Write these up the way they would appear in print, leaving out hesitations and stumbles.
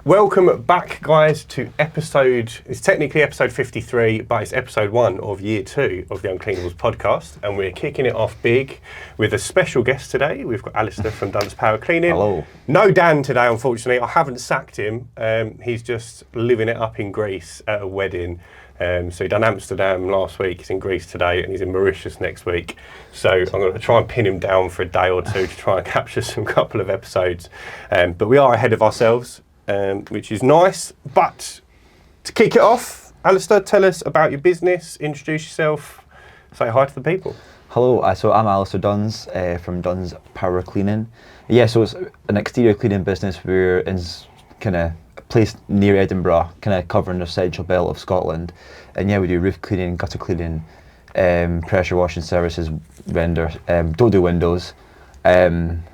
Welcome back, guys, to it's technically episode 53, but it's episode 1 of year 2 of the Uncleanables Podcast, and we're kicking it off big with a special guest today. We've got Alistair from Dunse Power Cleaning. Hello. No Dan today, unfortunately. I haven't sacked him. He's just living it up in Greece at a wedding. So he done Amsterdam last week, he's in Greece today, and he's in Mauritius next week. So I'm going to try and pin him down for a day or two to try and capture some couple of episodes. But we are ahead of ourselves. Which is nice. But to kick it off, Alistair, tell us about your business, introduce yourself, say hi to the people. Hello, so I'm Alistair Dunse from Dunse Power Cleaning. Yeah, so it's an exterior cleaning business. We're in kind of a place near Edinburgh, kind of covering the central belt of Scotland. And yeah, we do roof cleaning, gutter cleaning, pressure washing services, render, don't do windows. But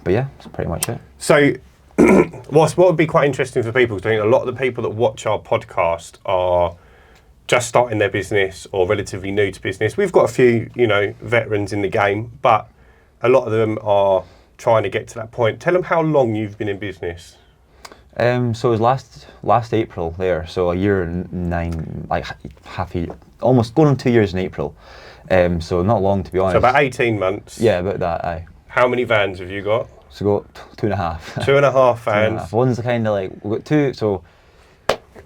yeah, that's pretty much it. So what would be quite interesting for people, because I think a lot of the people that watch our podcast are just starting their business or relatively new to business. We've got a few, veterans in the game, but a lot of them are trying to get to that point. Tell them how long you've been in business. So it was last April there, so a year and 9, like half a year, almost going on 2 years in April. So not long, to be honest. So about 18 months. Yeah, about that, aye. How many vans have you got? So got 2.5. 2.5 vans. One's kind of like, we've got two, so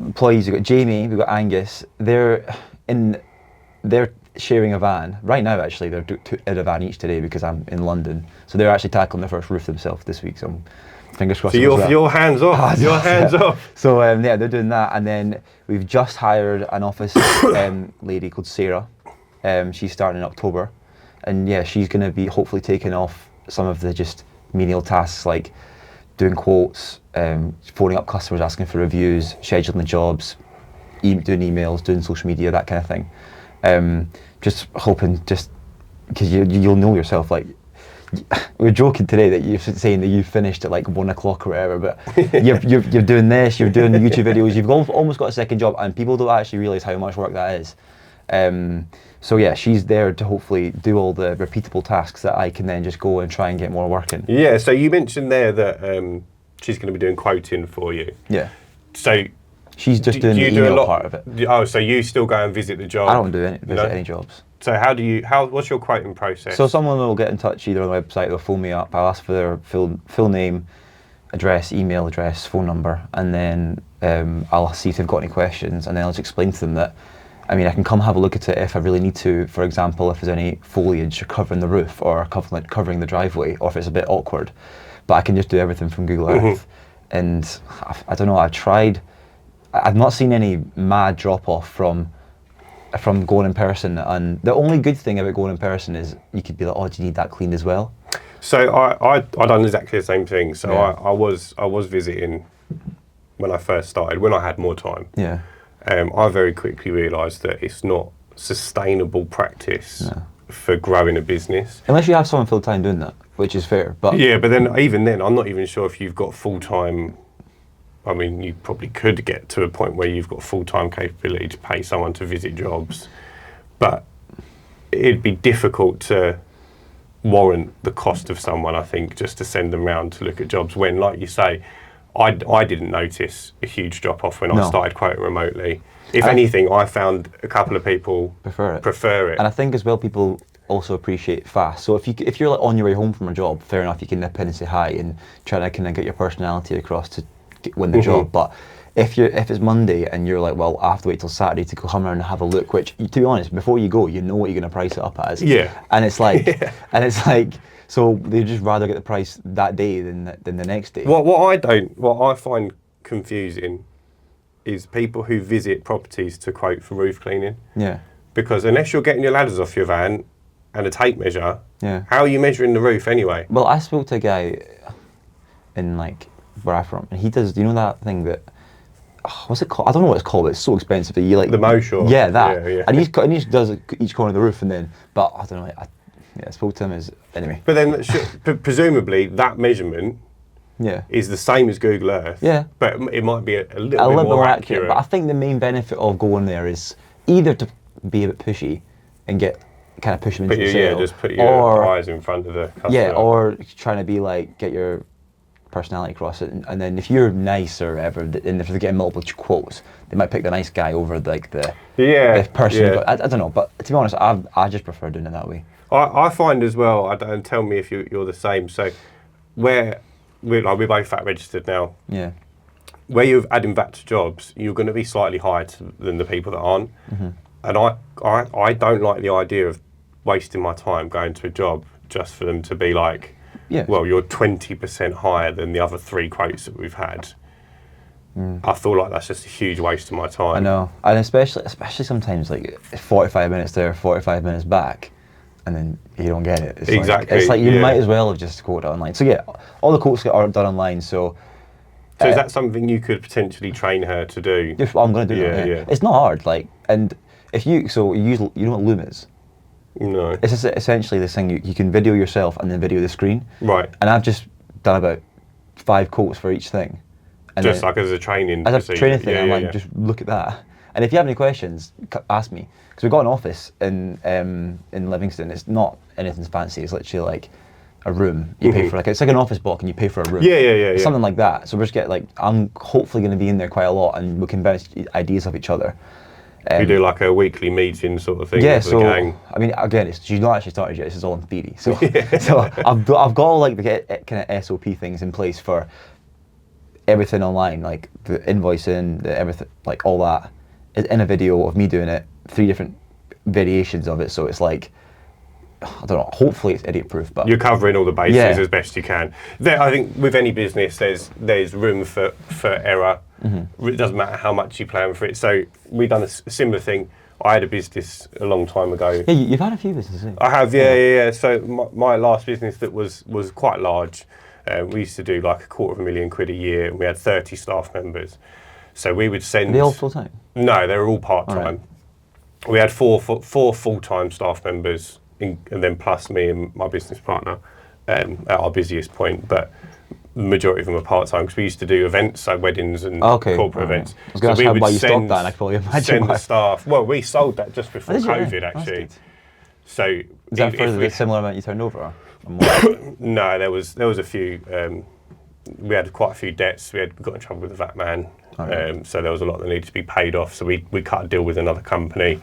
employees, we've got Jamie, we've got Angus. They're sharing a van. Right now, actually, they're in a van each today because I'm in London. So they're actually tackling their first roof themselves this week, so fingers crossed. So your hands off, your hands off. So yeah, they're doing that. And then we've just hired an office lady called Sarah. She's starting in October. And yeah, she's going to be hopefully taking off some of the just menial tasks like doing quotes, phoning up customers, asking for reviews, scheduling the jobs, doing emails, doing social media, that kind of thing. Just hoping, just because you'll know yourself, like, we're joking today that you're saying that you finished at like 1 o'clock or whatever, but you're doing this, you're doing YouTube videos, you've almost got a second job, and people don't actually realise how much work that is. So yeah, she's there to hopefully do all the repeatable tasks that I can then just go and try and get more work in. Yeah, so you mentioned there that she's going to be doing quoting for you. Yeah. So she's just doing the email part of it. Oh, so you still go and visit the job? I don't visit any jobs. So what's your quoting process? So someone will get in touch either on the website, they'll phone me up, I'll ask for their full name, address, email address, phone number, and then I'll see if they've got any questions, and then I'll just explain to them that I can come have a look at it if I really need to. For example, if there's any foliage covering the roof or covering the driveway, or if it's a bit awkward. But I can just do everything from Google Earth. And I don't know, I've not seen any mad drop-off from going in person. And the only good thing about going in person is you could be like, oh, do you need that cleaned as well? So I done exactly the same thing. So yeah. I was visiting when I first started, when I had more time. Yeah. I very quickly realised that it's not sustainable practice for growing a business. Unless you have someone full-time doing that, which is fair. But yeah, but then even then, I'm not even sure if you've got full-time. You probably could get to a point where you've got full-time capability to pay someone to visit jobs, but it'd be difficult to warrant the cost of someone, I think, just to send them round to look at jobs when, like you say, I didn't notice a huge drop-off when I started quoting remotely. If anything, I found a couple of people prefer it. And I think as well, people also appreciate fast. So if you're like on your way home from a job, fair enough, you can nip in and say hi and try to kind of get your personality across to win the job. But if it's Monday and you're like, well, I have to wait till Saturday to come around and have a look, which, to be honest, before you go, you know what you're going to price it up as. Yeah. And it's like, so they'd just rather get the price that day than the next day. What I find confusing is people who visit properties to quote for roof cleaning. Yeah. Because unless you're getting your ladders off your van and a tape measure, how are you measuring the roof anyway? Well, I spoke to a guy in like where I'm from, and he does, you know that thing that, what's it called? I don't know what it's called, but it's so expensive that you like... The Moshaw. Yeah, that. Yeah. And he just does each corner of the roof, and then, but I don't know, I spoke to him anyway. But then presumably that measurement is the same as Google Earth. Yeah. But it might be a little bit more accurate. But I think the main benefit of going there is either to be a bit pushy and kind of push them into the sale. Yeah, just put your eyes in front of the customer. Yeah, or trying to be like, get your personality across it, and then if you're nice or whatever, and if they're getting multiple quotes, they might pick the nice guy over like the person. Yeah. I don't know, but to be honest, I just prefer doing it that way. I find as well, and tell me if you're the same, so we're both VAT registered now. Yeah. Where you're adding VAT to jobs, you're going to be slightly higher than the people that aren't. Mm-hmm. And I don't like the idea of wasting my time going to a job just for them to be like, well, you're 20% higher than the other 3 quotes that we've had. I feel like that's just a huge waste of my time. I know, and especially sometimes like 45 minutes there, 45 minutes back, and then you don't get it. It's like you might as well have just quoted it online. So yeah, all the quotes are done online. So is that something you could potentially train her to do? I'm going to do that. Yeah. It's not hard. Like, and if you you know what Loom is? No. It's just essentially this thing you can video yourself and then video the screen. Right. And I've just done about 5 quotes for each thing. And just like as a training thing, yeah. just look at that. And if you have any questions, ask me. Because we've got an office in Livingston. It's not anything fancy. It's literally like a room. You pay for it's like an office block and you pay for a room. Yeah. Something like that. So we're just I'm hopefully going to be in there quite a lot and we can bounce ideas off each other. You do like a weekly meeting sort of thing with the gang. I mean, again, she's not actually started yet. This is all in theory. So, so I've got all like the kind of SOP things in place for everything online, like the invoicing, the everything, like all that is in a video of me doing it, 3 different variations of it. So it's like, I don't know, hopefully it's idiot proof, but you're covering all the bases as best you can. I think with any business, there's room for error. Mm-hmm. It doesn't matter how much you plan for it. So we've done a similar thing. I had a business a long time ago. Yeah, you've had a few businesses. I have, yeah. So my last business that was quite large. We used to do like £250,000 a year, and we had 30 staff members. So we would send. Are they all full time? No, they were all part time. Right. We had four full-time staff members, and then plus me and my business partner at our busiest point. But the majority of them were part-time because we used to do events, so weddings and corporate events. I was going to ask why you stopped that, and I can probably imagine send the staff. Well, we sold that just before COVID, actually. So is that for the similar amount you turned over? No, there was a few. We had quite a few debts. We got in trouble with the VAT man. So there was a lot that needed to be paid off. So we cut a deal with another company.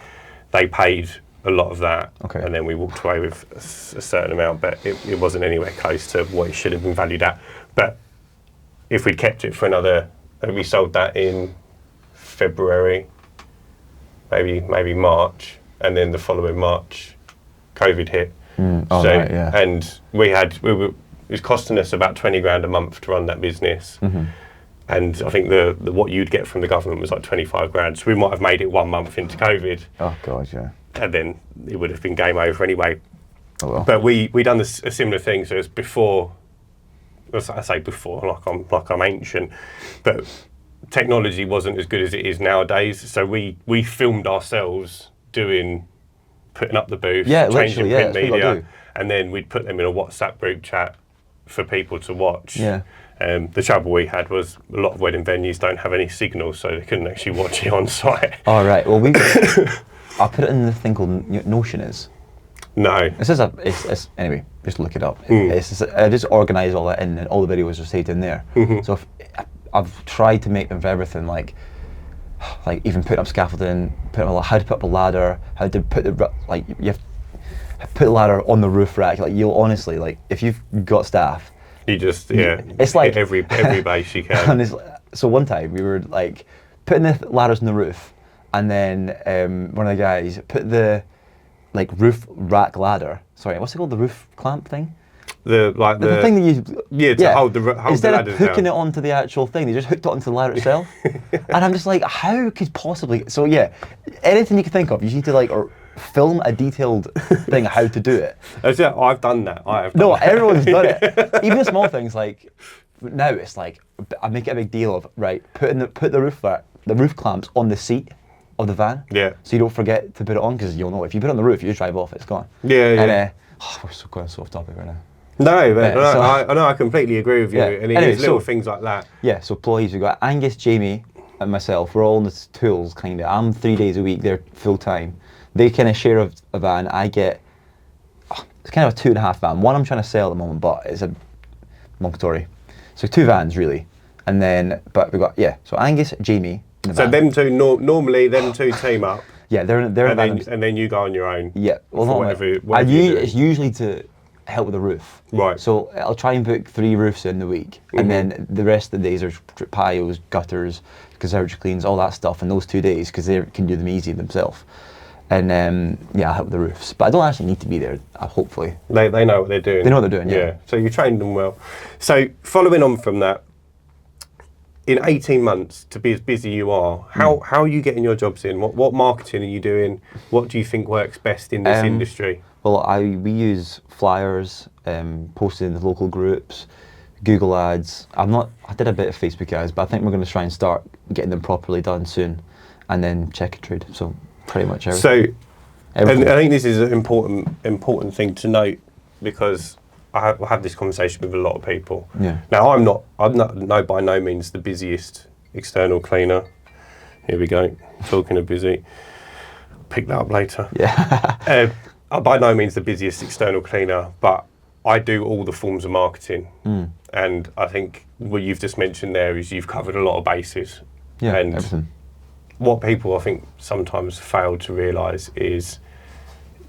They paid a lot of that, and then we walked away with a certain amount, but it wasn't anywhere close to what it should have been valued at. But if we'd kept it for another, we sold that in February, maybe March, and then the following March, COVID hit. And it was costing us about 20 grand a month to run that business. Mm-hmm. And I think the what you'd get from the government was like 25 grand. So we might have made it 1 month into COVID. Oh God, yeah. And then it would have been game over anyway. Oh well. But we done a similar thing. So it was before. I say before, like I'm ancient, but technology wasn't as good as it is nowadays. So we filmed ourselves putting up the booth, changing print media, and then we'd put them in a WhatsApp group chat for people to watch. Yeah. The trouble we had was a lot of wedding venues don't have any signal, so they couldn't actually watch it on site. All right. Well, I put it in the thing called Notion is. No. It's anyway, just look it up. I just organise all that in, and all the videos are saved in there. Mm-hmm. So I've tried to make them for everything, like even putting up scaffolding, how to put up a ladder, how to put you have to put the ladder on the roof rack. Like you'll honestly, like if you've got staff, you just it's like every base you can. So one time we were like putting the ladders on the roof, and then one of the guys put the roof rack ladder. Sorry, what's it called? The roof clamp thing. The thing that you hold the instead ladders of hooking down. it onto the actual thing, they just hooked it onto the ladder itself. And I'm just like, how could possibly? So yeah, anything you can think of, you need to film a detailed thing how to do it. I've done that. Everyone's done it. Even the small things now it's like I make it a big deal of put the roof clamps on the seat of the van. Yeah. So you don't forget to put it on, because you'll know if you put it on the roof, you just drive off, it's gone. Yeah. And we're so going off topic right now. No, but I completely agree with you. And anyway, little things like that. Yeah. So employees, we've got Angus, Jamie, and myself. We're all in the tools kind of. I'm 3 days a week. They're full time. They kind of share a van. I get it's kind of a 2.5 van. One I'm trying to sell at the moment, but it's a Montessori. So 2 vans really, and then but we got so Angus, Jamie. In the So van. them two normally them two team up. Yeah, they're and then you go on your own. Yeah, well, for not whatever you're doing. it's usually to help with the roof. Right. So I'll try and book 3 roofs in the week, and then the rest of the days are piles, gutters, conservatory cleans, all that stuff in those 2 days because they can do them easy themselves. And I'll help with the roofs, but I don't actually need to be there. Hopefully, they know what they're doing. They know what they're doing. Yeah. So you trained them well. So following on from that, in 18 months to be as busy you are, how are you getting your jobs in? What marketing are you doing? What do you think works best in this industry? Well, we use flyers, posted in the local groups, Google ads. I did a bit of Facebook ads, but I think we're going to try and start getting them properly done soon, and then check and trade. So pretty much everything. And I think this is an important thing to note, because I have this conversation with a lot of people. Yeah. Now I'm not by no means the busiest external cleaner. Here we go, talking of busy. Pick that up later. Yeah. I'm by no means the busiest external cleaner, but I do all the forms of marketing. And I think what you've just mentioned there is you've covered a lot of bases. Yeah, and everything. What people I think sometimes fail to realise is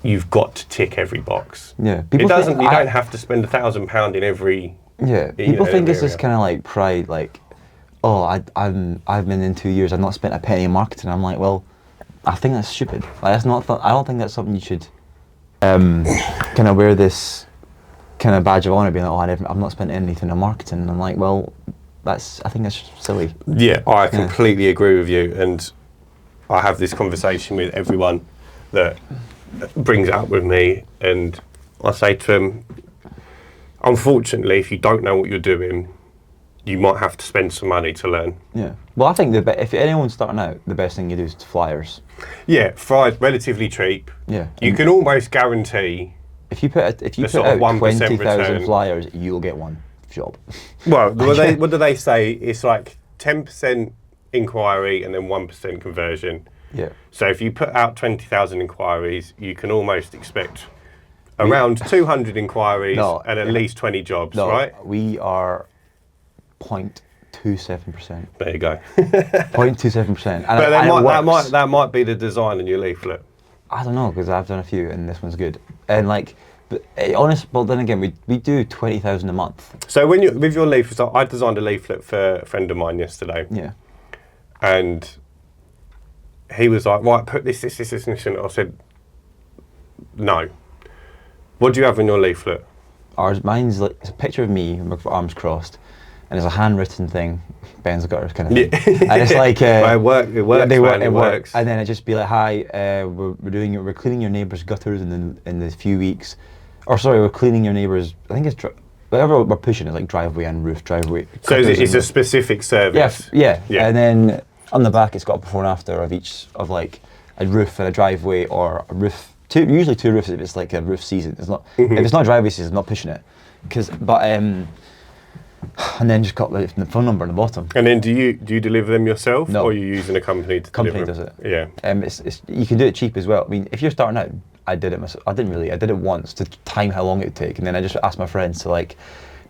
you've got to tick every box. Yeah, You don't have to spend £1,000 in every. Yeah, people think every it's this area. kind of like pride, like, oh, I've been in 2 years, I've not spent a penny in marketing. I'm like, well, I think that's stupid. Like, that's not. I don't think that's something you should kind of wear this kind of badge of honour, being like, oh, I've not spent anything on marketing. And I'm like, well, I think that's silly. Yeah, I completely agree with you, and I have this conversation with everyone that brings it up with me, and I say to them, unfortunately, if you don't know what you're doing, you might have to spend some money to learn. Yeah. Well, I think if anyone's starting out, the best thing you do is flyers. Yeah, flyers relatively cheap. Yeah. You can almost guarantee. If you put out sort of 1% 20,000 return. flyers, you'll get one job. Well, what do they say? It's like 10% inquiry and then 1% conversion. Yeah. So if you put out 20,000 inquiries, you can almost expect around 200 inquiries and at least 20 jobs, right? We are 0.27%. There you go. 0.27%. But that might be the design in your leaflet. I don't know, because I've done a few and this one's good. And like, but then again, we do 20,000 a month. So with your leaflets, I designed a leaflet for a friend of mine yesterday. Yeah. And he was like, right, put this, and I said, no. What do you have in your leaflet? Mine's like, it's a picture of me with my arms crossed, and it's a handwritten thing, Ben's gutters kind of thing. Yeah. And it's like it works. And then it just be like, hi, we're cleaning your neighbour's gutters in the few weeks, or sorry, we're cleaning your neighbour's. I think it's whatever we're pushing is like driveway and roof, driveway. So it's a specific service. Yeah. And then on the back, it's got a before and after of each of like a roof and a driveway, or a roof. Usually 2 roofs if it's like a roof season. It's not if it's not driveway season, I'm not pushing it. And then just got the phone number on the bottom. And then do you deliver them yourself, No. or are you using a company to deliver Company them? does it. Yeah. You can do it cheap as well. I mean, if you're starting out, I did it myself. I did it once to time how long it would take, and then I just asked my friends to like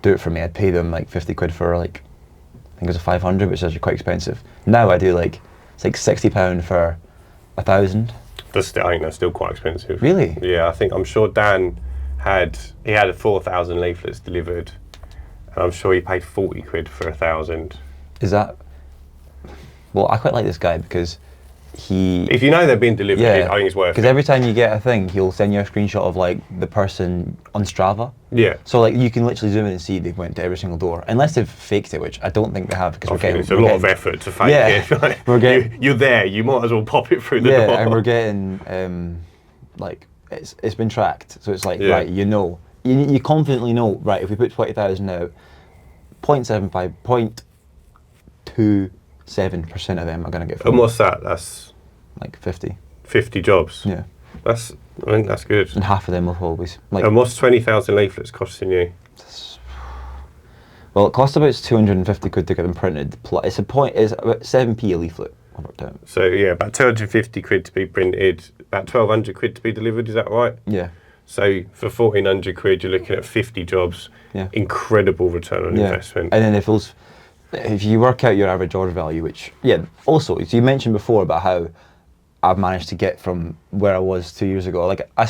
do it for me. I'd pay them like 50 quid for like, I think it was a 500, which is actually quite expensive. Now I do like, it's like £60 for 1,000. I think that's still quite expensive. Really? Yeah, I'm sure Dan had 4,000 leaflets delivered, and I'm sure he paid 40 quid for 1,000. Is that? Well, I quite like this guy because if you know they're being delivered, I think it's worth it. Because every time you get a thing, he'll send you a screenshot of like the person on Strava. Yeah. So like you can literally zoom in and see they went to every single door, unless they've faked it, which I don't think they have, because it's a lot of effort to fake it. You're there. You might as well pop it through the door. Yeah, and we're getting like it's been tracked, so it's like right, you confidently know, right, if we put 20,000 out, 0.27% of them are going to get And what's that? That's like 50. 50 jobs. Yeah. I think that's good. And half of them will always like. And what's 20,000 leaflets costing you? Well, it costs about 250 quid to get them printed. It's about 7p a leaflet. I worked out. So yeah, about 250 quid to be printed, about 1,200 quid to be delivered. Is that right? Yeah. So for 1,400 quid, you're looking at 50 jobs. Yeah. Incredible return on investment. And then if you work out your average order value, which, also, so you mentioned before about how I've managed to get from where I was 2 years ago. Like, I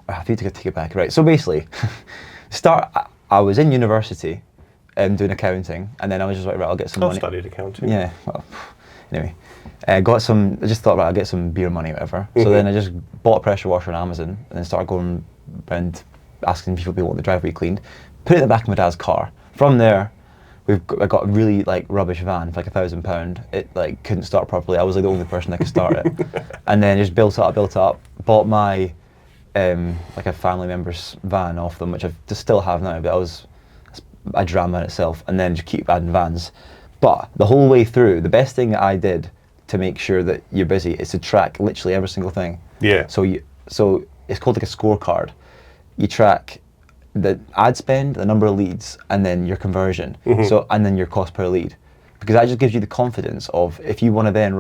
have to take it back, right? So basically, I was in university doing accounting, and then I was just like, right, I'll get some money. I studied accounting. Yeah, well, anyway. I just thought, right, I'll get some beer money or whatever. So then I just bought a pressure washer on Amazon, and then started going around asking people if they want the driveway cleaned. Put it in the back of my dad's car. From there, I got a really rubbish van for £1,000. It couldn't start properly. I was the only person that could start it. And then just built it up. Bought my a family member's van off them, which I still have now, but was a drama in itself. And then just keep adding vans. But the whole way through, the best thing that I did to make sure that you're busy is to track literally every single thing. Yeah. So it's called a scorecard. You track the ad spend, the number of leads, and then your conversion. So and then your cost per lead, because that just gives you the confidence of, if you want to then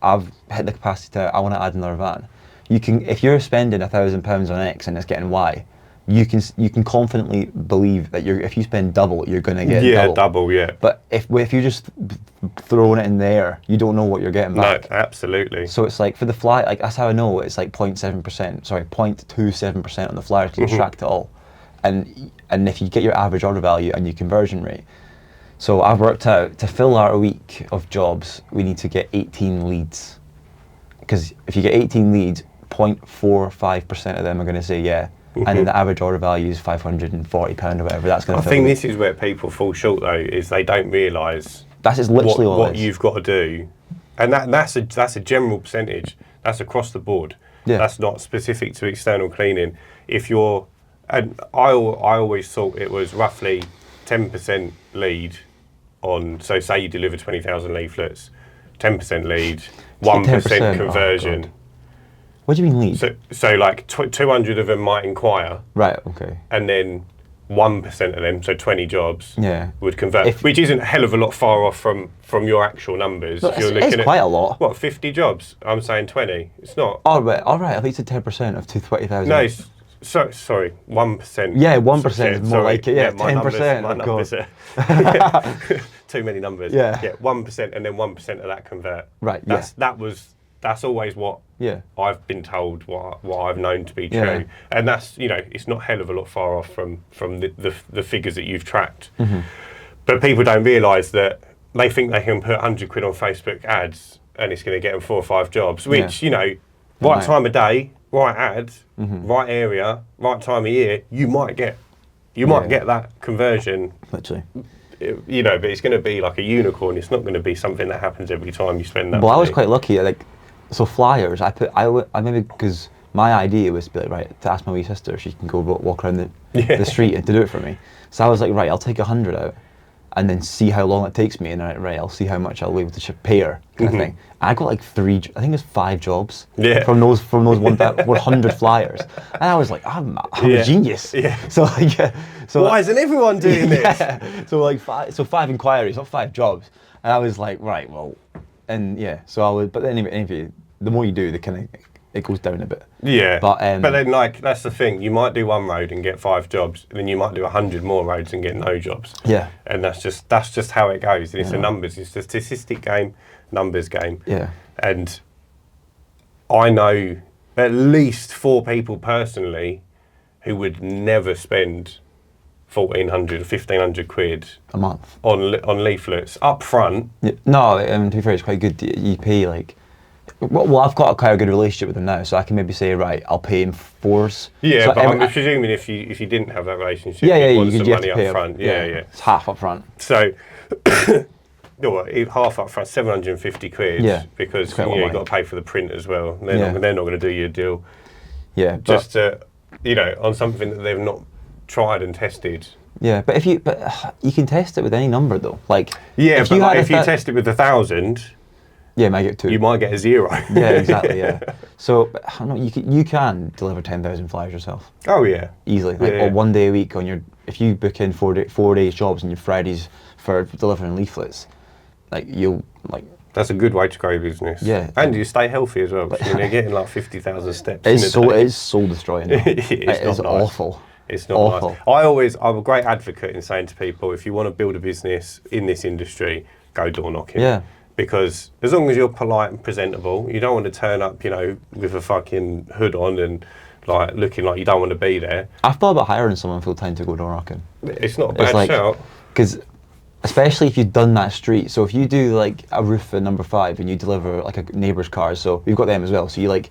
I've hit the capacity I want to add another van. You can, if you're spending £1,000 on X and it's getting Y, you can confidently believe that if you spend double, you're going to get double. But if you're just throwing it in the air, you don't know what you're getting back. No, absolutely. So it's for the fly, that's how I know it's 0.27% on the flyers, because you tracked it all. And if you get your average order value and your conversion rate, so I've worked out, to fill our week of jobs, we need to get 18 leads. Because if you get 18 leads, 0.45% of them are going to say yeah. And then the average order value is £540 or whatever. That's going to. I think this is where people fall short, though, is they don't realise what you've got to do, and that's a general percentage. That's across the board. Yeah. That's not specific to external cleaning. And I always thought it was roughly 10% lead on. So say you deliver 20,000 leaflets, 10% lead, 1% conversion. Oh, what do you mean lead? So 200 of them might inquire. Right, okay. And then 1% of them, so 20 jobs, would convert, which isn't a hell of a lot far off from your actual numbers. Look, it's quite a lot. What, 50 jobs? I'm saying 20. It's not. All right. At least 10% of 20,000. No, sorry, 1%. Yeah, 1% is more like it. Yeah, 10%. My numbers are too many numbers. Yeah. Yeah, 1% and then 1% of that convert. Right. That's always what I've been told, what I've known to be true. Yeah. And that's, it's not a hell of a lot far off from the figures that you've tracked. But people don't realise that they think they can put 100 quid on Facebook ads and it's going to get them 4 or 5 jobs, which, right time of day, right ad, right area, right time of year, you might get that conversion. Literally. But it's going to be like a unicorn. It's not going to be something that happens every time you spend that money. Well, I was quite lucky. So flyers, I maybe because my idea was to be to ask my wee sister if she can go walk around the street and to do it for me. So I was like, right, I'll take 100 out and then see how long it takes me, and then I'll see how much I'll be able to pay her, kind of thing. And I got 5 jobs from those 100 flyers, and I was like, I'm a genius. Yeah. So why isn't everyone doing this? So 5 inquiries, not 5 jobs, and I was like, right, well, and so I would. But anyway, the more you do, it goes down a bit. Yeah. But then that's the thing. You might do one road and get 5 jobs, and then you might do 100 more roads and get no jobs. Yeah. And that's just how it goes. And it's a numbers. It's a statistic game, numbers game. Yeah. And I know at least 4 people personally who would never spend 1,400 or 1,500 quid a month on leaflets up front. Yeah. No, to be fair, it's quite good. You pay well, I've got quite a good relationship with them now, so I can maybe say, right, I'll pay in 4s. Yeah, so but I'm presuming if you didn't have that relationship, you want some money up front. Yeah. It's half up front. So, half up front, 750 quid. Yeah, because you've got to pay for the print as well. They're not going to do you a deal. Yeah, just on something that they've not tried and tested. Yeah, but you can test it with any number though. If you test it with 1,000. Yeah, you might get 2. You might get a 0. Yeah, exactly. Yeah. So I don't know. You can deliver 10,000 flyers yourself. Oh yeah. Easily. Or 1 day a week if you book in 4 days jobs and your Fridays for delivering leaflets, you'll That's a good way to grow your business. Yeah. And you stay healthy as well. You're getting like 50,000 steps It's in a day. It's soul destroying. It's nice. Awful. It's not awful. Nice. I'm a great advocate in saying to people, if you want to build a business in this industry, go door knocking. Yeah. Because as long as you're polite and presentable, you don't want to turn up, with a fucking hood on and like looking like you don't want to be there. I've thought about hiring someone full time to go door knocking. It's not a bad shout. Because especially if you've done that street. So if you do like a roof at number 5 and you deliver like a neighbour's car, so we've got them as well. So you like,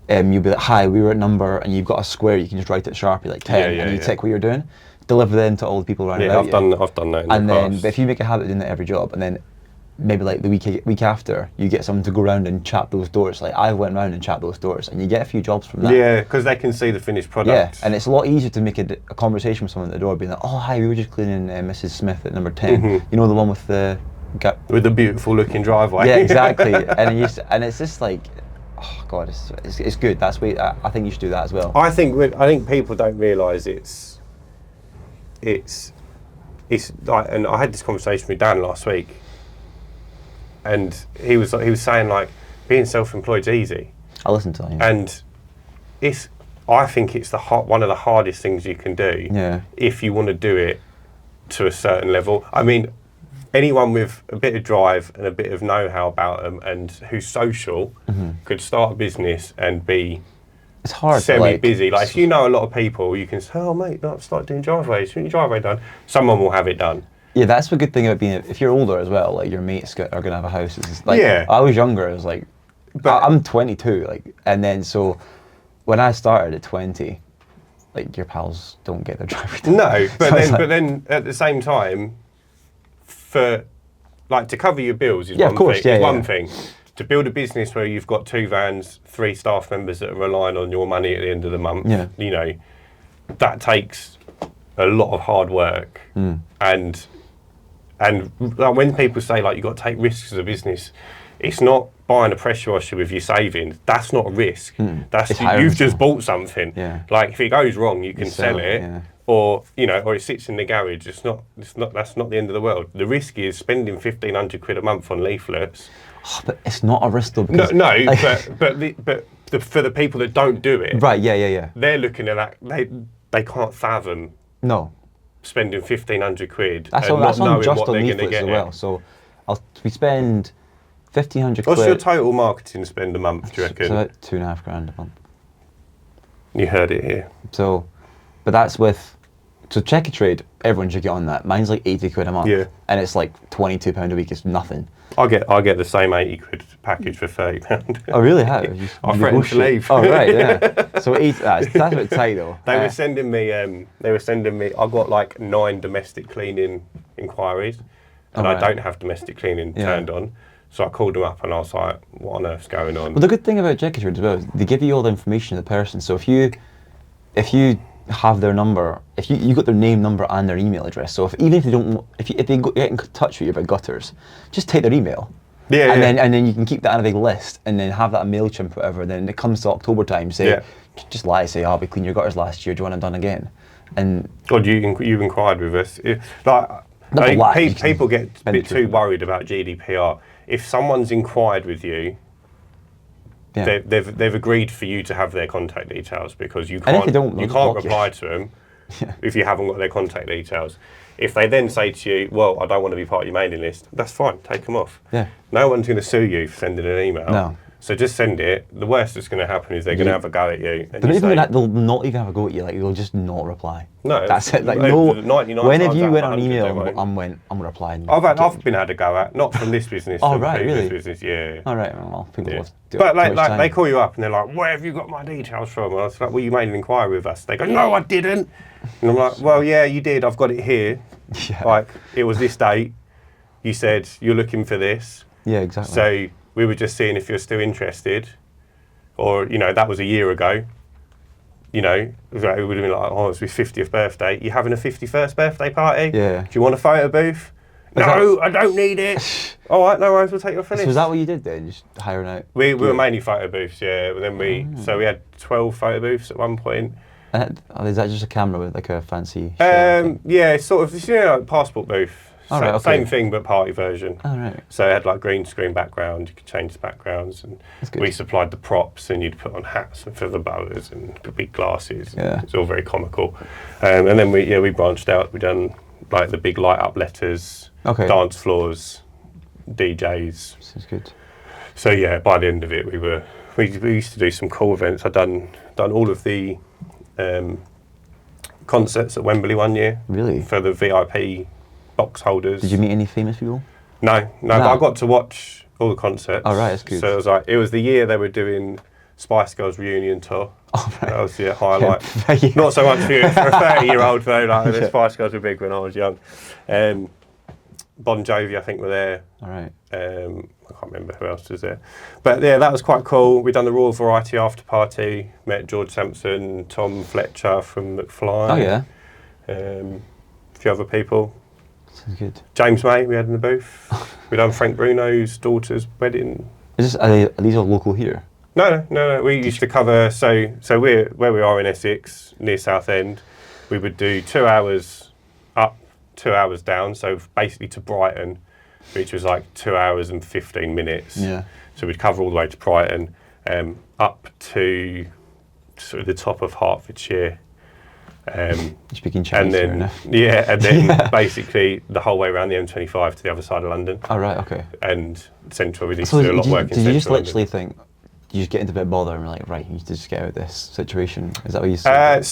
you'll be like, hi, we were at number, and you've got a square, you can just write it Sharpie, like 10, and you tick what you're doing. Deliver them to all the people around about you. I've done that in and the then, past. but if you make a habit of doing that every job, and then maybe like the week after, you get someone to go around and chat those doors. Like I went around and chat those doors, and you get a few jobs from that. Yeah, because they can see the finished product. Yeah, and it's a lot easier to make a conversation with someone at the door, being like, "Oh, hi, we were just cleaning Mrs. Smith at number 10. Mm-hmm. You know, the one with the with the beautiful looking driveway." Yeah, exactly. and it's just like, oh god, it's good. That's why I think you should do that as well. I think people don't realise it's like, and I had this conversation with Dan last week, and he was saying like being self-employed is easy. I listened to that. Yeah. And I think it's one of the hardest things you can do. Yeah. If you want to do it to a certain level. I mean, anyone with a bit of drive and a bit of know-how about them and who's social could start a business and be it's hard. Semi-busy. Like if you know a lot of people, you can say, "Oh mate, no, start doing driveways. You want your driveway done?" Someone will have it done. Yeah, that's the good thing about being. If you're older as well, like your mates are gonna have a house. It's like, yeah. I was younger. I was like, but I'm 22. Like, and then so when I started at 20, like your pals don't get their driveway done. No, but So but then at the same time, for like to cover your bills is one thing. To build a business where you've got 2 vans, 3 staff members that are relying on your money at the end of the month, that takes a lot of hard work. And like, when people say like you've got to take risks as a business, it's not buying a pressure washer with your savings. That's not a risk. That's you've just bought something. Yeah. Like if it goes wrong, you can sell it. Yeah. Or it sits in the garage. That's not the end of the world. The risk is spending 1,500 quid a month on leaflets. Oh, but it's not a risk though. But for the people that don't do it, right? Yeah. They're looking at that. They can't fathom. No. Spending 1,500 quid that's and on, not that's on knowing just what on they're going to leaflets get. As well. So we spend 1,500 quid. What's your total marketing spend a month? Do you reckon? It's about £2.5 grand a month. You heard it here. So, but that's with. So check a trade, everyone should get on that. Mine's like 80 quid a month. Yeah. And it's like £22 a week, it's nothing. I get the same 80 quid package for £30. Oh really? How? I threatened to leave. Oh right, yeah. So that's a bit tight though. They were sending me, I got like 9 domestic cleaning inquiries, and I don't have domestic cleaning turned on. So I called them up and I was like, what on earth's going on? Well, the good thing about Check Trade as well is they give you all the information of the person. So if you have their number, if you got their name, number, and their email address. So if they get in touch with you about gutters, just take their email. Yeah. And then you can keep that on a big list, and then have that on MailChimp, whatever. Then it comes to October time, say, just lie, say, "Oh, we cleaned your gutters last year. Do you want it done again?" And God, you inquired with us. People get a bit too worried about GDPR. If someone's inquired with you, they've agreed for you to have their contact details, because you can't reply to them if you haven't got their contact details. If they then say to you, "Well, I don't want to be part of your mailing list," that's fine. Take them off. Yeah. No one's going to sue you for sending an email. No. So just send it. The worst that's going to happen is they're going to have a go at you. And but even that, they'll not even have a go at you. Like they'll just not reply. No, that's it. Like no. When have you went on email and I'm replying? I've been had a go at, not from this business. Oh from right, previous really? Business, yeah. All right, well, people will do it. But like they call you up and they're like, "Where have you got my details from?" And I was like, "Well, you made an inquiry with us." They go, "No, I didn't." And I'm like, "Well, yeah, you did. I've got it here. Yeah. Like it was this date. You said you're looking for this." Yeah, exactly. So we were just seeing if you're still interested. Or, that was a year ago. It would have been like, "Oh, it's his 50th birthday. You having a 51st birthday party? Yeah. Do you want a photo booth?" No, I don't need it. All right, no worries, we'll take you off the list. So was that what you did then? Just hiring out? We were mainly photo booths, yeah. But then we had 12 photo booths at one point. Is that just a camera with like a fancy? Yeah, it's sort of, like passport booth. All right, okay. Same thing, but party version. All right. So it had like green screen background. You could change the backgrounds, and we supplied the props, and you'd put on hats and feather boas and big glasses. Yeah. It's all very comical. And then we branched out. We done like the big light up letters, dance floors, DJs. Sounds good. So yeah, by the end of it, we used to do some cool events. I'd done all of the concerts at Wembley one year. Really? For the VIP box holders. Did you meet any famous people? No, but I got to watch all the concerts. Oh right, that's good. So it was the year they were doing Spice Girls reunion tour. Oh, right. That was the highlight. Yeah. Not so much for a 30-year-old though. Like the Spice Girls were big when I was young. Bon Jovi, I think, were there. All right. I can't remember who else was there. But yeah, that was quite cool. We'd done the Royal Variety after party, met George Sampson, Tom Fletcher from McFly. Oh yeah. A few other people. Sounds good. James May, we had in the booth. We'd done Frank Bruno's daughter's wedding. Are these all local here? No. We used to cover, so we're where we are in Essex, near Southend. We would do 2 hours up, 2 hours down, so basically to Brighton, which was like 2 hours and 15 minutes. Yeah. So we'd cover all the way to Brighton, up to sort of the top of Hertfordshire. You're speaking Chinese and then basically the whole way around the M25 to the other side of London. Oh right, okay. And central, we used to do a lot of work in central. Did you just London. literally think, you just get into a bit of bother and we're like, right, you need to just get out of this situation? Is that what you said?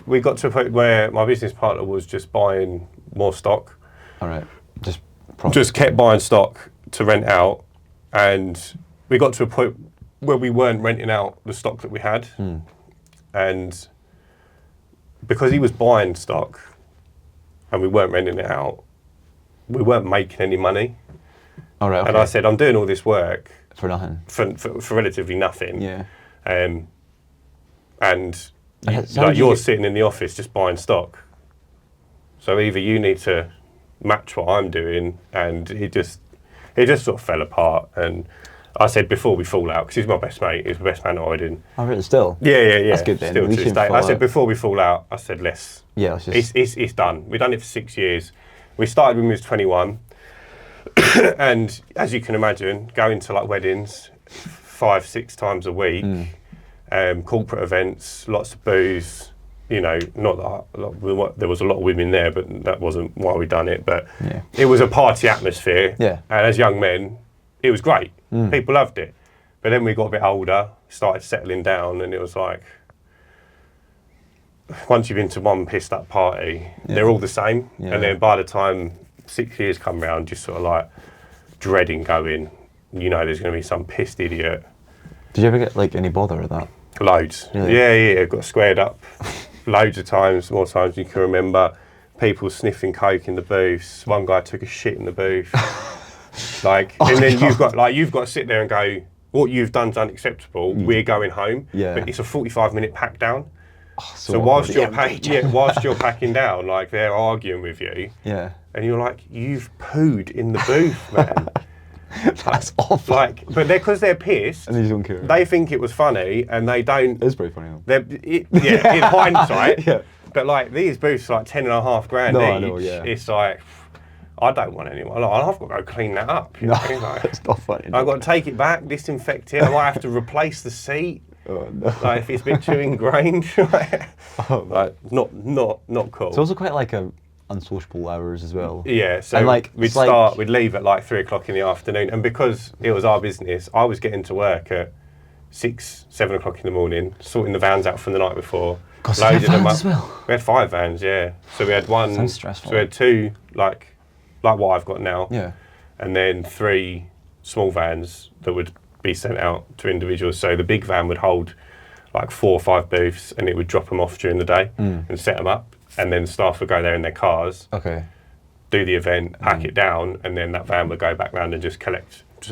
We got to a point where my business partner was just buying more stock. All right, just kept buying stock to rent out, and we got to a point where we weren't renting out the stock that we had, and because he was buying stock and we weren't renting it out, we weren't making any money. All right, okay. And I said, I'm doing all this work for nothing, for relatively nothing. Yeah. And you're sitting in the office just buying stock. So either you need to match what I'm doing, and it just sort of fell apart. And I said, before we fall out, because he's my best mate, he's the best man at Iden. Oh, really? Still? Yeah. That's good then. Still to this day. I said, before we fall out, I said, let's just... It's done. We've done it for 6 years. We started when we was 21. And as you can imagine, going to like weddings 5-6 times a week, corporate events, lots of booze, not that there was a lot of women there, but that wasn't why we done it. But it was a party atmosphere. Yeah. And as young men, it was great. People loved it. But then we got a bit older, started settling down, and it was like, once you've been to one pissed up party, they're all the same. Yeah. And then by the time 6 years come round, just sort of like dreading going, there's going to be some pissed idiot. Did you ever get like any bother with that? Loads. Really? Yeah. Got squared up loads of times, more times than you can remember. People sniffing coke in the booths. One guy took a shit in the booth. And then you've got to sit there and go, what you've done's unacceptable. We're going home. Yeah. But it's a 45-minute pack down. Oh, so whilst you're packing down, like they're arguing with you. Yeah. And you're like, you've pooed in the booth, man. That's awful. But because they're pissed, and they don't care. They think it was funny, and they don't. It's pretty funny. In hindsight. Yeah. But these booths are like $10,500 each. I know, yeah. It's like, I don't want anyone. I've got to go clean that up. It's not funny. I've got to take it back, disinfect it. I might have to replace the seat. Oh no. If it's a bit too ingrained. Not cool. It's also quite like a unsociable hours as well. Yeah, so we'd leave at like 3 o'clock in the afternoon, and because it was our business, I was getting to work at 6-7 o'clock in the morning, sorting the vans out from the night before. God, so you had vans as well? We had 5 vans, yeah. So we had one. Sounds stressful. So we had 2 like what I've got now. Yeah. And then 3 small vans that would be sent out to individuals. So the big van would hold like 4 or 5 booths, and it would drop them off during the day and set them up. And then staff would go there in their cars, do the event, pack it down, and then that van would go back round and just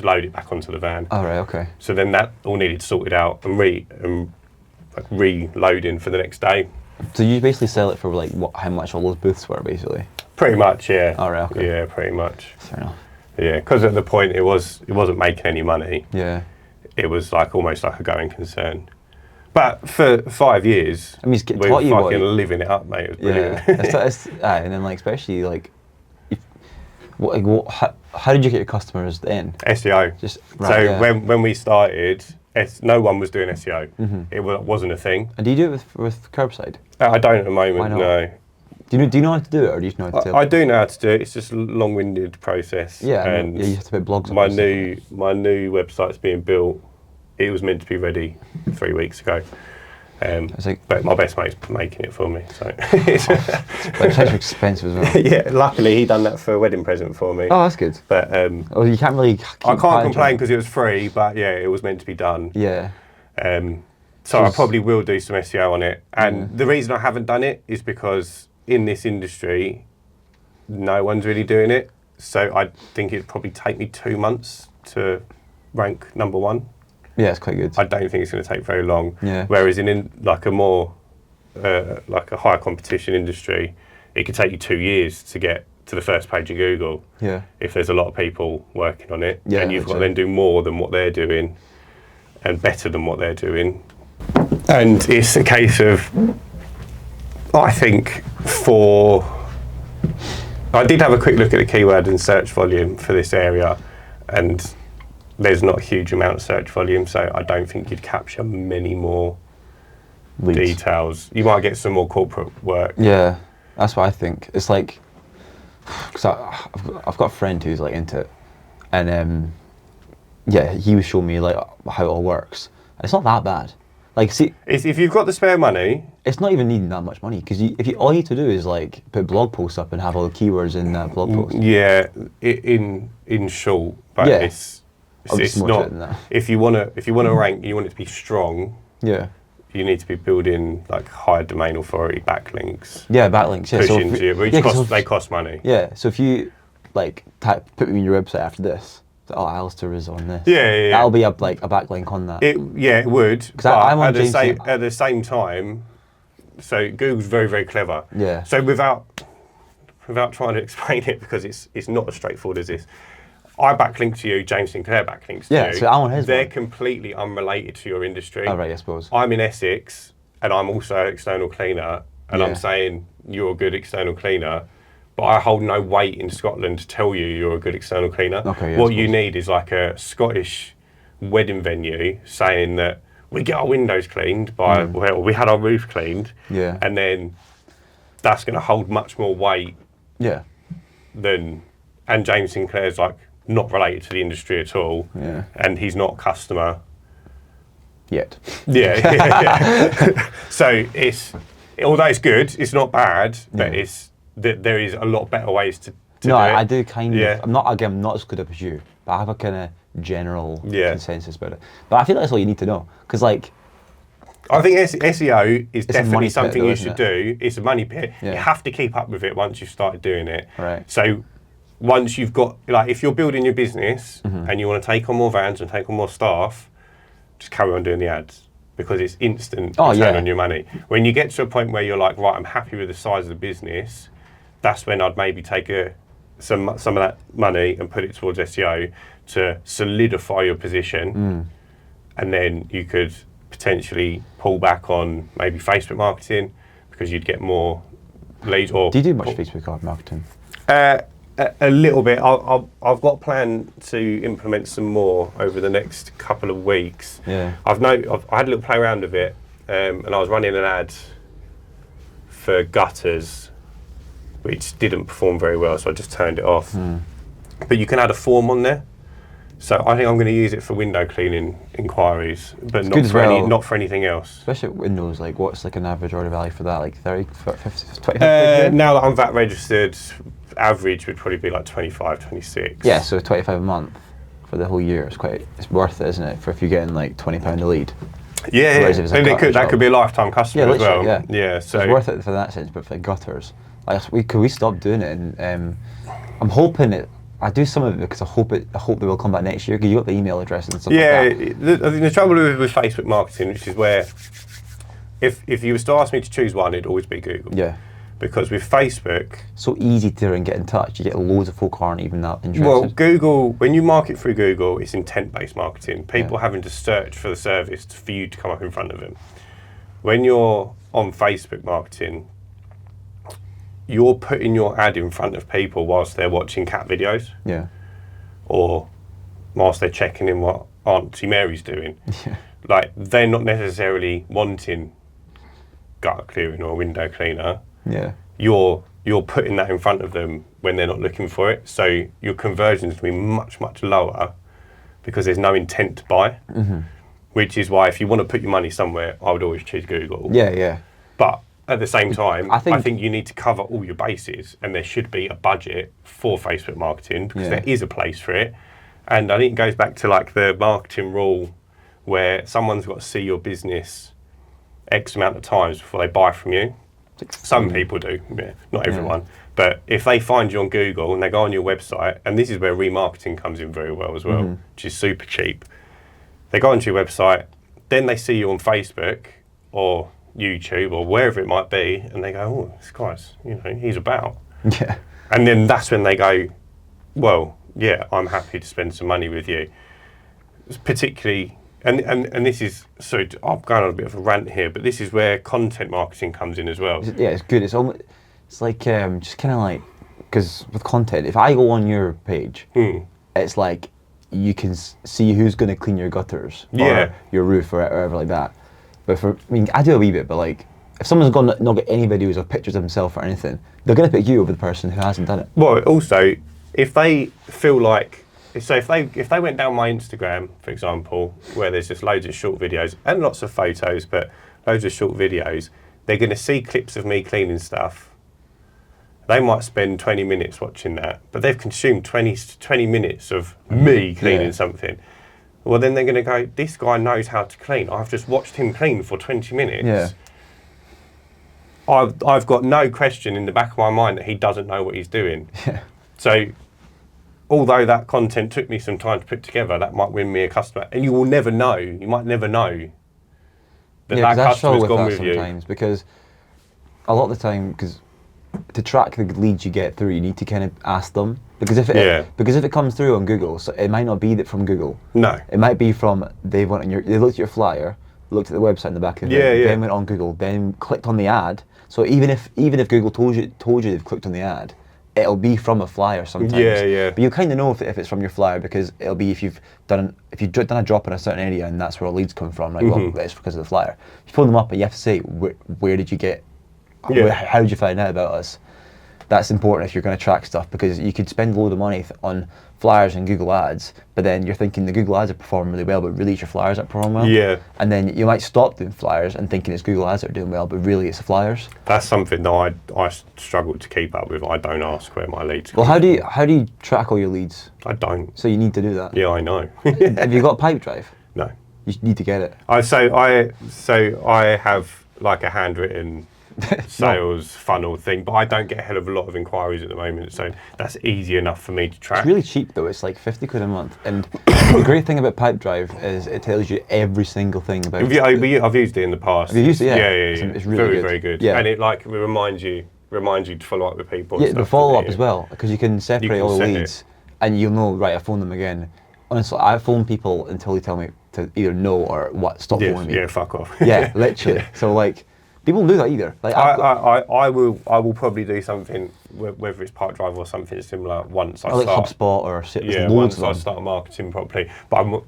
load it back onto the van. Oh, right, okay. So then that all needed sorted out and reloading for the next day. So you basically sell it for how much all those booths were, basically? Pretty much, yeah. Oh, right, okay. Yeah, pretty much. Fair enough. Yeah, because at the point it wasn't making any money. Yeah. It was almost like a going concern. But for 5 years, we were fucking living it up, mate. It was brilliant. Yeah. And then especially How did you get your customers then? SEO. When we started, no one was doing SEO. It wasn't a thing. And do you do it with curbside? I don't at the moment. Why not? No. Do you know how to do it, or do you know how to do it? I do know how to do it. It's just a long-winded process. Yeah, and you have to put blogs on. My new website's being built. It was meant to be ready 3 weeks ago. But my best mate's making it for me. So. But it's expensive as well. Yeah, luckily he done that for a wedding present for me. Oh, that's good. But you can't really. I can't complain because it was free. But yeah, it was meant to be done. Yeah. So I probably will do some SEO on it. And the reason I haven't done it is because in this industry, no one's really doing it. So I think it'd probably take me 2 months to rank number 1. Yeah, it's quite good. I don't think it's going to take very long. Yeah. Whereas in like a more like a higher competition industry, it could take you 2 years to get to the first page of Google. Yeah. If there's a lot of people working on it, yeah, and you've got to then do more than what they're doing, and better than what they're doing. And it's a case of, I think, I did have a quick look at the keyword and search volume for this area, and there's not a huge amount of search volume, so I don't think you'd capture many more details. You might get some more corporate work. Yeah, that's what I think. It's like, because I've got a friend who's like into it, and yeah, he was showing me like how it all works. And it's not that bad. Like, see, if you've got the spare money, it's not even needing that much money, because all you need to do is like put blog posts up and have all the keywords in that blog post. Yeah, in short, but yeah. It's not. If you want to rank, you want it to be strong. Yeah. You need to be building like high domain authority backlinks. Yeah, backlinks. Yeah, push into you, which they cost money. Yeah. So if you like put me in your website after this, Alistair is on this. Yeah. That'll be a backlink on that. It would. Because I'm on at the same time, so Google's very, very clever. Yeah. So without trying to explain it, because it's not as straightforward as this. I backlink to you, James Sinclair backlinks to you. Yeah, so I'm on his They're completely unrelated to your industry. Oh, right, I suppose. I'm in Essex, and I'm also an external cleaner, and I'm saying you're a good external cleaner, but I hold no weight in Scotland to tell you you're a good external cleaner. Okay, what you need is like a Scottish wedding venue saying that we get our windows cleaned by, well, we had our roof cleaned, and then that's going to hold much more weight than, and James Sinclair's like, not related to the industry at all, and he's not a customer yet. Yeah. So although it's good, it's not bad, but there is a lot better ways to do it. I do kind of. I'm not as good as you, but I have a kind of general consensus about it. But I feel like that's all you need to know, because like, I think SEO is definitely something you should do. It's a money pit. You have to keep up with it once you've started doing it. Right. So once you've got, like, if you're building your business and you want to take on more vans and take on more staff, just carry on doing the ads, because it's instant return on your money. When you get to a point where you're like, right, I'm happy with the size of the business, that's when I'd maybe take some of that money and put it towards SEO to solidify your position, and then you could potentially pull back on maybe Facebook marketing, because you'd get more leads. Or do you do much Facebook marketing? A little bit. I've got a plan to implement some more over the next couple of weeks. Yeah. I had a little play around with it, and I was running an ad for gutters, which didn't perform very well, so I just turned it off. But you can add a form on there, so I think I'm going to use it for window cleaning inquiries, but not for anything else. Especially windows. Like, what's like an average order value for that? Like 30, 50, 20? Now that I'm VAT registered, average would probably be like 25, 26. Yeah, so 25 a month for the whole year. It's worth it, isn't it? For if you're getting like £20 a lead. Yeah, and that could be a lifetime customer as well. Yeah, so it's worth it for that sense. But for the gutters, like, we stop doing it, and I'm hoping I do some of it because I hope they will come back next year, because you got the email address and stuff like that. I think the trouble with Facebook marketing, which is where if you was to ask me to choose one, it'd always be Google. Yeah. Because with Facebook, so easy to get in touch. You get loads of folk who aren't even that interested. Well, Google, when you market through Google, it's intent-based marketing. People having to search for the service for you to come up in front of them. When you're on Facebook marketing, you're putting your ad in front of people whilst they're watching cat videos. Yeah. Or whilst they're checking in what Auntie Mary's doing. Yeah. Like, they're not necessarily wanting gutter clearing or window cleaner. Yeah. You're putting that in front of them when they're not looking for it. So your conversions will be much, much lower because there's no intent to buy. Mm-hmm. Which is why if you want to put your money somewhere, I would always choose Google. Yeah, yeah. But at the same time, I I think think you need to cover all your bases, and there should be a budget for Facebook marketing because there is a place for it. And I think it goes back to like the marketing rule where someone's got to see your business X amount of times before they buy from you. Some people do, not everyone. But if they find you on Google and they go on your website, and this is where remarketing comes in very well as well, which is super cheap. They go onto your website, then they see you on Facebook or YouTube or wherever it might be, and they go, oh, this guy's, he's about. Yeah. And then that's when they go, well, yeah, I'm happy to spend some money with you. It's particularly, and this is, so I'm going on a bit of a rant here, but this is where content marketing comes in as well. Yeah, it's good. It's almost, it's like, just kind of like, because with content, if I go on your page, it's like, you can see who's going to clean your gutters or your roof or whatever like that. But I do a wee bit, but like, if someone's going to not get any videos or pictures of themselves or anything, they're going to pick you over the person who hasn't done it. Well, also, if they feel like, so if they went down my Instagram, for example, where there's just loads of short videos and lots of photos, but loads of short videos, they're going to see clips of me cleaning stuff. They might spend 20 minutes watching that, but they've consumed 20 minutes of me cleaning something. Well, then they're going to go, this guy knows how to clean. I've just watched him clean for 20 minutes. Yeah. I've got no question in the back of my mind that he doesn't know what he's doing. Yeah. So, although that content took me some time to put together, that might win me a customer. And you will never know. You might never know that customer's gone with you. Sometimes, because a lot of the time, because to track the leads you get through, you need to kind of ask them. Because if it comes through on Google, so it might not be that from Google. No. It might be from they looked at your flyer, looked at the website in the back of it, then went on Google, then clicked on the ad. So even if Google told you they've clicked on the ad, it'll be from a flyer sometimes. Yeah. But you kind of know if it's from your flyer because it'll be if you've done a drop in a certain area and that's where all leads come from. Like, well, it's because of the flyer. You phone them up, and you have to say where did you get. How did you find out about us? That's important if you're going to track stuff, because you could spend a load of money on flyers and Google ads, but then you're thinking the Google ads are performing really well, but really it's your flyers that perform well. Yeah. And then you might stop doing flyers and thinking it's Google ads that are doing well, but really it's the flyers. That's something that I struggle to keep up with. I don't ask where my leads come from. How do you track all your leads? I don't. So you need to do that. Yeah, I know. Have you got Pipedrive? No. You need to get it. So I have like a handwritten sales funnel thing, but I don't get a hell of a lot of inquiries at the moment, so that's easy enough for me to track. It's really cheap though. It's like 50 quid a month, and the great thing about Pipedrive is it tells you every single thing about it. I've used it in the past. Have you used it? Yeah. It's really very good. Yeah. And it reminds you to follow up with people. Yeah, the follow up as well, because you can separate all the leads, and you'll know, right, I phone them again. Honestly, I phone people until they tell me to either no or stop phoning me. Yeah, fuck off. Yeah, literally. So like, people don't do that either. Like I will probably do something, whether it's Pipedrive or something similar, once I start. Like HubSpot or once I start marketing properly. But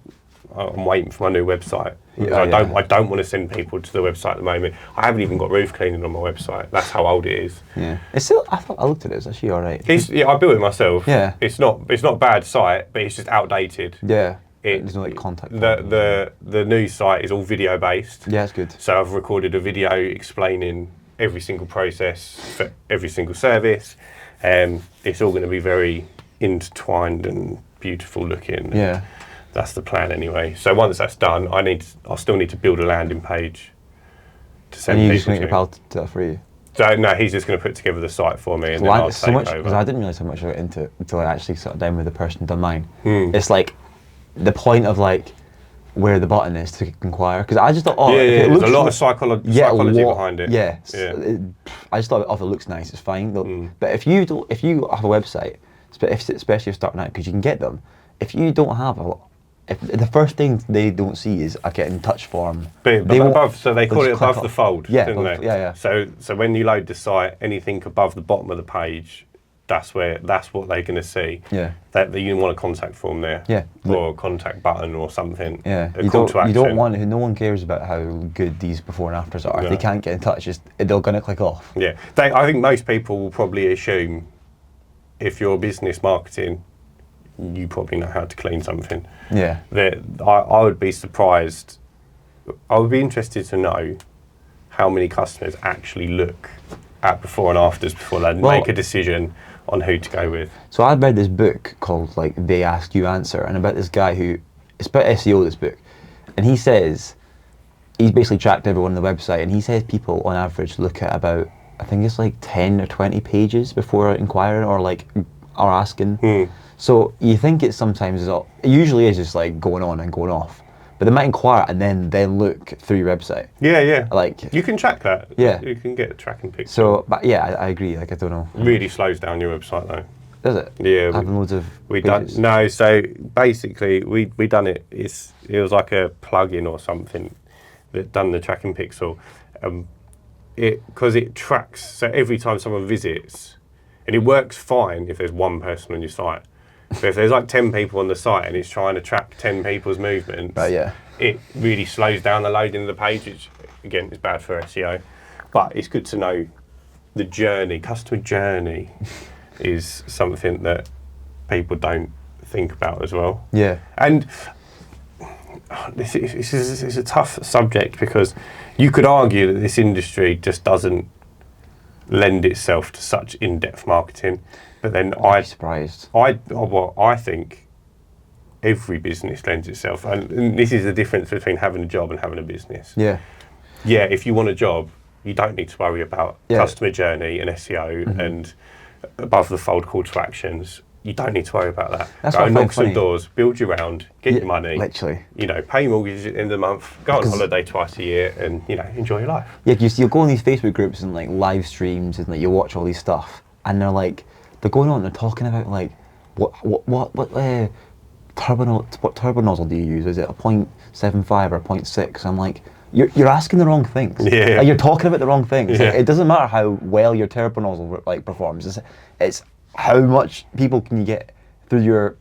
I'm waiting for my new website. I don't want to send people to the website at the moment. I haven't even got roof cleaning on my website. That's how old it is. Yeah, it's still. I looked at it. It's actually all right. I built it myself. Yeah, it's not a bad site, but it's just outdated. Yeah. There's no like contact. The new site is all video based. Yeah, it's good. So I've recorded a video explaining every single process for every single service, and it's all going to be very intertwined and beautiful looking. Yeah, that's the plan anyway. So once that's done, I'll still need to build a landing page to send people to. And you're just going to get your pal to do that for you? So no, he's just going to put together the site for me, and then I'll take over. Because I didn't realise how much I got into it until I actually sat down with the person who done mine. It's like the point of like where the button is to inquire, because I just thought, there's a lot of psychology behind it. Yeah, I just thought, if it looks nice, it's fine. But if you have a website, especially if you're starting out, because you can get them, if you don't have if the first thing they don't see is a get in touch form. But they above, so they call it just click above the up. fold, Yeah, didn't above- they? yeah. So when you load the site, anything above the bottom of the page, that's what they're going to see. Yeah. That you want a contact form there. Yeah. Or a contact button or something. Yeah, A call to action. you don't want. No one cares about how good these before and afters are. No. If they can't get in touch, they're gonna click off. Yeah, I think most people will probably assume if you're business marketing, you probably know how to clean something. Yeah. That I would be surprised. I would be interested to know how many customers actually look at before and afters before they make a decision on who to go with. So I read this book called like They Ask You Answer, and about this guy it's about SEO, this book, and he says he's basically tracked everyone on the website, and he says people on average look at about, I think it's like 10 or 20 pages before inquiring or asking. So you think it's sometimes, it usually is just like going on and going off, but they might inquire and then look through your website. Yeah. Like, you can track that. Yeah. You can get a tracking picture. So, but yeah, I agree. Like, I don't know. Really slows down your website though. Does it? Yeah. Having loads of pages? No, so basically we done it. It was like a plugin or something that done the tracking pixel. Because it tracks, so every time someone visits, and it works fine if there's one person on your site. But if there's like 10 people on the site and it's trying to track 10 people's movements, it really slows down the loading of the page, which again is bad for SEO. But it's good to know the journey, customer journey is something that people don't think about as well. Yeah. And this is a tough subject because you could argue that this industry just doesn't lend itself to such in-depth marketing. But then I'd be surprised. I think every business lends itself, and this is the difference between having a job and having a business. Yeah. Yeah, if you want a job, you don't need to worry about customer journey and SEO and above the fold call to actions. You don't need to worry about that. That's Go what I knock find some funny. doors, build your round, get your money. Literally. Pay your mortgage at the end of the month, go on holiday twice a year, and enjoy your life. Yeah, you'll go on these Facebook groups and like live streams and like you watch all these stuff, and they're going on, they're talking about like what turbo nozzle do you use? Is it a 0.75 or a 0.6? I'm like, you're asking the wrong things. Yeah. Like, you're talking about the wrong things. Yeah. Like, it doesn't matter how well your turbo nozzle performs. It's how much people can you get through your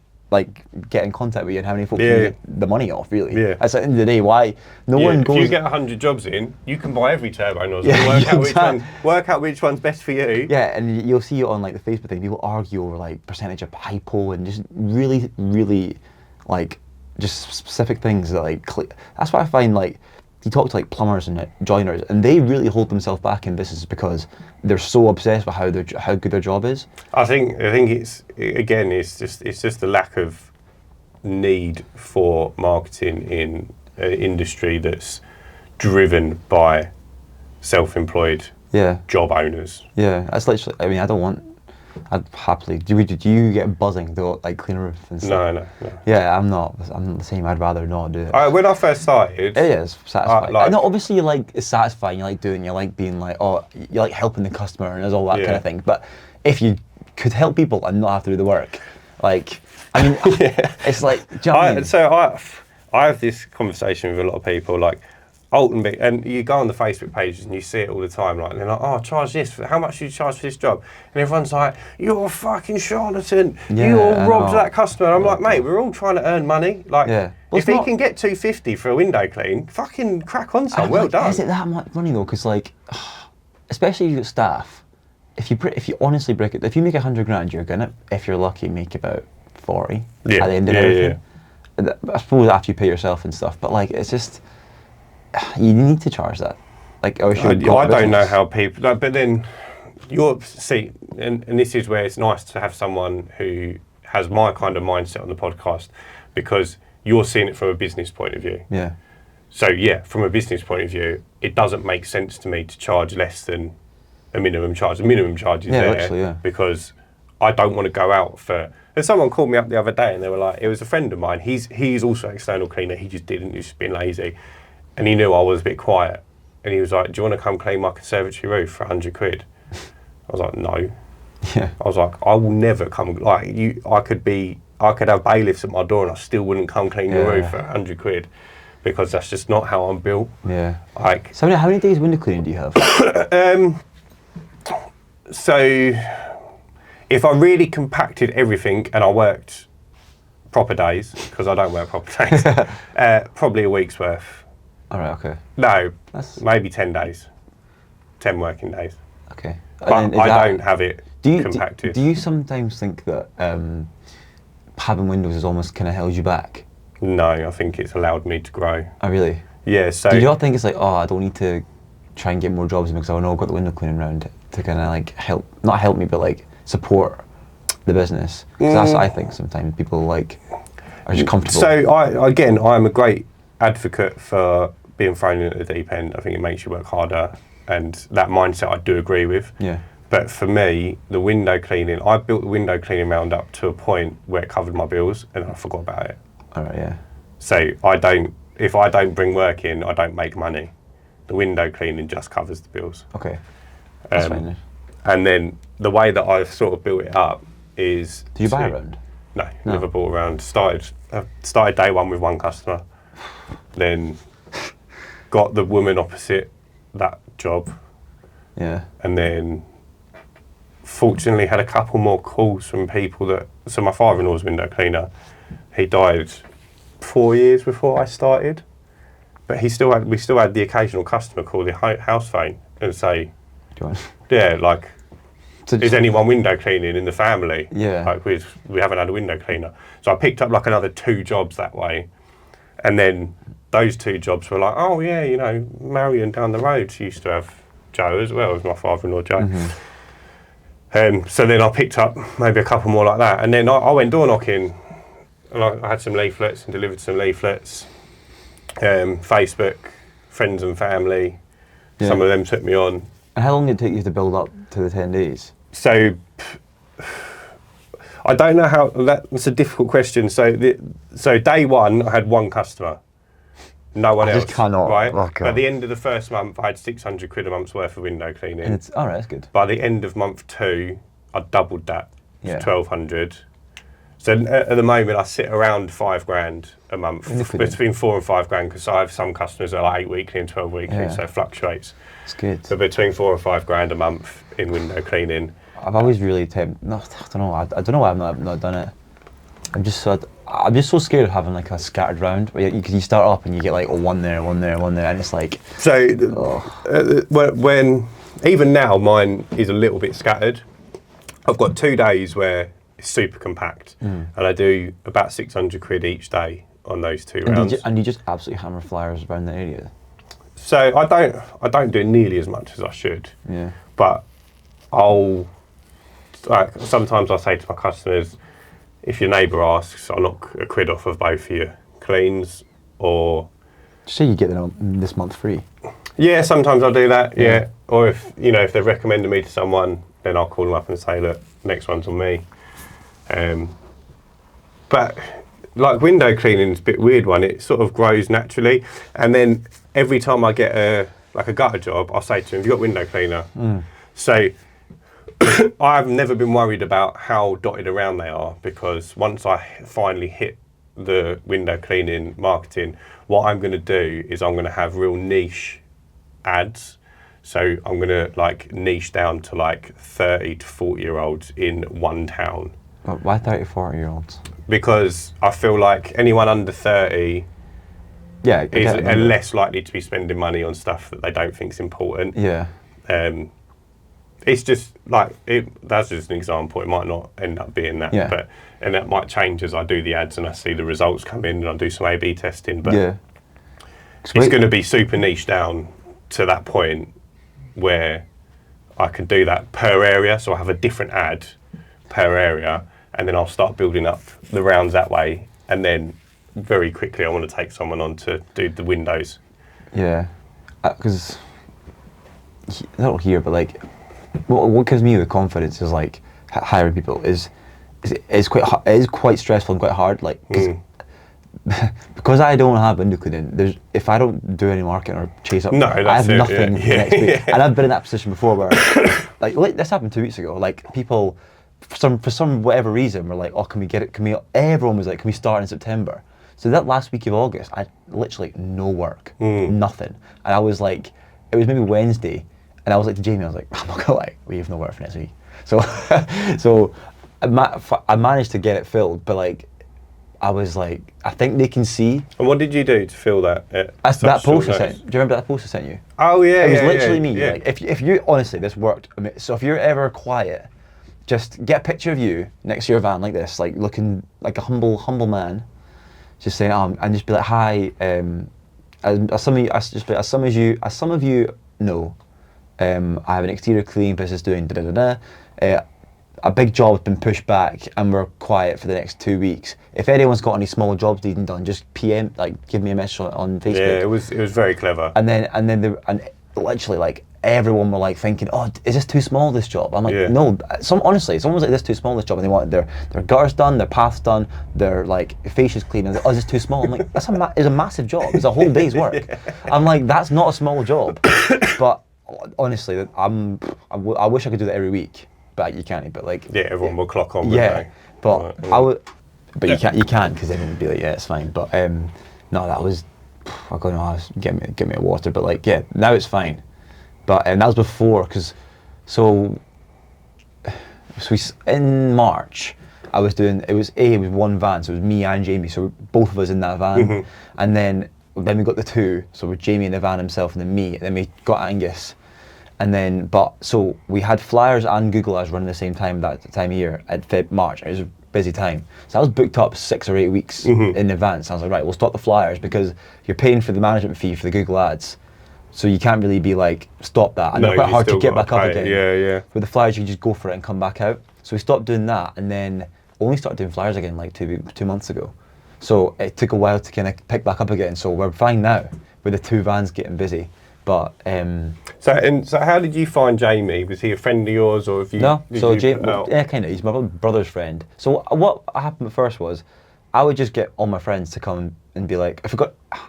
get in contact with you and how many folks you get the money off, really. Yeah. That's at the end of the day why no one goes. If you get 100 jobs in, you can buy every turbo nozzle. Yeah, work out which one's best for you. Yeah, and you'll see it on like the Facebook thing. People argue over like percentage of hypo and just really, really like just specific things that that's why I find like you talk to like plumbers and joiners, and they really hold themselves back in business because they're so obsessed with how good their job is. I think it's just the lack of need for marketing in an industry that's driven by self-employed job owners. Yeah, that's literally. I mean, I'd happily. Do you get buzzing to like clean a roof and stuff? No. Yeah, I'm not the same. I'd rather not do it. When I first started, It is satisfying. I know, obviously, it's satisfying. You like doing. You like being like, you like helping the customer and there's all that kind of thing. But if you could help people and not have to do the work, it's like. Do you know what I mean? So I have this conversation with a lot of people, like ultimately, and you go on the Facebook pages and you see it all the time, like, and they're like, oh, charge this. How much do you charge for this job? And everyone's like, you're a fucking charlatan. You all robbed that customer. And I'm like, mate, we're all trying to earn money. Like, if he can get $250 for a window clean, fucking crack on, son. Well done. Is it that much money though? Because especially if you've got staff, if you honestly break it, if you make 100 grand, you're gonna, if you're lucky, make about 40 at the end of everything. I suppose after you pay yourself and stuff, but it's just. You need to charge that. I don't know how people. But then, and this is where it's nice to have someone who has my kind of mindset on the podcast, because you're seeing it from a business point of view. Yeah. So from a business point of view, it doesn't make sense to me to charge less than a minimum charge. The minimum charge is there because I don't want to go out for. And someone called me up the other day and they were like, it was a friend of mine. He's also an external cleaner. He just didn't. He's just been lazy. And he knew I was a bit quiet. And he was like, do you want to come clean my conservatory roof for 100 quid? I was like, no. Yeah. I was like, I will never come. I could be I could have bailiffs at my door and I still wouldn't come clean your Yeah. roof for 100 quid because that's just not how I'm built. Yeah. Like, So how many days window cleaning do you have? so if I really compacted everything and I worked proper days, because I don't work proper days, probably a week's worth. All right. Okay. No, That's maybe 10 days. 10 working days. okay. But And then I don't have it compacted. Do you sometimes think that having windows has almost kind of held you back? No, I think it's allowed me to grow. Oh, really? Yeah, so... Do you not think it's like, oh, I don't need to try and get more jobs because I know I've got the window cleaning round to kind of like not help me, but like support the business? 'Cause that's what I think sometimes people like are just comfortable. So I'm a great advocate for being thrown in at the deep end. I think it makes you work harder, and that mindset I do agree with. Yeah. But for me, the window cleaning, I built the window cleaning round up to a point where it covered my bills, and I forgot about it. All right. Yeah. So if I don't bring work in, I don't make money. The window cleaning just covers the bills. Okay. That's fine then. And then the way that I've sort of built it up is... Do you buy around? No, never bought around. Started day one with one customer, then got the woman opposite that job, Yeah. and then fortunately had a couple more calls from people that... So my father-in-law's window cleaner, he died 4 years before I started, but we still had the occasional customer call the house phone and say, Do you want? yeah, like, So is anyone window cleaning in the family? Yeah. Like we haven't had a window cleaner. So I picked up like another 2 jobs that way. And then those 2 jobs were like, oh yeah, you know, Marion down the road, she used to have Joe as well as my father-in-law Joe. Mm-hmm. So then I picked up maybe a couple more like that. And then I went door knocking, and I had some leaflets and delivered some leaflets. Facebook, friends and family, some of them took me on. And how long did it take you to build up to the 10 days? So I don't know how, that's a difficult question. So day one, I had 1 customer, no one else. Just cannot. Right? Okay. At the end of the first month, I had 600 quid a month's worth of window cleaning. And it's all right. That's good. By the end of month 2, I doubled that to Yeah. 1,200. So at the moment, I sit around 5 grand a month, between 4 and 5 grand, because I have some customers that are like 8 weekly and 12 weekly, Yeah. so it fluctuates. It's good. So between 4 and 5 grand a month in window cleaning. I've always really no, I don't know. I don't know why I've not done it. I'm just so scared of having like a scattered round. Because you start up and you get like one there, and it's like. So when even now, mine is a little bit scattered. I've got 2 days where it's super compact, and I do about 600 quid each day on those 2 rounds. And you just absolutely hammer flyers around the area. So I don't do nearly as much as I should. Yeah. But sometimes I say to my customers, if your neighbour asks, I'll knock a quid off of both of your cleans, or... Just say you get them this month free. Yeah, sometimes I'll do that, yeah. Or if they're recommending me to someone, then I'll call them up and say, look, next one's on me. But like window cleaning is a bit weird one. It sort of grows naturally. And then every time I get a gutter job, I'll say to them, have you got window cleaner? So I've never been worried about how dotted around they are, because once I finally hit the window cleaning marketing, what I'm going to do is I'm going to have real niche ads. So I'm going to like niche down to like 30 to 40-year-olds in one town. But why 30, 40-year-olds? Because I feel like anyone under 30 is less likely to be spending money on stuff that they don't think is important. Yeah. It's just like, that's just an example. It might not end up being that, and that might change as I do the ads and I see the results come in and I do some A/B testing. But it's going to be super niche down to that point where I can do that per area. So I have a different ad per area, and then I'll start building up the rounds that way. And then very quickly, I want to take someone on to do the windows. Yeah, because not here, but like, what gives me the confidence is like hiring people is quite stressful and quite hard. Like, because I don't have window cleaning, if I don't do any marketing or chase up, I have nothing next week. And I've been in that position before where, like this happened 2 weeks ago. Like people for some whatever reason, we're like, oh, can we get it? Everyone was like, can we start in September? So that last week of August, I had literally no work, nothing. And I was like, it was maybe Wednesday, and I was like to Jamie, I was like, I'm not gonna lie, we have no work for next week. So, so I managed to get it filled, but like, I was like, I think they can see. And what did you do to fill that? That post I sent. Do you remember that post I sent you? Oh yeah, it was literally me. Yeah. Like, if you honestly, this worked. I mean, so if you're ever quiet, just get a picture of you next to your van like this, like looking like a humble man, just saying, and just be like, hi. As some of you know, I have an exterior cleaning business doing da da da da. A big job has been pushed back and we're quiet for the next 2 weeks. If anyone's got any small jobs needing done, just PM, like give me a message on Facebook. Yeah, it was very clever. And then literally like everyone were like thinking, oh, is this too small, this job? I'm like, no. Honestly, someone was like, this is too small, this job, and they wanted their gutters done, their paths done, their like fascias cleaned. And like, oh, is this too small? I'm like, it's a massive job. It's a whole day's work. I'm like, that's not a small job. But honestly, I wish I could do that every week. But you can't. But like, everyone will clock on. Yeah, but I would. But you can't because everyone would be like, yeah, it's fine. But no, that was. I don't know. Get me a water. But like, yeah, now it's fine. But that was before because, so in March, I was doing. It was one van, so it was me and Jamie. So both of us in that van, and then we got the two. So with Jamie in the van himself, and then me, and then we got Angus. And then, so we had flyers and Google ads running the same time that time of year at March. It was a busy time. So I was booked up 6 or 8 weeks in advance. I was like, right, we'll stop the flyers because you're paying for the management fee for the Google ads. So you can't really be like, stop that. And they're quite hard to get back up again. Yeah. With the flyers, you can just go for it and come back out. So we stopped doing that and then only started doing flyers again like 2 months ago. So it took a while to kind of pick back up again. So we're fine now with the 2 vans getting busy. But so how did you find Jamie? Was he a friend of yours, or have you? No, so Jamie, yeah, kind of. He's my brother's friend. So what happened at first was, I would just get all my friends to come and be like, if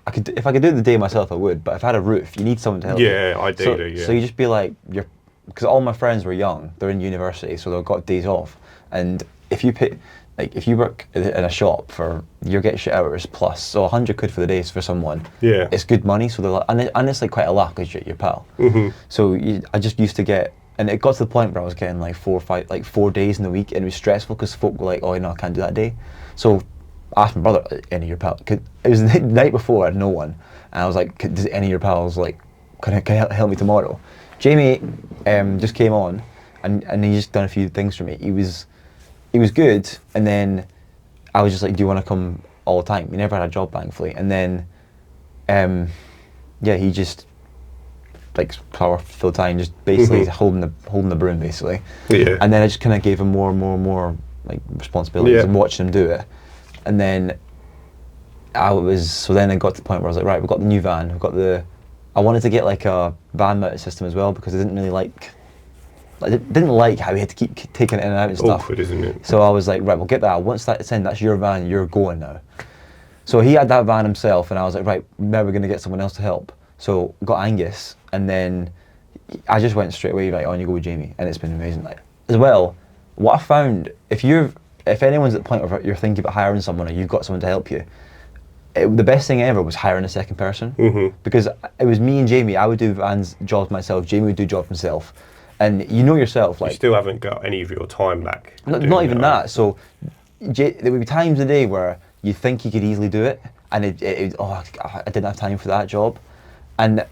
I could do it the day myself, I would. But if I had a roof, you need someone to help. Yeah, I do. Yeah. So you just be like, because all my friends were young, they're in university, so they've got days off, and if you work in a shop you're getting shit hours plus, so 100 quid for the days for someone. Yeah, it's good money. So they're like, and it's like quite a lot because you're your pal. So I just used to get, and it got to the point where I was getting like 4 days in the week, and it was stressful because folk were like, oh no, I can't do that day. So I asked my brother, any of your pals? It was the night before, I had no one, and I was like, does any of your pals like, can you help me tomorrow? Jamie just came on, and he just done a few things for me. He was good, and then I was just like, do you want to come all the time? He never had a job, thankfully. And then, he just like power full time, just basically holding the broom, basically. Yeah. And then I just kind of gave him more and more like responsibilities and watching him do it. And then then it got to the point where I was like, right, we've got the new van, I wanted to get like a van mounted system as well because I didn't like how we had to keep taking it in and out and stuff. Awkward, isn't it? So I was like, right, we'll get that. Once that's in, that's your van, you're going now. So he had that van himself, and I was like, right, now we're going to get someone else to help. So got Angus, and then I just went straight away, like, on you go with Jamie, and it's been amazing. Like, as well, what I found, if anyone's at the point where you're thinking about hiring someone or you've got someone to help you, the best thing ever was hiring a second person, because it was me and Jamie. I would do Van's jobs myself, Jamie would do jobs himself. And you know yourself, like, you still haven't got any of your time back. Not even that. So there would be times a day where you think you could easily do it, and I didn't have time for that job, and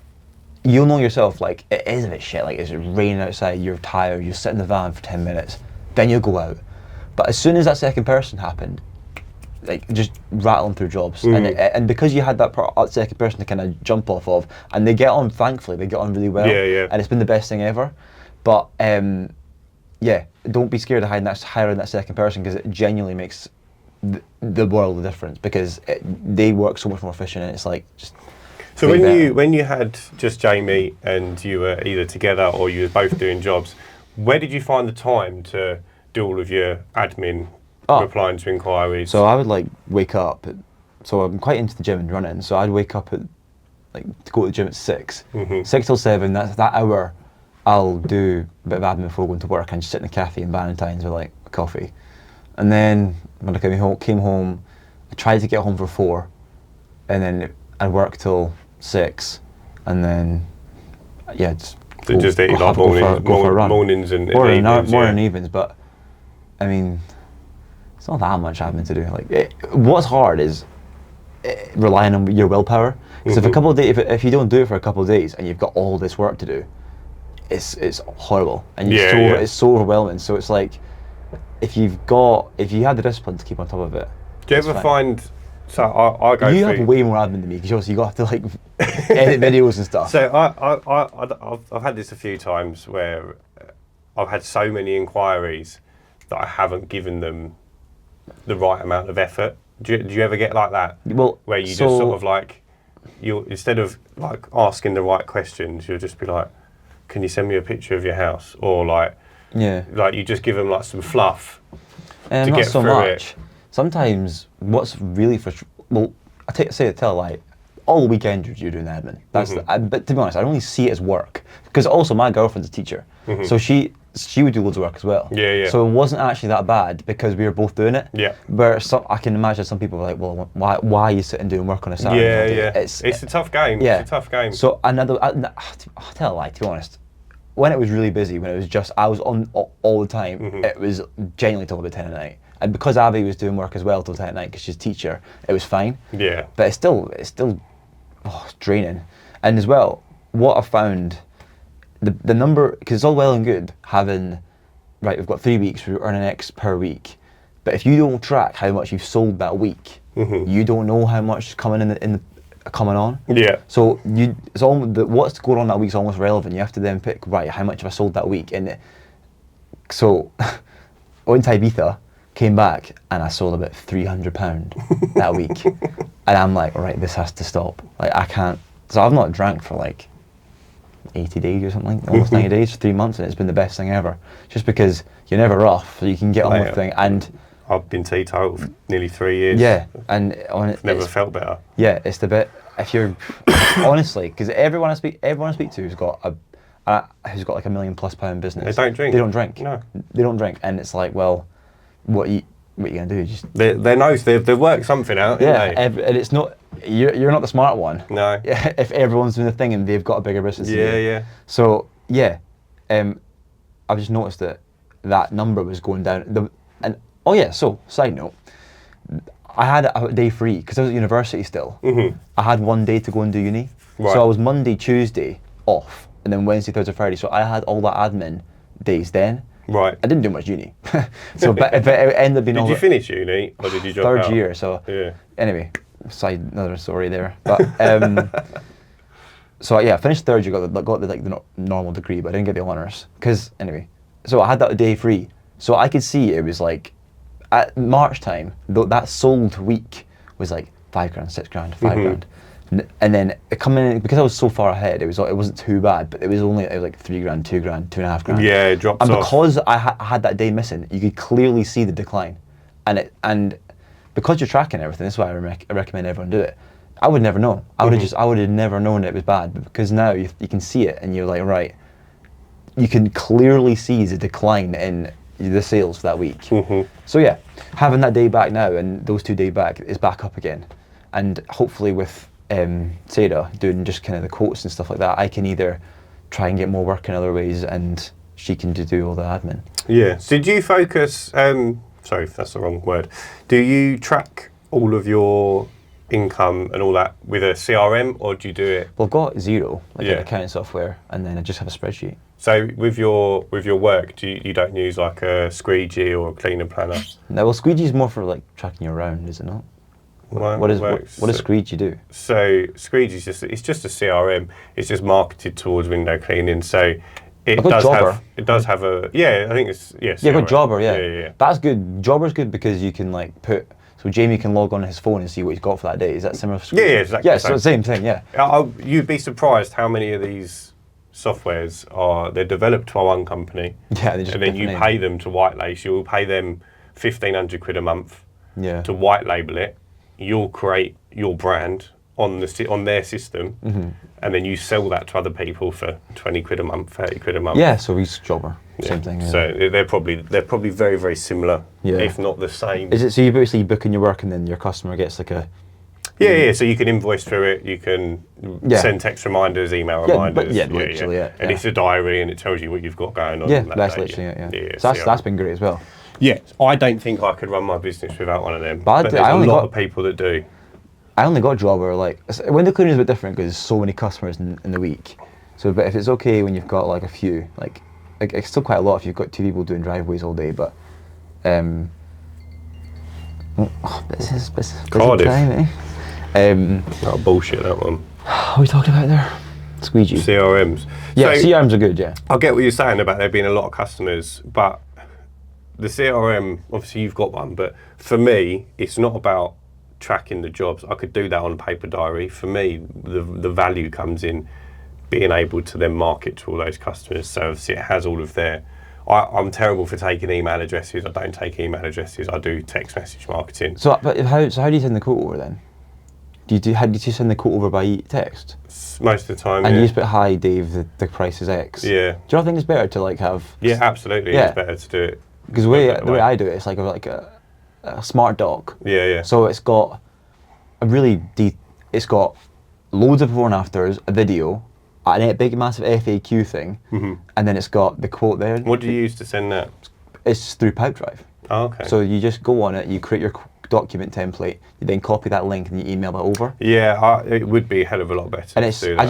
you'll know yourself, like, it is a bit shit. Like, it's raining outside, you're tired, you sit in the van for 10 minutes, then you'll go out. But as soon as that second person happened, like, just rattling through jobs, and because you had that second person to kind of jump off of, and they get on. Thankfully, they get on really well. And it's been the best thing ever. But don't be scared of hiring that second person, because it genuinely makes the world of difference, because they work so much more efficient, and it's like just. So when you had just Jamie and you were either together or you were both doing jobs, where did you find the time to do all of your admin, replying to inquiries? So I would like wake up. So I'm quite into the gym and running. So I'd wake up at to go to the gym at 6, 6 till 7. That's that hour. I'll do a bit of admin before going to work and just sit in a cafe in Valentine's with like a coffee. And then when I came home, I tried to get home for 4, and then I'd work till 6, and then just eat like mornings and evenings, morning and evenings. But I mean, it's not that much admin to do. Like, what's hard is relying on your willpower. Because if a couple of days, if you don't do it for a couple of days, and you've got all this work to do, it's horrible, and it's so overwhelming. So it's like, if you have the discipline to keep on top of it. Do you ever find? So I go. You have way more admin than me, because obviously you got to like edit videos and stuff. So I've had this a few times where I've had so many inquiries that I haven't given them the right amount of effort. Do you ever get like that? Well, where you just sort of like, you instead of like asking the right questions, you'll just be like, can you send me a picture of your house? Or like you just give them like some fluff to not get so through much. it. Sometimes what's really frustrating, well, tell a lie, all weekend you're doing admin. That's but to be honest, I only see it as work, because also my girlfriend's a teacher, so she would do loads of work as well. Yeah. So it wasn't actually that bad because we were both doing it. Yeah. But I can imagine some people are like, well, why are you sitting doing work on a Saturday? Yeah. It's a tough game. Yeah. It's a tough game. So I'll tell a lie, to be honest. When it was really busy, when it was just I was on all the time, it was genuinely till about 10 at night. And because Abby was doing work as well till 10 at night, because she's a teacher, it was fine. Yeah. But it's still it's draining. And as well, what I found, the number, because it's all well and good having, right, we've got 3 weeks, we earn an X per week. But if you don't track how much you've sold that week, you don't know how much is coming coming on. Yeah. So what's going on that week's almost relevant. You have to then pick, right, how much have I sold that week? And so I went to Ibiza, came back, and I sold about £300 that week. And I'm like, right, this has to stop. Like, I can't. So I've not drank for like 80 days or something, almost 90 days, for 3 months, and it's been the best thing ever. Just because you're never rough, so you can get on with things. And I've been teetotal for nearly 3 years. Yeah, and never felt better. Yeah, it's the bit. If you're honestly, because everyone I speak to who's got like £1 million+ business, they don't drink. They don't drink. No, they don't drink, and it's like, well, what are you gonna do? They know they've worked something out. Yeah, and it's not you're not the smart one. No. If everyone's doing the thing and they've got a bigger business. Yeah. So I've just noticed that number was going down. So side note, I had a day free because I was at university still. I had 1 day to go and do uni. Right. So I was Monday, Tuesday off, and then Wednesday, Thursday, Friday. So I had all that admin days then. Right. I didn't do much uni. So but it ended up being Did you finish uni or did you drop out? Third year, so anyway, another story there. But so I finished third year, got the normal degree, but I didn't get the honours. Because anyway, so I had that day free. So I could see it was like at March time, that sold week was like £5 grand, £6 grand, £5 grand. And then it coming in, because I was so far ahead, it wasn't too bad, but it was like £3 grand, £2 grand, £2.5 grand. Yeah, it drops off. And because I had that day missing, you could clearly see the decline. And because you're tracking everything, that's why I recommend everyone do it. I would never know. I would have never known it was bad, but because now you can see it and you're like, right, you can clearly see the decline in the sales for that week. So yeah, having that day back now and those 2 days back is back up again. And hopefully with Sarah doing just kind of the quotes and stuff like that, I can either try and get more work in other ways and she can do all the admin. Yeah. So do you focus, sorry if that's the wrong word, do you track all of your income and all that with a CRM, or do you do it? Well, I've got Xero, like an accounting software, and then I just have a spreadsheet. So with your work, you don't use like a Squeegee or a cleaner planner? No, well, Squeegee is more for like tracking you around, is it not? What does Squeegee do? So Squeegee is just a CRM. It's just marketed towards window cleaning. So it does have a I think it's good Jobber. Yeah. That's good. Jobber's good because you can like put. So Jamie can log on his phone and see what he's got for that day. Is that similar to Squeegee? Yeah, exactly. Yeah, so same thing. Yeah. You'd be surprised how many of these softwares they're developed by one company. Yeah, and then you pay them to white lace. You'll pay them £1,500 a month to white label it. You'll create your brand on their system, and then you sell that to other people for 20 quid a month, 30 quid a month. Yeah, so he's a jobber. Same thing. Yeah. So they're probably very, very similar, if not the same. Is it so you basically book in your work and then your customer gets like a... Yeah, so you can invoice through it, you can send text reminders, email reminders. Literally. And it's a diary and it tells you what you've got going on. Yeah, that that's day. literally it, So that's been great as well. Yeah, I don't think I could run my business without one of them. But there's a lot of people that do. I only got Jobber, like, window cleaning is a bit different because there's so many customers in the week. So, but if it's okay when you've got like a few, like it's still quite a lot if you've got 2 people doing driveways all day, but business Cardiff. time, eh? Oh, bullshit, that one. What are we talking about there? Squeegee. CRMs. Yeah, so, CRMs are good, yeah. I get what you're saying about there being a lot of customers, but the CRM, obviously you've got one, but for me, it's not about tracking the jobs. I could do that on a paper diary. For me, the value comes in being able to then market to all those customers. So obviously it has all of their... I'm terrible for taking email addresses. I don't take email addresses. I do text message marketing. So, but how do you send the quote over then? How did you send the quote over by text? Most of the time, And you just put, hi Dave, the price is X. Yeah. Do you not think it's better to like have... Yeah, absolutely. Yeah. It's better to do it. Because the way I do it, it's like a smart doc. Yeah. So it's got it's got loads of before and afters, a video, a big massive FAQ thing, and then it's got the quote there. What do you use to send that? It's through Pipedrive. Oh, okay. So you just go on it, you create your document template, you then copy that link and you email it over. Yeah, it would be a hell of a lot better And to do that.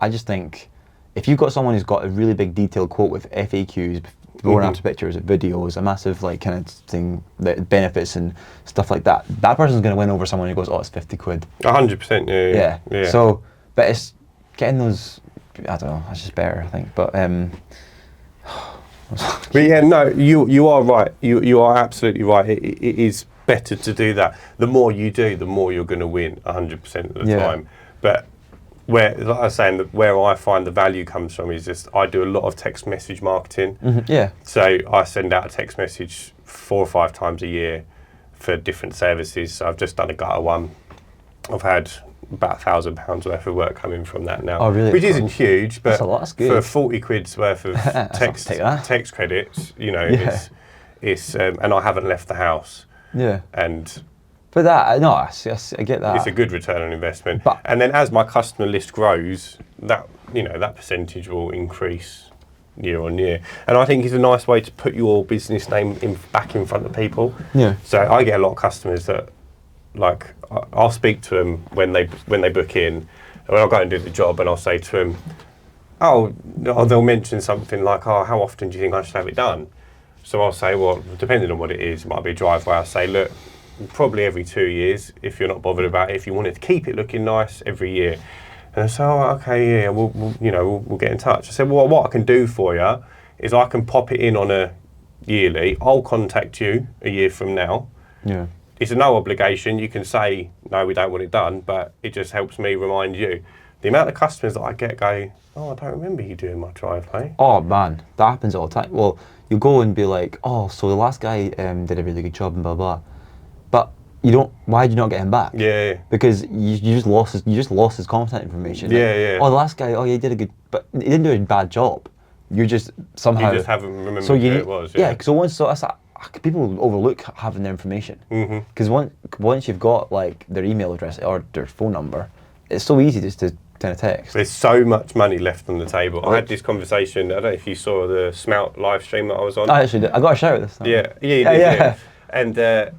I just think if you've got someone who's got a really big detailed quote with FAQs, before and after pictures, videos, a massive like kind of thing, that benefits and stuff like that, that person's going to win over someone who goes, oh, it's 50 quid. 100%, yeah. So, but it's getting those, I don't know, that's just better, I think. But yeah, no, you are right. You are absolutely right. It is better to do that. The more you do, the more you're going to win 100% of the time. But like I was saying, where I find the value comes from is just I do a lot of text message marketing. So I send out a text message 4 or 5 times a year for different services. So I've just done a gutter one. I've had about £1,000 worth of work coming from that now. Oh, really? Which isn't huge, but that's a lot. That's good. For 40 quid's worth of text credits, you know, it's and I haven't left the house. Yeah. And but that, no, I get that. It's a good return on investment. And then as my customer list grows, that percentage will increase year on year. And I think it's a nice way to put your business name back in front of people. Yeah. So I get a lot of customers that, like, I'll speak to them when they book in, and when I'll go and do the job, and I'll say to them, they'll mention something like, how often do you think I should have it done? So I'll say, well, depending on what it is, it might be a driveway. I'll say, look, probably every 2 years, if you're not bothered about it. If you wanted to keep it looking nice, every year. And I say, okay, yeah, we'll get in touch. I said, well, what I can do for you is I can pop it in on a yearly. I'll contact you a year from now. Yeah. It's a no obligation. You can say, no, we don't want it done, but it just helps me remind you. The amount of customers that I get go, I don't remember you doing my driveway. Oh, man, that happens all the time. Well, you go and be like, so the last guy did a really good job and blah, blah. But why did you not get him back? Yeah. Because you just lost his contact information. Yeah. Oh, the last guy, he did a good, but he didn't do a bad job. You just somehow... You just haven't remembered who it was. Yeah, that's people overlook having their information. Because once you've got like their email address or their phone number, it's so easy just to kind of text. There's so much money left on the table. I had this conversation, I don't know if you saw the Smout live stream that I was on. I actually did. I got a shout this time. Yeah, you did. Yeah. And I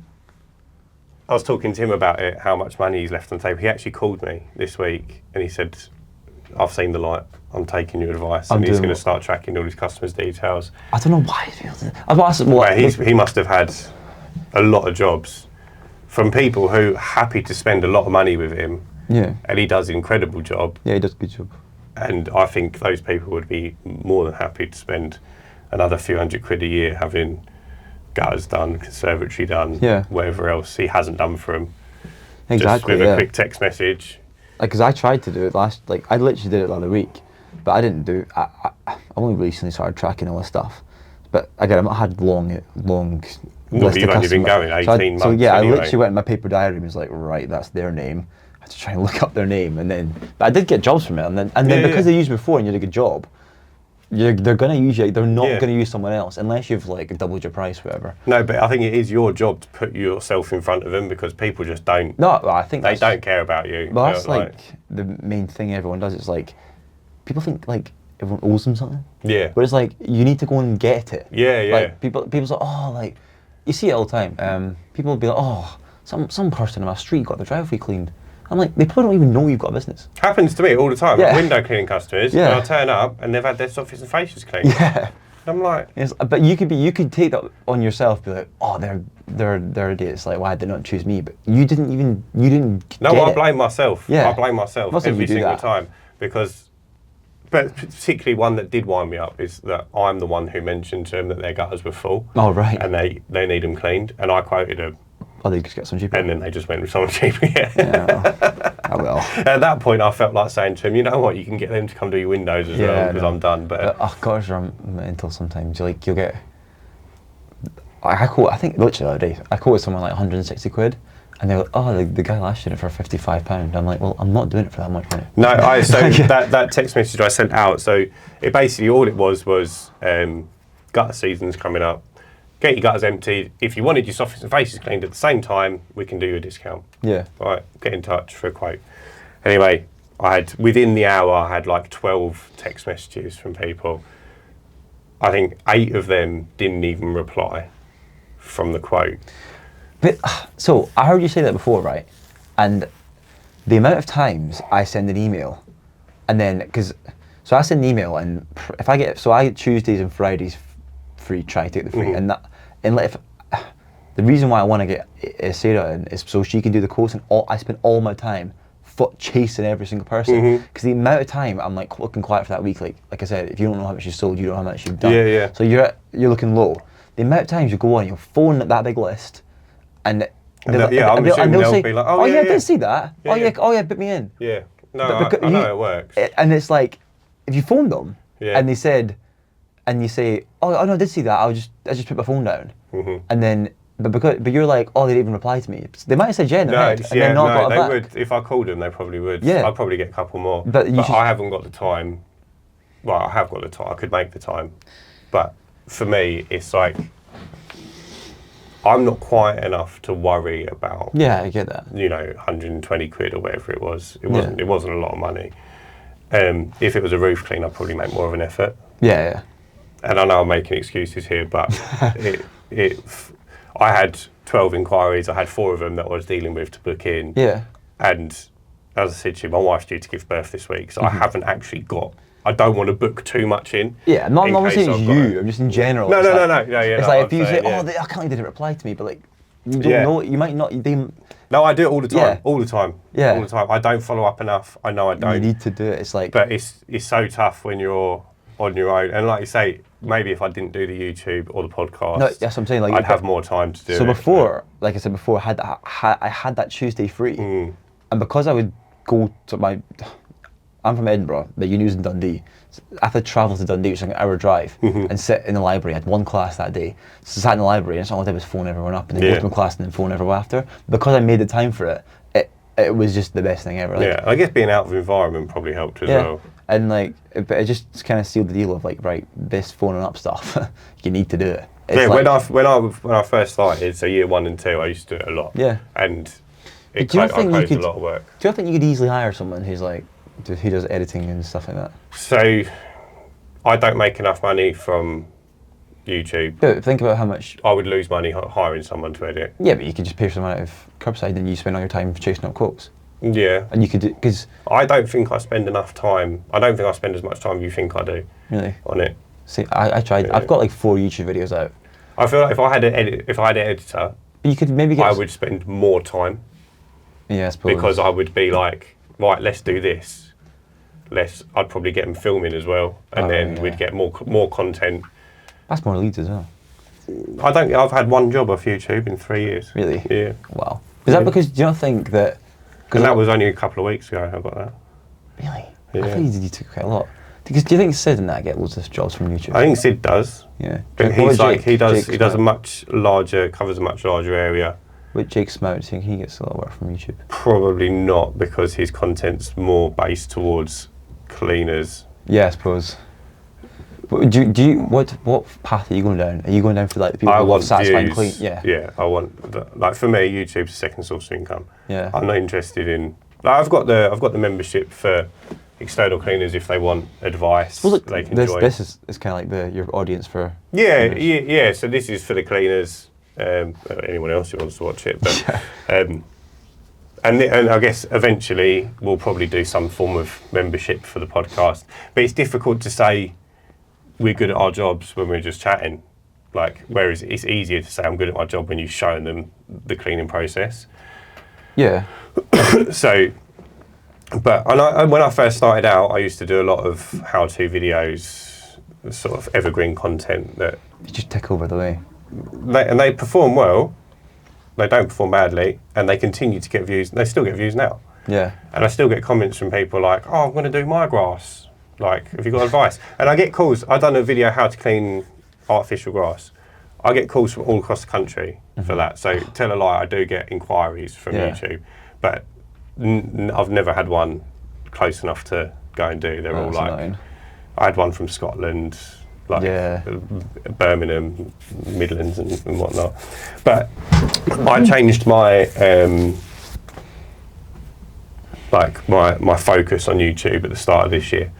was talking to him about it, how much money he's left on the table. He actually called me this week and he said, I've seen the light, I'm taking your advice, and he's going to start tracking all his customers' details. I don't know why he's been able to... He must have had a lot of jobs from people who are happy to spend a lot of money with him. Yeah. And he does an incredible job. Yeah, he does a good job. And I think those people would be more than happy to spend another few £100 a year having gutters done, conservatory done, whatever else he hasn't done for him. Exactly. Just with a quick text message. Because I tried to do it I literally did it the other week, but I didn't do. I only recently started tracking all this stuff, but again, I've not had long. What, you've only been going 18 months. So yeah, anyway. I literally went in my paper diary and was like, right, that's their name. had to try and look up their name, but I did get jobs from it, and then because they used you before and you did a good job, they're going to use you. They're not going to use someone else unless you've like doubled your price, whatever. No, but I think it is your job to put yourself in front of them, because people just don't. No, I think they don't care about you. Well, that's like the main thing everyone does. It's like people think like everyone owes them something. Yeah. But it's like you need to go and get it. Yeah. Like people's like, oh, like you see it all the time. People will be like, oh, some person in my street got the driveway cleaned. I'm like, they probably don't even know you've got a business. Happens to me all the time. Yeah. Like window cleaning customers. Yeah. And I turn up and they've had their surface and faces cleaned. Yeah. And I'm like, but you could take that on yourself. Be like, oh, they're idiots. Like, why did they not choose me? But you didn't. No, I blame myself. Yeah. I blame myself every single time, because. But particularly one that did wind me up is that I'm the one who mentioned to them that their gutters were full. Oh, right. And they need them cleaned, and I quoted them. Oh, they just get some cheaper. And then they just went with someone cheaper. I will. At that point, I felt like saying to him, you know what, you can get them to come do your windows as well, because I'm done. But oh gosh, I'm mental sometimes. You'll get. I think literally the other day, I quoted someone like 160 quid, and they were like, oh, the guy last year did it for £55. I'm like, well, I'm not doing it for that much money. No, that text message I sent out, so it basically, all it was gutter season's coming up. Get your gutters emptied. If you wanted your surface and faces cleaned at the same time, we can do you a discount. Yeah. Right, get in touch for a quote. Anyway, within the hour, I had like 12 text messages from people. I think 8 of them didn't even reply from the quote. But, so, I heard you say that before, right? And the amount of times I send an email, and then, so I send an email, and if I get Tuesdays and Fridays free, try to take the free, and if the reason why I want to get Sarah in is so she can do the course, and I spend all my time chasing every single person, because the amount of time I'm like looking quiet for that week, like I said, if you don't know how much you've sold, you don't know how much you've done. Yeah. So you're looking low. The amount of times you go on, you'll phone that big list, and they'll say, like, oh yeah, I did see that. Yeah, oh yeah, put me in. Yeah. No, I know it works. And it's like, if you phone them, and they said, and you say, oh no, I did see that. I just put my phone down, and then, but you're like, oh, they didn't even reply to me. They might have said yeah in their head, and then not got it back. Would. If I called them, they probably would. Yeah. I'd probably get a couple more. But I haven't got the time. Well, I have got the time. I could make the time, but for me, it's like I'm not quiet enough to worry about. Yeah, I get that. 120 quid or whatever it was. It wasn't. It wasn't a lot of money. If it was a roof clean, I'd probably make more of an effort. Yeah. And I know I'm making excuses here, but I had 12 inquiries. I had 4 of them that I was dealing with to book in. Yeah. And as I said to you, my wife's due to give birth this week, so I haven't actually I don't want to book too much in. Yeah, not saying it's you. I'm just in general. No. It's like if you say, I can't believe they didn't reply to me, but like you don't know. You might not. No, I do it all the time. Yeah. All the time. Yeah. All the time. I don't follow up enough. I know I don't. You need to do it. It's like. But it's so tough when you're on your own. And like you say, maybe if I didn't do the YouTube or the podcast, no, that's what I'm saying. Like I'd have more time to do it. So before, like I said before, I had that Tuesday free, and because I would go to I'm from Edinburgh, but uni's in Dundee. So I had to travel to Dundee, which is like an hour drive, and sit in the library. I had 1 class that day. So I sat in the library, and all I did was phone everyone up, and then go to my class and then phone everyone after. Because I made the time for it, it was just the best thing ever. Like, I guess being out of the environment probably helped as well. And but it just kind of sealed the deal of like, right, this phoning up stuff, you need to do it. It's when I first started, so year 1 and 2, I used to do it a lot. Yeah. And I closed a lot of work. Do you think you could easily hire someone who's like, who does editing and stuff like that? So, I don't make enough money from YouTube. But think about how much. I would lose money hiring someone to edit. Yeah, but you could just pay someone out of curbside and you spend all your time chasing up quotes. Yeah. And you could do, because. I don't think I spend enough time. I don't think I spend as much time you think I do. Really? On it. See, I tried. Yeah. I've got like 4 YouTube videos out. I feel like if I had an editor, you could maybe get. I would spend more time. Yeah, I suppose. Because I would be like, right, let's do this. I'd probably get them filming as well, and then we'd get more content. That's more leads as well. I've had 1 job off YouTube in 3 years. Really? Yeah. Wow. Is that because, do you not think that... And that was only a couple of weeks ago I got that. Really? Yeah. I thought you took quite a lot. Because do you think Sid and that get loads of jobs from YouTube? I think Sid does. Yeah. But he does a much larger, covers a much larger area. With Jake Smout, do you think he gets a lot of work from YouTube? Probably not, because his content's more based towards cleaners. Yeah, I suppose. But do you what path are you going down? Are you going down for like the people who love satisfying clean? Yeah, I want like for me, YouTube's a second source of income. Yeah. I'm not interested in. Like, I've got the membership for external cleaners if they want advice. Well, look, they can this join. this is kind of like your audience for. Yeah. So this is for the cleaners. Anyone else who wants to watch it, but and I guess eventually we'll probably do some form of membership for the podcast. But it's difficult to say we're good at our jobs when we're just chatting. Like, whereas it's easier to say I'm good at my job when you've shown them the cleaning process. Yeah. So, but when I first started out, I used to do a lot of how-to videos, sort of evergreen content that You just tick over the way. they perform well. They don't perform badly, and they continue to get views. They still get views now. Yeah. And I still get comments from people like, "Oh, I'm going to do my grass. Like, have you got advice?" And I get calls. I've done a video how to clean artificial grass. I get calls from all across the country for that. So tell a lie, I do get inquiries from YouTube, but I've never had one close enough to go and do. They're all like, annoying. I had one from Scotland, like Birmingham, Midlands and whatnot. But I changed my my focus on YouTube at the start of this year,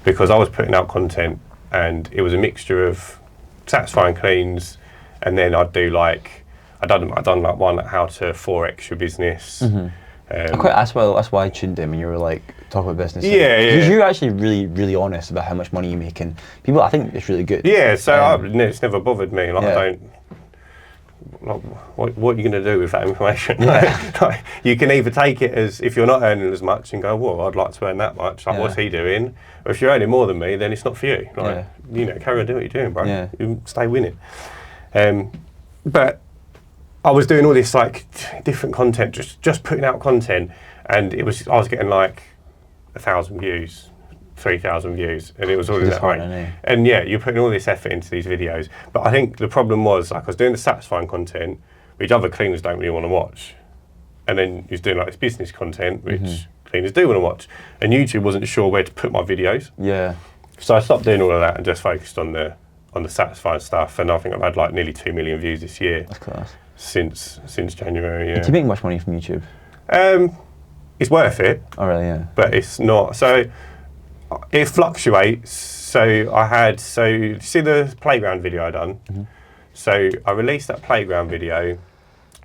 because I was putting out content and it was a mixture of satisfying cleans, and then I'd do like I done like one at how to forex your business. That's why I tuned in when you were like talking about business. Yeah. Because you're actually really honest about how much money you make, and people, I think it's really good. Yeah, so it's never bothered me. Like, I don't. Like, what are you going to do with that information? Like, you can either take it as, if you're not earning as much, and go, well, I'd like to earn that much. Like, what's he doing? Or if you're earning more than me, then it's not for you. Like, carry on doing what you're doing, bro. Yeah. You stay winning. But I was doing all this like different content, just putting out content, and I was getting like 1,000 views, 3,000 views, and it was all in that way. And you're putting all this effort into these videos. But I think the problem was, like, I was doing the satisfying content, which other cleaners don't really want to watch, and then you was doing like this business content, which cleaners do want to watch. And YouTube wasn't sure where to put my videos. Yeah. So I stopped doing all of that and just focused on the satisfying stuff. And I think I've had like nearly 2 million views this year. That's class. Since January. Yeah. Do you make much money from YouTube? It's worth it. Oh really? Yeah. But it's not. So it fluctuates. So you see the playground video I done? So I released that playground video.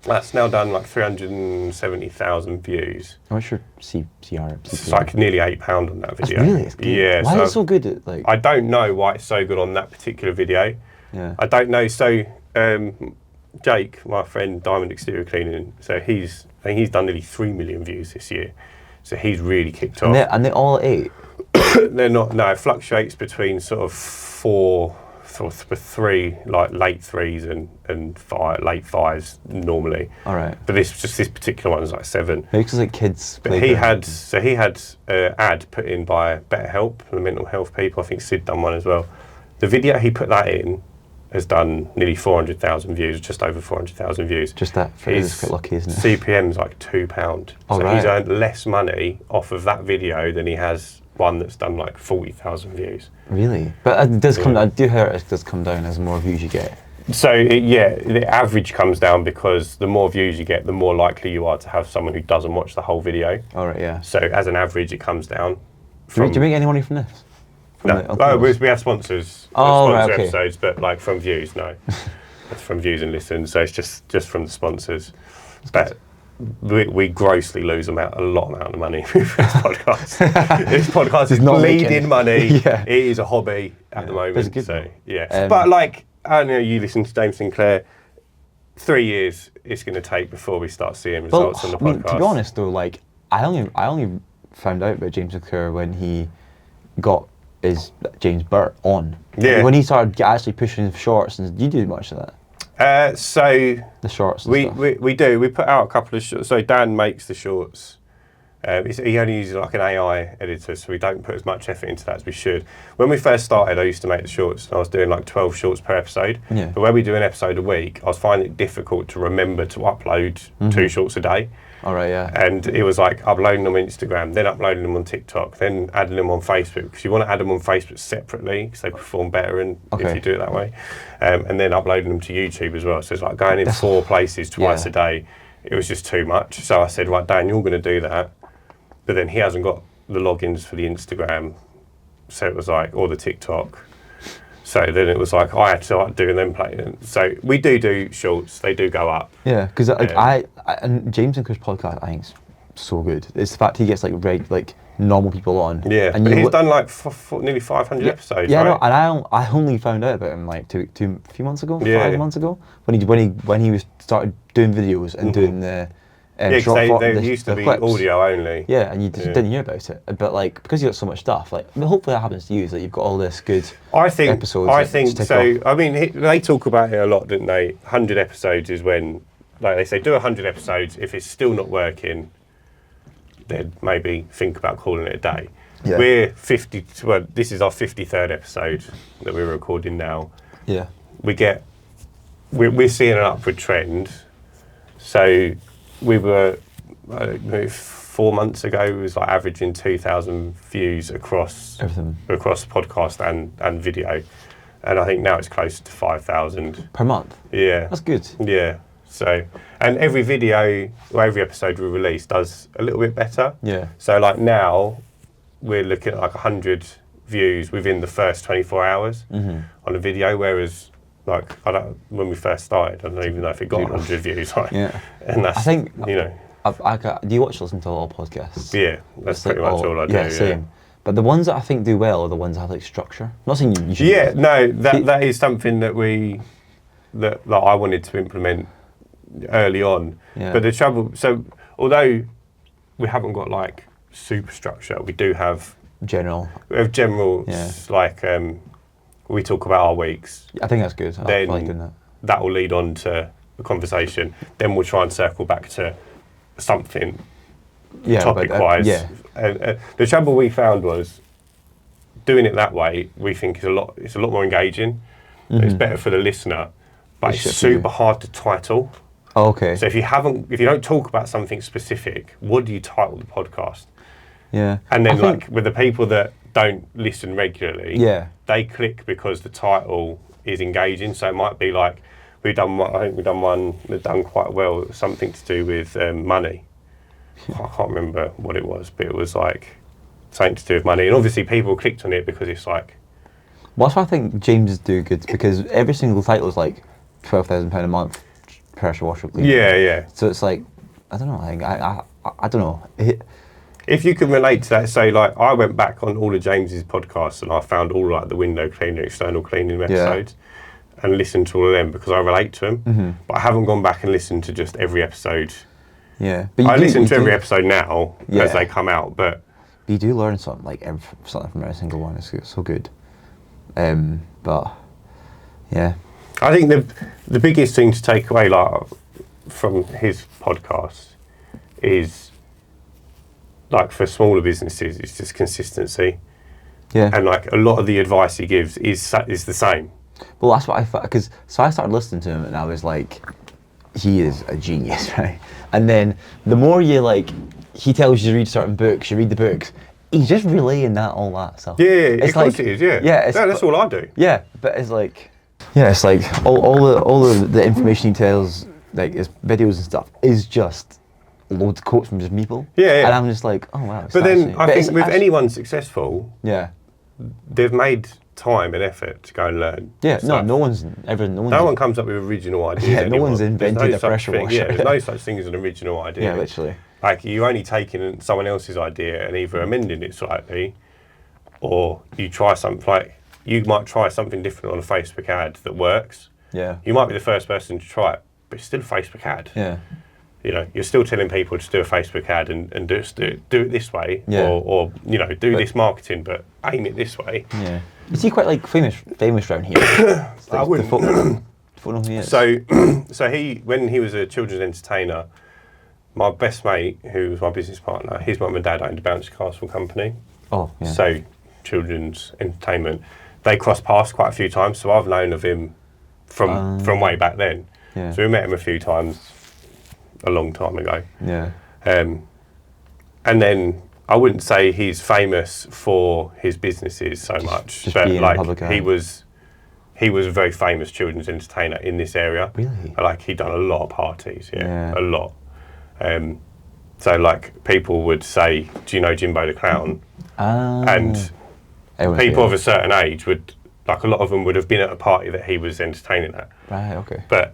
That's now done like 370,000 views. What's your CRMs? It's like nearly £8 on that video. That's really? It's good. Yeah. Why is it so good at, like? I don't know why it's so good on that particular video. Yeah. I don't know. So Jake, my friend, Diamond Exterior Cleaning, so he's done nearly 3 million views this year. So he's really kicked off. And they're all 8? They're not. No, it fluctuates between sort of 4, sort of 3, like late 3s and 5, late 5s normally. All right. But this particular one is like 7. Maybe because like kids. But he had an ad put in by BetterHelp, the mental health people. I think Sid done one as well. The video he put that in has done nearly 400,000 views, just over 400,000 views. Just that is quite lucky, isn't it? CPM's like £2. Oh, so right. He's earned less money off of that video than he has one that's done like 40,000 views. Really? But it does come. I do hear it does come down as more views you get. So the average comes down because the more views you get, the more likely you are to have someone who doesn't watch the whole video. All right, yeah. So as an average, it comes down. Do you make any money from this? No, we have sponsors. Right, okay. Episodes, but like from views, no. It's from views and listens, so it's just from the sponsors. But we grossly lose a lot of money with this podcast. This podcast is not bleeding money. It is a hobby at the moment. Good, so but like, I know you listen to James Sinclair. 3 years it's going to take before we start seeing results on the podcast. I mean, to be honest though, like I only found out about James Sinclair when he got his James Burt on. Yeah. When he started actually pushing shorts, and do you do much of that? So the shorts. And stuff. We do. We put out a couple of shorts. So Dan makes the shorts. He only uses like an AI editor, so we don't put as much effort into that as we should. When we first started, I used to make the shorts, and I was doing like 12 shorts per episode. Yeah. But when we do an episode a week, I was finding it difficult to remember to upload 2 shorts a day. All right, yeah. And it was like uploading them on Instagram, then uploading them on TikTok, then adding them on Facebook, because you want to add them on Facebook separately because they perform better if you do it that way. And then uploading them to YouTube as well. So it's like going in 4 places twice a day. It was just too much. So I said, right, Dan, you're going to do that. But then he hasn't got the logins for the Instagram. So it was like, or the TikTok. So then it was like, I had to start doing them playing. So we do shorts, they do go up. Yeah, because like and James and Chris podcast, I think is so good. It's the fact he gets like normal people on. Yeah, and but he's done like nearly 500 episodes. Yeah, right? no, and I only found out about him like a few months ago, 5 months ago, when he was started doing videos and doing the they used to be clips. audio only. Yeah, and you just didn't hear about it. But like because you got so much stuff, like hopefully that happens to you, is that you've got all this good episodes. I think so. I mean, they talk about it a lot, didn't they? 100 episodes is when, like they say, do 100 episodes. If it's still not working, then maybe think about calling it a day. Yeah. We're 50. Well, this is our 53rd episode that we're recording now. Yeah. We're seeing an upward trend. So we were 4 months ago. It was like averaging 2,000 views across podcast and video, and I think now it's closer to 5,000 per month. Yeah, that's good. Yeah. So, and every video or every episode we release does a little bit better. Yeah. So like now we're looking at like 100 views within the first 24 hours on a video, whereas like when we first started, I don't even know if it got 100 views. Right? Yeah. And that's, I think, you know. Do you listen to all podcasts? Yeah, that's pretty much all I do. Yeah, same. But the ones that I think do well are the ones that have like structure. I'm not saying you should. Yeah, no, that is something that I wanted to implement early on. Yeah. But the trouble, so although we haven't got like super structure, we do have general. We have general, like we talk about our weeks. I think that's good. I like doing that. That will lead on to a conversation. Then we'll try and circle back to something topic-wise. The trouble we found was doing it that way. We think it's a lot more engaging. It's better for the listener, but it's super hard to title. Oh, okay. So if you don't talk about something specific, what do you title the podcast? Yeah. And then like with the people that don't listen regularly, they click because the title is engaging. So it might be like I think we've done one that's done quite well, something to do with money. I can't remember what it was, but it was like something to do with money. And obviously people clicked on it because it's like... Well, that's why I think James do good, because every single title is like £12,000 a month, pressure washer cleaner. Yeah. So it's like, I don't know, I don't know. If you can relate to that, say like I went back on all of James's podcasts and I found all like the window cleaner, external cleaning episodes and listened to all of them because I relate to them. But I haven't gone back and listened to just every episode. Yeah, but I listen to every episode now as they come out, but you do learn something something from every single one. It's so good. But yeah, I think the biggest thing to take away like from his podcast is like for smaller businesses, it's just consistency. Yeah, and like a lot of the advice he gives is the same. Well, that's what I thought, because I started listening to him and I was like, he is a genius, right? And then the more he tells you to read certain books, you read the books, he's just relaying all that stuff. Yeah, of course it is, yeah. That's all I do. Yeah, but it's like all the information he tells, like his videos and stuff, is just loads of quotes from just people. Yeah. And I'm just like, oh wow. But then I think with anyone successful, they've made time and effort to go and learn. Yeah, stuff. no one comes up with original ideas. Yeah, no one's invented a pressure washer. Yeah, there's no such thing as an original idea. Yeah, literally. Like you're only taking someone else's idea and either amending it slightly, or you try something like you might try something different on a Facebook ad that works. Yeah. You might be the first person to try it, but it's still a Facebook ad. Yeah. You know, you're still telling people to do a Facebook ad and do it this way, or do this marketing, but aim it this way. Yeah. Is he quite like famous around here? I wouldn't. He is. So he when he was a children's entertainer, my best mate, who was my business partner, his mum and dad owned a bouncy castle company. Oh, yeah. So, children's entertainment. They crossed paths quite a few times, so I've known of him from way back then. Yeah. So we met him a few times a long time ago. Yeah. And then I wouldn't say he's famous for his businesses so much, just but being a like public eye. he was a very famous children's entertainer in this area. Really? Like he'd done a lot of parties, Yeah. a lot. So like people would say, "Do you know Jimbo the Clown?" And people of a certain age would, like a lot of them would have been at a party that he was entertaining at. Right. Okay. But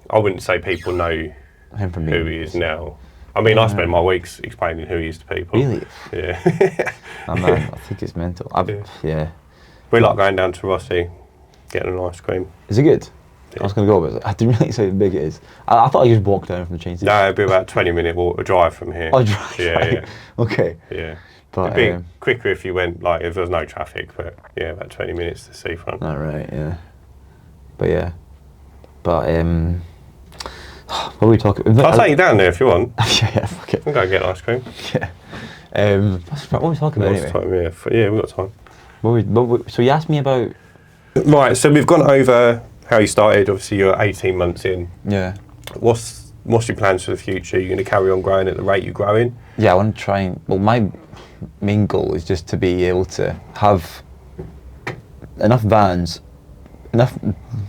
I wouldn't say people know Him from who he is now. I mean, I spend my weeks explaining who he is to people. Really? Yeah. Oh, man, I think it's mental. Yeah. We like going down to Rossi, getting an ice cream. Is it good? Yeah. I was going to go, but I didn't really say how big it is. I thought I just walked down from the train station. No, it'd be about 20-minute drive from here. Oh, drive. Yeah, right. yeah. Okay. Yeah. But, It'd be quicker if you went, like, if there was no traffic, but yeah, about 20 minutes to seafront. All right, yeah. But yeah. But, what are we talking about? I'll take you down there if you want. Yeah, fuck it. We'll go get ice cream. Yeah. What were we talking about anyway? Time, yeah, we've got time. So you asked me about... Right, so we've gone over how you started. Obviously, you're 18 months in. Yeah. What's your plans for the future? You're going to carry on growing at the rate you're growing? Yeah, I want to try and... Well, my main goal is just to be able to have enough vans, enough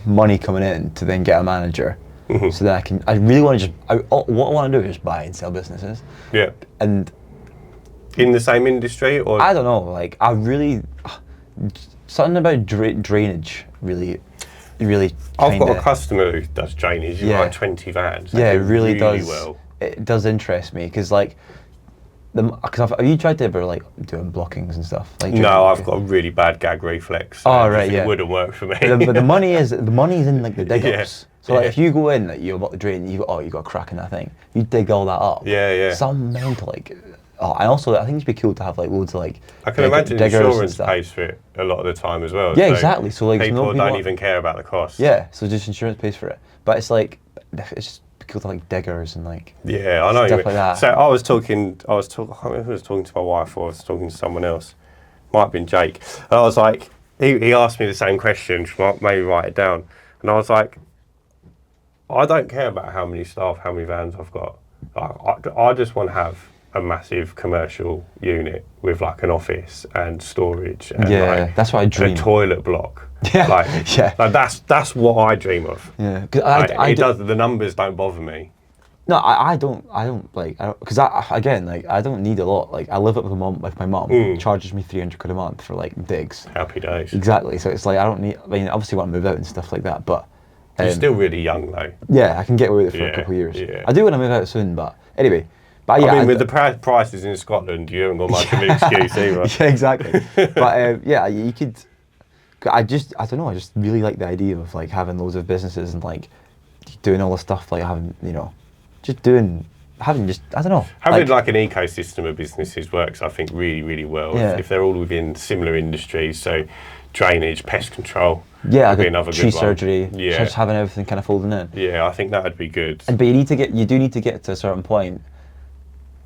money coming in to then get a manager. Mm-hmm. So that I really want to what I want to do is just buy and sell businesses. Yeah. And in the same industry, or I don't know, like I really something about drainage really. I've got a customer who does drainage. He's like 20 vans. Yeah, it really really does. Well. It does interest me because like. Because have you tried to ever like doing blockings and stuff? Like no, I've got a really bad gag reflex. So right, yeah. It wouldn't work for me. But the money is in like the dig-ups. Yeah. So like if you go in, like you're about to drain, you got a crack in that thing. You dig all that up. Yeah. Some mental like. Oh, and also I think it'd be cool to have like loads of like. I can imagine insurance pays for it a lot of the time as well. Yeah, so exactly. So like people don't even care about the cost. Yeah, so just insurance pays for it. But it's like it's just cool to like diggers and like. Yeah, I know. Stuff like that. So I was talking. I can't remember if I was talking to my wife or I was talking to someone else. Might have been Jake. And I was like, he asked me the same question. Maybe write it down. And I was like, I don't care about how many staff, how many vans I've got. I just want to have a massive commercial unit with like an office and storage. And like that's what I dream. A toilet block. Yeah, Like that's what I dream of. Yeah, because the numbers don't bother me. No, I don't like, because I don't need a lot. Like I live up with my mum, charges me £300 a month for like digs. Happy days. Exactly. So it's like I don't need. I mean, obviously want to move out and stuff like that, but you're still really young though. Yeah, I can get away with it for a couple of years. Yeah. I do want to move out soon, but anyway. But yeah, I mean, with the prices in Scotland, you haven't got much of an excuse either. Yeah, exactly. But yeah, you could. I don't know. I just really like the idea of like having loads of businesses and like doing all the stuff, like having I don't know. Having like an ecosystem of businesses works, I think, really, really well. Yeah. If they're all within similar industries, so drainage, pest control. Yeah, would be like another tree good one. surgery. Yeah. Just having everything kind of folding in. Yeah, I think that would be good. But you do need to get to a certain point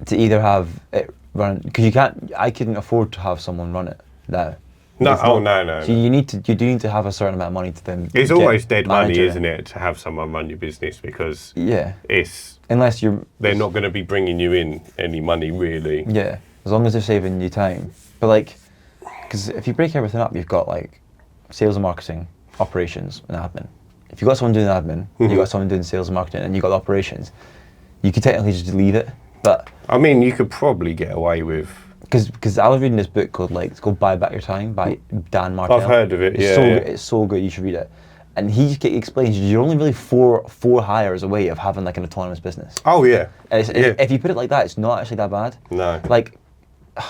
to either have it run, because I couldn't afford to have someone run it now. No, So you do need to have a certain amount of money to then. It's always dead money, in. isn't it, to have someone run your business, because it's unless they're not going to be bringing you in any money really. Yeah, as long as they're saving you time. But like, because if you break everything up, you've got like sales and marketing, operations, and admin. If you've got someone doing admin, you've got someone doing sales and marketing, and you've got the operations, you could technically just leave it. But I mean, you could probably get away with. Because I was reading this book called it's called Buy Back Your Time by Dan Martell. I've heard of it. It's so good. You should read it. And he explains you're only really four hires away of having like an autonomous business. Oh yeah. If you put it like that, it's not actually that bad. No. Like,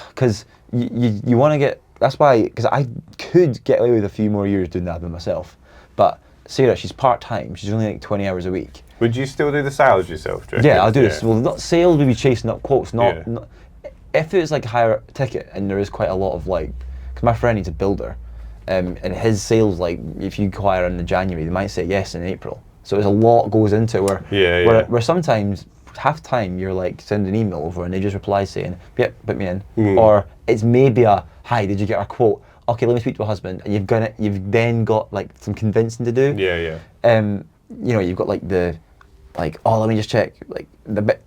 because you want to get. That's why. Because I could get away with a few more years doing that than myself. But Sarah, she's part time. She's only like 20 hours a week. Would you still do the sales yourself? Yeah, I'll do this. Well, not sales. We'd be chasing up quotes. Not if it's like a higher ticket, and there is quite a lot of like, because my friend, he's a builder, and his sales, like if you hire in January, they might say yes in April. So there's a lot goes into it where sometimes half time you're like send an email over and they just reply saying, "Yep, put me in," or it's maybe a, "Hi, did you get our quote? Okay, let me speak to a husband," and you've then got like some convincing to do. Yeah. You know, you've got like oh, let me just check. Like the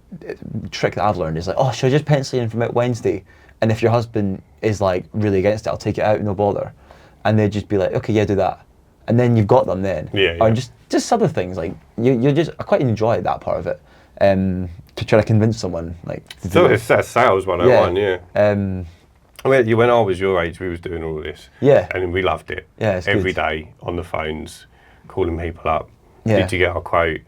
trick that I've learned is like, oh, should I just pencil in for Wednesday? And if your husband is like really against it, I'll take it out, no bother. And they'd just be like, okay, yeah, do that. And then you've got them then. Yeah. Or just other things like I quite enjoy that part of it. To try to convince someone like. So it's that sales 101, yeah. I mean, when I was your age, we was doing all this. Yeah. And we loved it. Yeah, it's every good. day on the phones, calling people up. Yeah. Did you get our quote?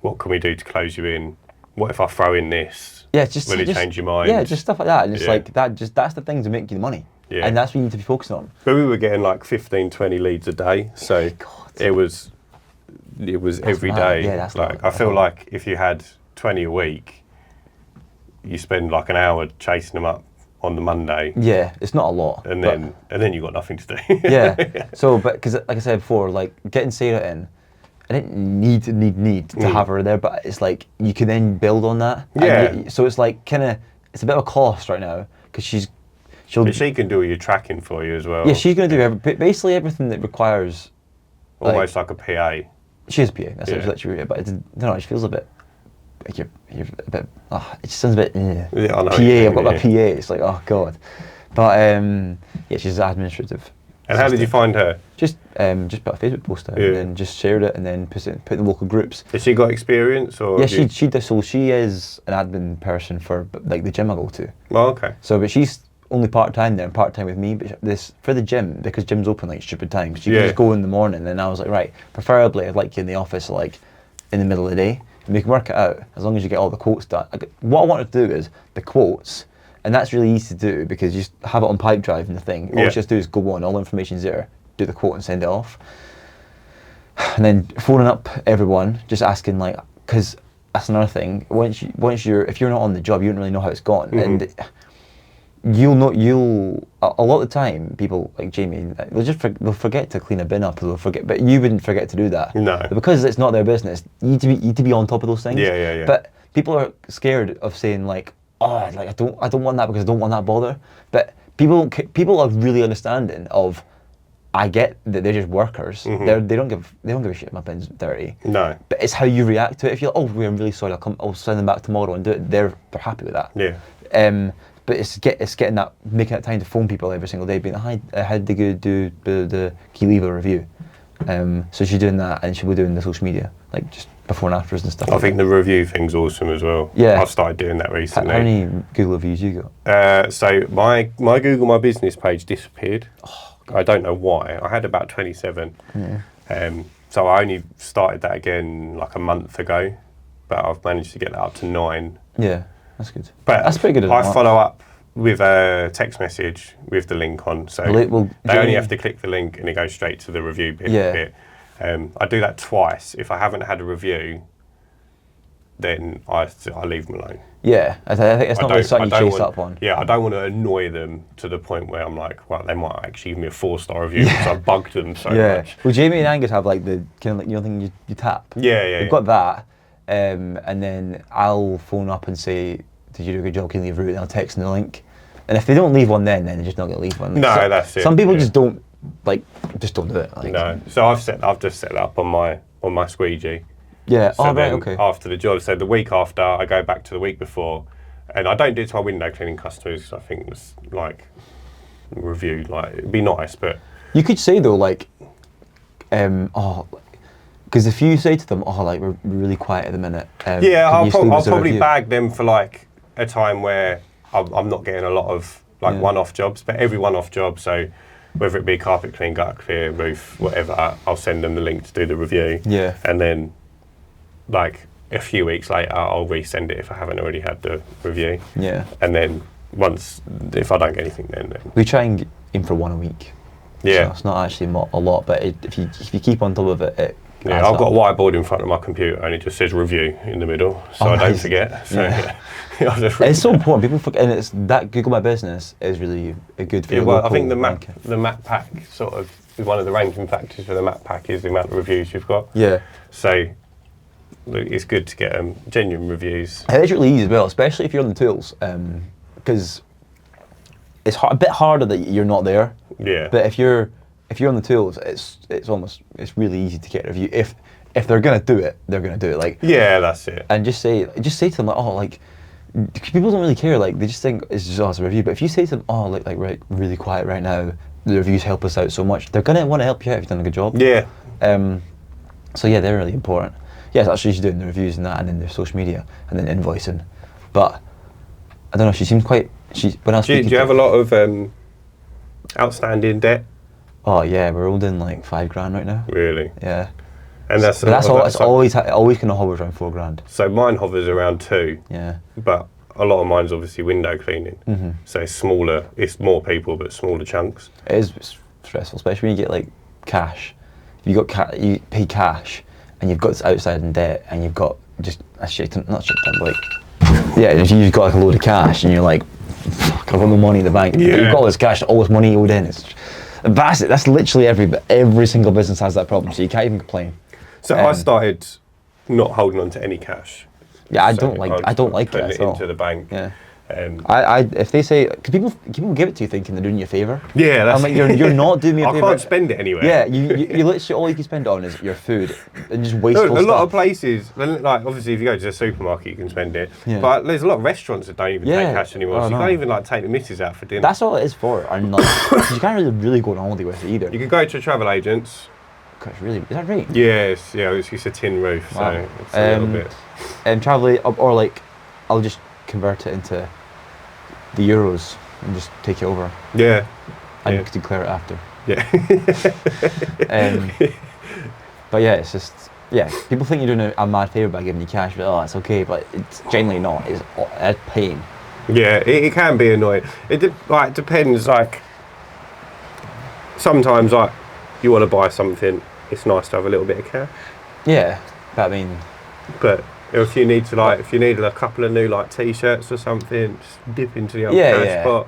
What can we do to close you in? What if I throw in this? Yeah, just Will it change your mind? Yeah, just stuff like that. And it's Yeah. like that's the things that make you the money. Yeah. And that's what you need to be focusing on. But we were getting like 15, 20 leads a day. So God. it was every mad. day. Yeah, that's like mad. I feel like if you had 20 a week, you spend like an hour chasing them up on the Monday. Yeah, it's not a lot. And then you got nothing to do. Yeah. So, but because like I said before, like getting Sarah in, I didn't need to have her there, but it's like you can then build on that. Yeah. So it's like it's a bit of a cost right now because she'll. But she can do all your tracking for you as well. Yeah, she's going to do basically everything that requires. Almost like a PA. She is a PA. That's literally it. But I don't know. It feels a bit. Like you're a bit. It just sounds a bit. Yeah, I know. PA. I've got my PA. It's like, oh god. But yeah, she's administrative. And how did you find her? Just put a Facebook post out and then just shared it and then put it in local groups. Has she got experience or? Yeah, she does. So she is an admin person for like the gym I go to. Oh, okay. So, but she's only part time there and part time with me. But this for the gym because gym's open like stupid times. She can just go in the morning. And I was like, right, preferably I'd like you in the office like in the middle of the day. And we can work it out as long as you get all the quotes done. What I want to do is the quotes. And that's really easy to do because you just have it on pipe drive and the thing. All you just do is go on, all the information's there, do the quote and send it off. And then phoning up everyone, just asking like, because that's another thing. If you're not on the job, you don't really know how it's gone. And a lot of the time, people like Jamie, they'll forget to clean a bin up, or they'll forget, but you wouldn't forget to do that. No. But because it's not their business, you need to be on top of those things. Yeah. But people are scared of saying like, oh, like I don't want that because I don't want that bother. But people are really understanding of. I get that they're just workers. They don't give a shit if my bin's dirty. No. But it's how you react to it. If you're like, oh, I'm really sorry, I'll send them back tomorrow and do it. They're happy with that. Yeah. But it's getting that, making that time to phone people every single day, being like, hi, how did you do the can you leave a review? So she's doing that, and she'll be doing the social media, like just before and afters and stuff. I think the review thing's awesome as well. Yeah. I've started doing that recently. How many Google reviews you got? So my Google My Business page disappeared. I don't know why. I had about 27. Yeah. So I only started that again like a month ago, but I've managed to get that up to 9. Yeah, that's good. But that's pretty good. I follow up with a text message with the link on, so they only have to click the link and it goes straight to the review bit. Yeah. I do that twice. If I haven't had a review, then I leave them alone. Yeah, I think it's not really something you chase up on. Yeah, I don't want to annoy them to the point where I'm like, well, they might actually give me a 4-star review because I've bugged them so much. Well, Jamie and Angus have like the kind of like, you know, thing you tap. Yeah. They've got that, and then I'll phone up and say, did you do a good job? Can you leave a route? And I'll text them the link. And if they don't leave one, then they're just not going to leave one. No, that's it. Some people just don't do it. Like, no, so I've just set it up on my squeegee. Yeah. So right. Okay. After the job, so the week after, I go back to the week before, and I don't do it to my window cleaning customers because I think it's like review. Like it'd be nice, but you could say though, like, because if you say to them, oh, like we're really quiet at the minute. Yeah, I'll probably review? bag them for like a time where I'm not getting a lot of like one-off jobs, but every one-off job. So whether it be carpet clean, gutter clear, roof, whatever, I'll send them the link to do the review. Yeah. And then like a few weeks later, I'll resend it if I haven't already had the review. Yeah. And then if I don't get anything, then we try and aim for one a week. Yeah. So it's not actually a lot, but if you keep on top of it, yeah, I've got a whiteboard in front of my computer and it just says review in the middle, so I don't forget. So it's so important. People forget, and it's that Google My Business is really a good for well, I think the map pack sort of is one of the ranking factors for the map pack is the amount of reviews you've got. Yeah. So it's good to get genuine reviews. It's really easy as well, especially if you're on the tools, because it's a bit harder that you're not there. Yeah. But if you're on the tools, it's really easy to get a review. If they're gonna do it, they're gonna do it. Like, yeah, that's it. And just say to them, like, oh, like, people don't really care. Like, they just think it's just a review. But if you say to them, oh, like right, really quiet right now, the reviews help us out so much, they're gonna want to help you out if you've done a good job. Yeah. So yeah, they're really important. Yes, actually, she's doing the reviews and that, and then their social media, and then invoicing. But I don't know. She seems quite. When I was speaking. Do you have a lot of outstanding debt? Oh yeah, we're holding like $5,000 right now. Really? Yeah. And that's all. It's always kind of hovers around $4,000. So mine hovers around 2. Yeah. But a lot of mine's obviously window cleaning. Mm-hmm. So it's smaller. It's more people, but smaller chunks. It is stressful, especially when you get like cash. If you you pay cash, and you've got this outstanding debt, and you've got just a shit ton, not shit ton, but like, yeah, if you've got like a load of cash, and you're like, fuck, I've got no money in the bank. Yeah. You've got all this cash, all this money owed in. That's literally every single business has that problem, so you can't even complain. So I started not holding on to any cash. Yeah, I So don't like it putting at it all. into the bank. Yeah. I if they say, cause people give it to you thinking they're doing you a favour. Yeah, that's I'm like, you're not doing me a I favour. can't spend it anywhere. Yeah, you literally all you can spend it on is your food and just wasteful Look, a lot of stuff. places, like obviously if you go to the supermarket you can spend it, Yeah. but there's a lot of restaurants that don't even take Yeah. cash anymore, Oh, so you no. can't even like take the missus out for dinner. That's all it is for. And like, 'cause you can't really go on holiday with it either. You can go to travel agents. Gosh, really, is that right? Yes, yeah, it's a tin roof, Wow. so it's a little bit. And travel, or like, I'll just convert it into the euros and just take it over Yeah. and Yeah. declare it after. Yeah. But yeah, it's just, yeah, people think you're doing a mad favour by giving you cash, but oh, it's okay, but it's genuinely not. It's a pain. Yeah, it can be annoying. It depends. Like sometimes, like you want to buy something, it's nice to have a little bit of cash. Yeah, but I mean, But if you need to if you need a couple of new like t-shirts or something, just dip into the old cash pot.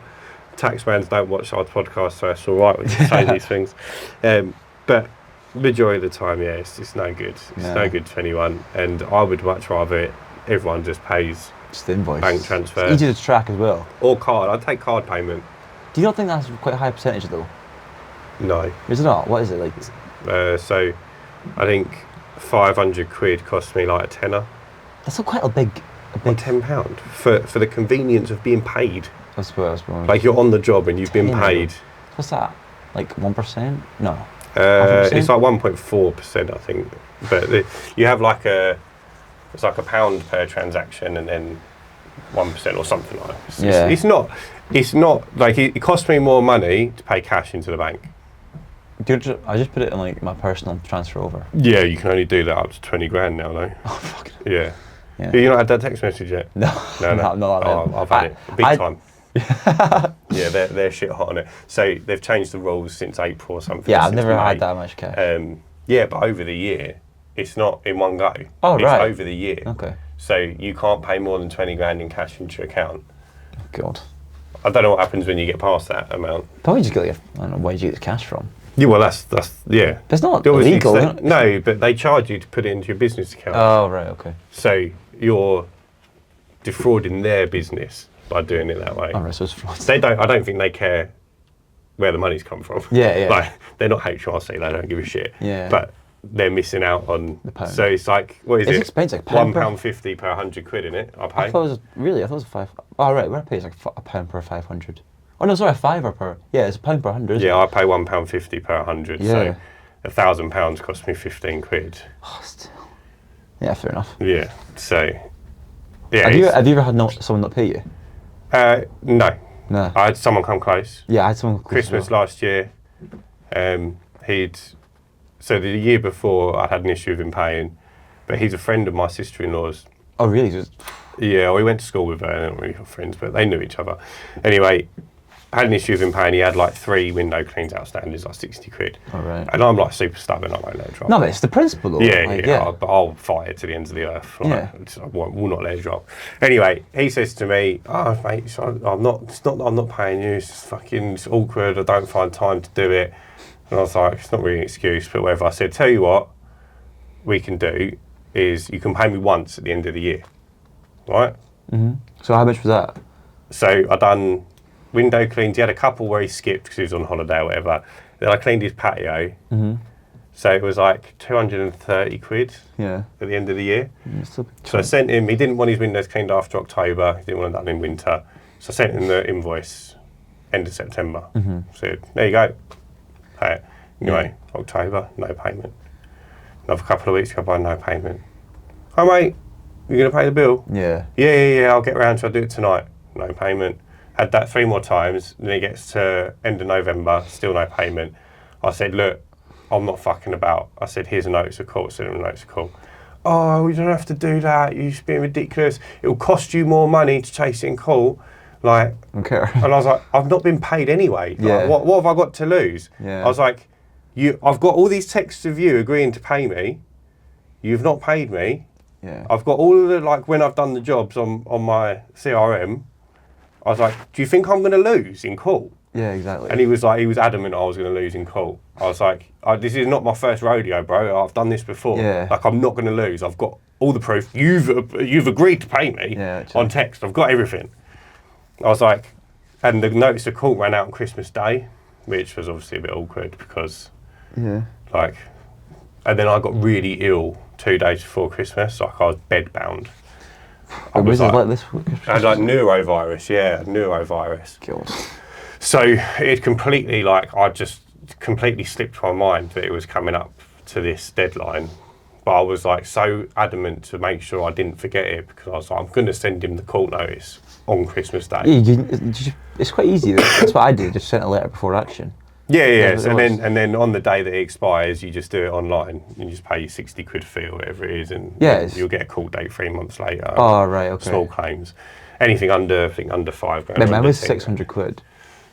Taxmans don't watch our podcast, so it's all right we can say these things. But majority of the time, yeah, it's no good. It's no good to anyone, and I would much rather everyone just pays just the invoice. bank transfer. It's easy to track as well. Or card. I'd take card payment. Do you not think that's quite a high percentage though? No. Is it not? What is it like? So I think 500 quid cost me like a tenner. That's not quite a big. Or £10 for the convenience of being paid. I suppose. Like you're on the job and you've been paid. What's that? Like 1%? No. It's like 1.4%, I think. But you have like it's like £1 per transaction and then 1% or something like that. It's not like it costs me more money to pay cash into the bank. I just put it in like my personal transfer over. Yeah, you can only do that up to 20 grand now though. Oh fuck. Yeah. Yeah. You not had that text message yet? No. No. Not Oh, I've had it big time. Yeah, they're shit hot on it. So they've changed the rules since April or something. Yeah, I've since never May. had that much cash. Yeah, but over the year, it's not in one go. Oh, it's right. over the year. Okay. So you can't pay more than 20 grand in cash into your account. God. I don't know what happens when you get past that amount. Probably just get like I don't know where you get the cash from. Yeah, well, that's yeah. But it's not Obviously, illegal. Isn't it? No, but they charge you to put it into your business account. Oh right, okay. So you're defrauding their business by doing it that way. Oh right, so it's fraud. I don't think they care where the money's come from. Yeah. Like they're not HRC, they don't give a shit. Yeah. But they're missing out on the pound. So it's like what is It's it? expensive. £1 £1.50 per 100 quid in it. I pay. I thought it was really. I thought it was £5. Oh right, where I pay is like £1 per 500. Oh no, sorry, £5 per. Yeah, it's £1 per 100. Isn't Yeah, it? I pay £1.50 per 100. Yeah. So £1,000 cost me 15 quid. Oh, still. Yeah, fair enough. Yeah. So. Yeah. Have you ever had someone not pay you? No. No. I had someone come close. Yeah, I had someone Christmas last year. So the year before I had an issue with him paying, but he's a friend of my sister-in-law's. Oh really? Just. Yeah, we went to school with her. They weren't really good friends, but they knew each other. Anyway, I had an issue with him paying. He had like 3 window cleans outstanding, it's like 60 quid. Oh right. And I'm like super stubborn, I won't let it drop. No, but it's the principle though. Yeah, like, But I'll fight it to the ends of the earth. Like, Yeah. I will not let it drop. Anyway, he says to me, "Oh, mate, I'm not that I'm not paying you. It's awkward. I don't find time to do it." And I was like, "It's not really an excuse, but whatever." I said, "Tell you what, we can do. is you can pay me once at the end of the year, right? So how much was that? So I done window cleans. He had a couple where he skipped because he was on holiday or whatever. Then I cleaned his patio. So it was like 230 quid Yeah. at the end of the year. Still So I sent him, he didn't want his windows cleaned after October. He didn't want it done in winter. So I sent him the invoice end of September. Said, there you go. Pay it. Anyway, October, no payment. Another couple of weeks go by, no payment. Oh mate, you going to pay the bill? Yeah. Yeah, I'll get around to it. I'll do it tonight. No payment. Had that 3 more times. Then it gets to end of November, still no payment. I said, look, I'm not fucking about. I said, here's a notice of call. Send him a notice of call. Oh, you don't have to do that. You're just being ridiculous. It'll cost you more money to chase it in court. Like, I don't care. and I was like, I've not been paid anyway. Like, what have I got to lose? Yeah. I was like, I've got all these texts of you agreeing to pay me. You've not paid me. Yeah. I've got all of the, like, when I've done the jobs on my CRM, I was like, do you think I'm going to lose in court? Yeah, exactly. And he was adamant I was going to lose in court. I was like, this is not my first rodeo, bro. I've done this before. Yeah. Like, I'm not going to lose. I've got all the proof. You've agreed to pay me on text. I've got everything. I was like, and the notice of court ran out on Christmas Day, which was obviously a bit awkward because, like, and then I got really ill 2 days before Christmas. Like, I was bedbound. Was it like this? I had like neurovirus. God. So it completely, like, I just completely slipped my mind that it was coming up to this deadline. But I was like so adamant to make sure I didn't forget it because I was like, I'm going to send him the court notice on Christmas Day. Yeah, it's quite easy. That's what I did. Just sent a letter before action. Yeah. And then on the day that it expires, you just do it online. You just pay your 60 quid fee or whatever it is, and you'll get a court date 3 months later. Oh right, okay. Small claims, anything under, I think under £5 grand. Mine was 600 quid,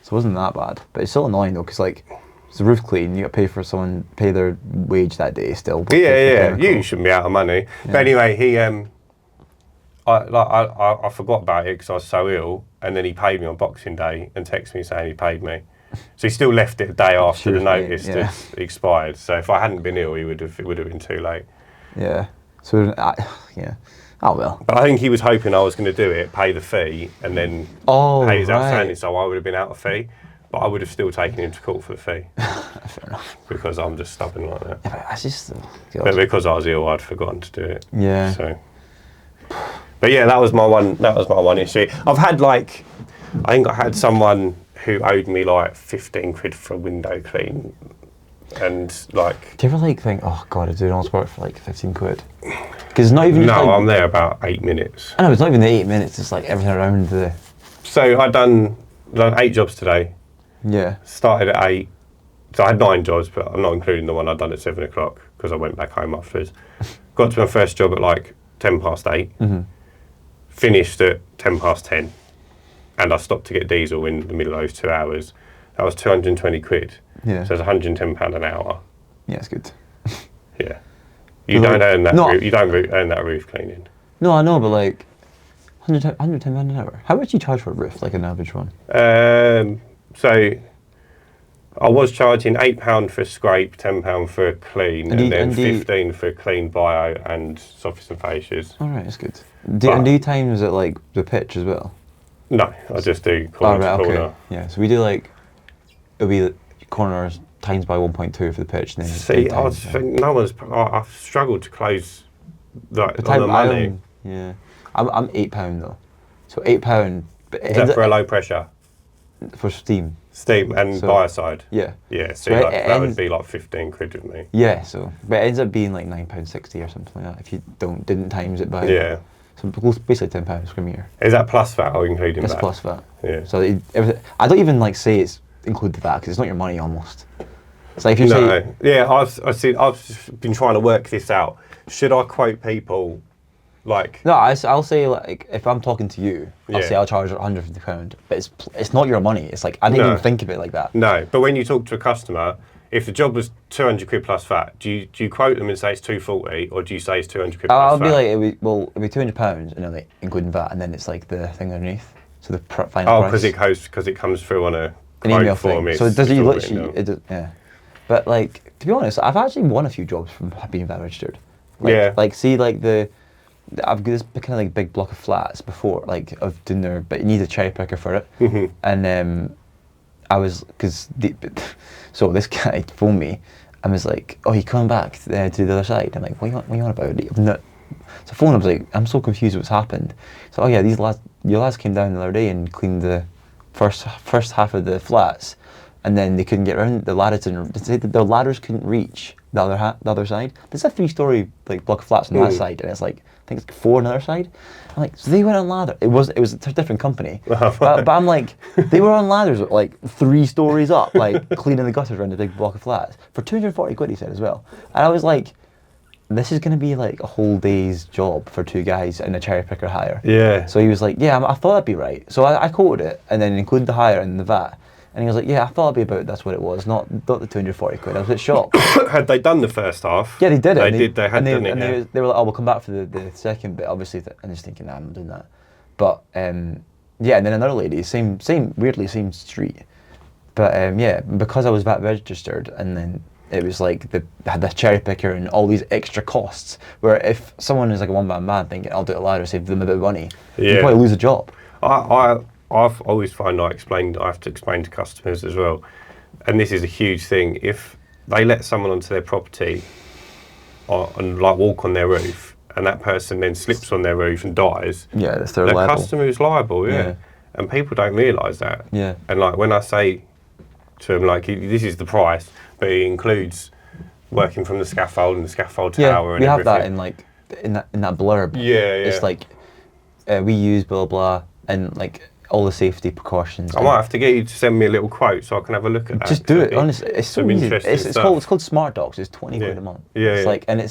so it wasn't that bad. But it's still annoying though, because like it's the roof clean. You got to pay their wage that day still. Yeah. You shouldn't be out of money. Yeah. But anyway, he I forgot about it because I was so ill, and then he paid me on Boxing Day and texted me saying he paid me. So he still left it a day after the notice had expired. So if I hadn't been ill, it would have been too late. Yeah. So oh well. But I think he was hoping I was going to do it, pay the fee, and then pay his outstanding. So I would have been out of fee, but I would have still taken him to court for the fee. Fair enough. Because I'm just stubborn like that. Yeah, but I just. But because I was ill, I'd forgotten to do it. Yeah. So. But yeah, that was my one issue. I've had I think I had someone who owed me like 15 quid for a window clean, and like. Do you ever think, oh god, I'm doing all this work for like 15 quid? Because it's not even. No, I'm there about 8 minutes. I know it's not even the 8 minutes. It's like everything around the. So I've done 8 jobs today. Yeah. Started at 8. So I had 9 jobs, but I'm not including the one I'd done at 7 o'clock because I went back home afterwards. Got to my first job at like 10 past 8. Mm-hmm. Finished at 10 past 10. And I stopped to get diesel in the middle of those 2 hours. That was 220 quid. Yeah. So it's £110 an hour. Yeah, it's good. Yeah. You don't earn that. You don't earn that roof cleaning. No, I know, but like £110 an hour. How much do you charge for a roof, like an average one? So I was charging £8 for a scrape, £10 for a clean, and then 15 for a clean bio and surface and fascias. All right, that's good. Do you times it like the pitch as well? No, I just do corner to corner. Okay. Yeah, so we do it'll be corners times by 1.2 for the pitch. And then see, I think I've struggled to close on the money. Yeah, I'm £8 though. So £8. But is that for a low pressure? For steam. Steam and biocide. Yeah. Yeah, so that would be like 15 quid with me. Yeah, but it ends up being like £9.60 or something like that if you didn't times it by. Yeah. So basically £10 per meter. Is that plus VAT or including VAT? It's plus VAT. Yeah. So I don't even say it's included VAT because it's not your money almost. It's like if you yeah, I've been trying to work this out. Should I quote people like? No, I'll say like if I'm talking to you, I'll say I'll charge £150, but it's not your money. It's like I didn't even think of it like that. No, but when you talk to a customer, if the job was 200 quid plus VAT, do you quote them and say it's 240, or do you say it's 200 quid plus I'll VAT? be like, it'd be £200, and then like including VAT, and then it's like the thing underneath, so the final price. because it comes through on an email form. Thing. So it does you literally, yeah. But like to be honest, I've actually won a few jobs from being VAT registered. Like see like I've got this kind of like big block of flats before, like of doing there, but you need a cherry picker for it. Mm-hmm. And so this guy phoned me and was like, "Oh, you coming back to the other side?" I'm like, "What are you on about?" So I phoned him, I was like, "I'm so confused what's happened." So, "Oh yeah, your lads came down the other day and cleaned the first half of the flats, and then they couldn't get around. The ladders couldn't reach the other side. There's a 3-story like block of flats on that side, and it's like I think it's 4 on the other side." I'm like, so they went on ladder. It was a different company, but I'm like, they were on ladders like 3 stories up, like cleaning the gutters around the big block of flats for 240 quid. He said as well, and I was like, this is going to be like a whole day's job for 2 guys and a cherry picker hire. Yeah. So he was like, yeah, I thought that'd be right. So I quoted it and then included the hire and the VAT. And he was like, yeah, I thought it'd be about that's what it was, not the 240 quid. I was a bit shocked. Had they done the first half? Yeah, they did it. They had done it. They were like, oh, we'll come back for the second bit, obviously. And just thinking, nah, I'm not doing that. But yeah, and then another lady, weirdly same street. But yeah, because I was VAT registered, and then it was like they had the cherry picker and all these extra costs. Where if someone is like a one-man band thinking, I'll do it ladder, save them a bit of money, you probably lose a job. I've always found I have to explain to customers as well, and this is a huge thing. If they let someone onto their property and like walk on their roof, and that person then slips on their roof and dies, the customer is liable. Yeah, and people don't realise that. Yeah, and like when I say to them, like, this is the price, but it includes working from the scaffold and the scaffold tower and everything. Yeah, we have that in like in that blurb. Yeah. It's like we use blah blah and like all the safety precautions. I might have to get you to send me a little quote so I can have a look at that. Just do it, honestly. It's so easy. It's called Smart Docs. It's 20 quid a month. Yeah, it's like, and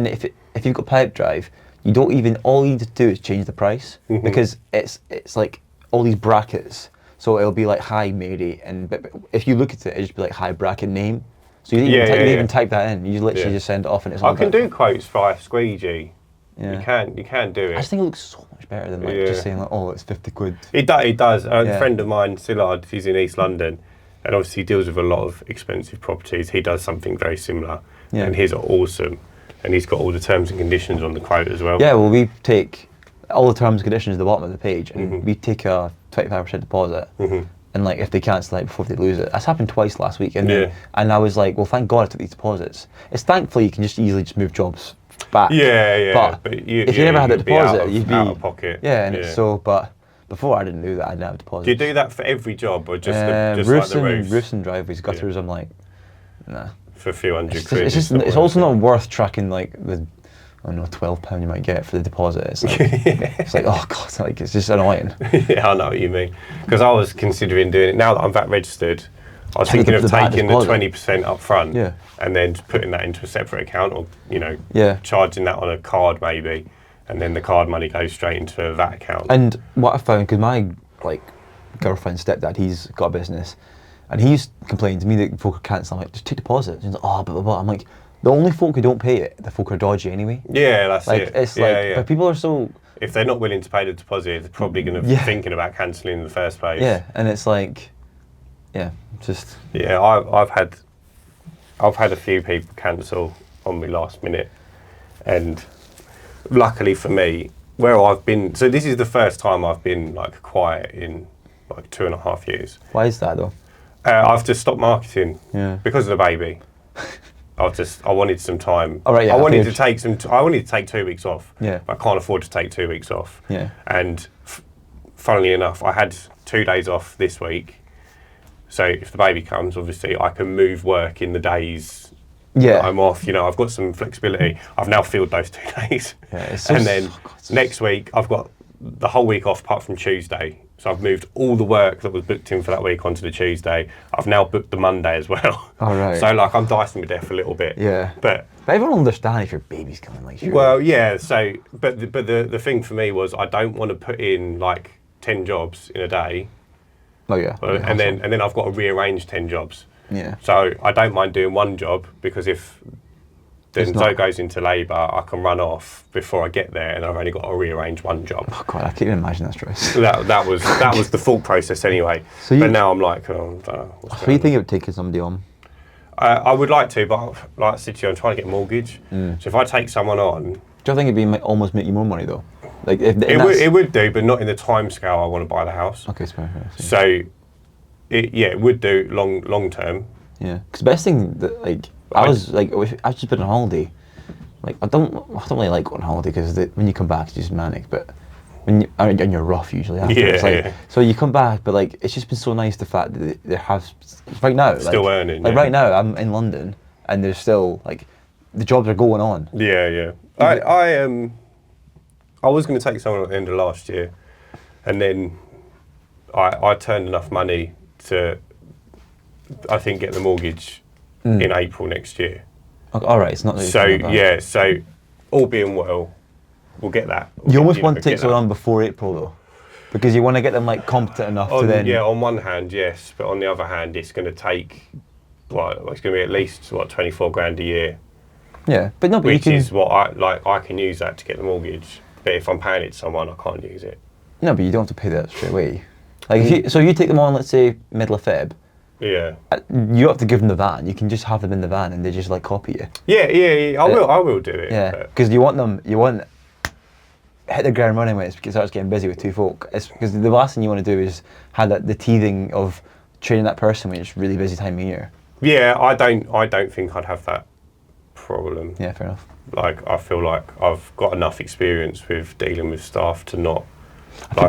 if you've got pipe drive, all you need to do is change the price, because it's like all these brackets. So it'll be like hi Mary, but if you look at it, it'll just be like hi bracket name. So you didn't even type that in. You literally just send it off, and it's. I can do quotes via Squeegee. Yeah. You can do it. I just think it looks so much better than like just saying like, oh, it's 50 quid. It does. A friend of mine, Sillard, he's in East London, and obviously he deals with a lot of expensive properties. He does something very similar, and his are awesome, and he's got all the terms and conditions on the quote as well. Yeah, well, we take all the terms and conditions at the bottom of the page, and we take a 25% deposit, and like if they cancel it before they lose it. That's happened twice last week, and I was like, well, thank God I took these deposits. It's thankfully you can just easily move jobs back. But if you never had a deposit, you'd be out of pocket. Yeah, and it's so. But before I didn't do that. I didn't have a deposit. Do you do that for every job, or just roofs like the roofs? Roofs and driveways, gutters. I'm like, nah. For a few hundred It's quid. it's also not worth tracking like the, I don't know, £12 you might get for the deposit. It's like, it's like, oh God, like it's just annoying. Yeah, I know what you mean. Because I was considering doing it now that I'm VAT registered. I was thinking of taking the 20% up front and then putting that into a separate account, or charging that on a card maybe, and then the card money goes straight into a VAT account. And what I found, because my girlfriend's stepdad, he's got a business, and he's complaining to me that folk are cancelling. I'm like, just take deposits. And he's like, oh, blah, blah, blah. I'm like, the only folk who don't pay it, the folk are dodgy anyway. Yeah, that's it. It's but people are so... If they're not willing to pay the deposit, they're probably going to be thinking about cancelling in the first place. Yeah, and it's like... Yeah, just... Yeah, I've had a few people cancel on me last minute, and luckily for me, where I've been... So this is the first time I've been quiet in 2.5 years. Why is that though? I've just stopped marketing because of the baby. I wanted some time. Oh, right, yeah, I wanted to take 2 weeks off. Yeah. I can't afford to take 2 weeks off. Yeah. And funnily enough, I had 2 days off this week. So if the baby comes, obviously I can move work in the days that I'm off. I've got some flexibility. I've now filled those 2 days. Yeah, and then next week I've got the whole week off apart from Tuesday. So I've moved all the work that was booked in for that week onto the Tuesday. I've now booked the Monday as well. Oh, right. So I'm dicing with death a little bit. Yeah. But everyone will understand if your baby's coming. Sure. Well, yeah. So, but the thing for me was I don't want to put in 10 jobs in a day. Oh yeah. And then I've got to rearrange 10 jobs. Yeah. So I don't mind doing one job, because if Zoe goes into labour, I can run off before I get there, and I've only got to rearrange one job. Oh God, I can't even imagine that stress. that was the thought process anyway. But now I'm like, what do you think of taking somebody on? I would like to, but like I said to you, I'm trying to get a mortgage. So if I take someone on, Do you think almost make you more money though? Like it would do, but not in the time scale I want to buy the house. Okay, fair. So, it would do long term. Yeah, because the best thing that I just been on holiday. Like I don't really like going on holiday because when you come back it's just manic. But when you're rough usually after. Yeah. So you come back, but like it's just been so nice the fact that they have right now. Still earning. Like right now, I'm in London and there's still like the jobs are going on. Yeah. I was going to take someone at the end of last year, and then I turned enough money to, I think, get the mortgage in April next year. Okay, all right, it's not. So all being well, we'll get that. You almost want to take someone on before April though, because you want to get them like competent enough to then. Yeah, on one hand, yes, but on the other hand, it's going to take. Well, it's going to be at least 24 grand a year. Yeah, but no, but which is what I can use that to get the mortgage. But if I'm paying it to someone, I can't use it. No, but you don't have to pay that straight away. Like if you take them on, let's say middle of Feb. Yeah. You don't have to give them the van. You can just have them in the van, and they just like copy you. Yeah. I will do it. Yeah, because you want hit the ground running when it starts getting busy with two folk. It's because the last thing you want to do is have the teething of training that person when it's really busy time of year. Yeah, I don't think I'd have that problem. Yeah, fair enough. Like I feel like I've got enough experience with dealing with staff to not. I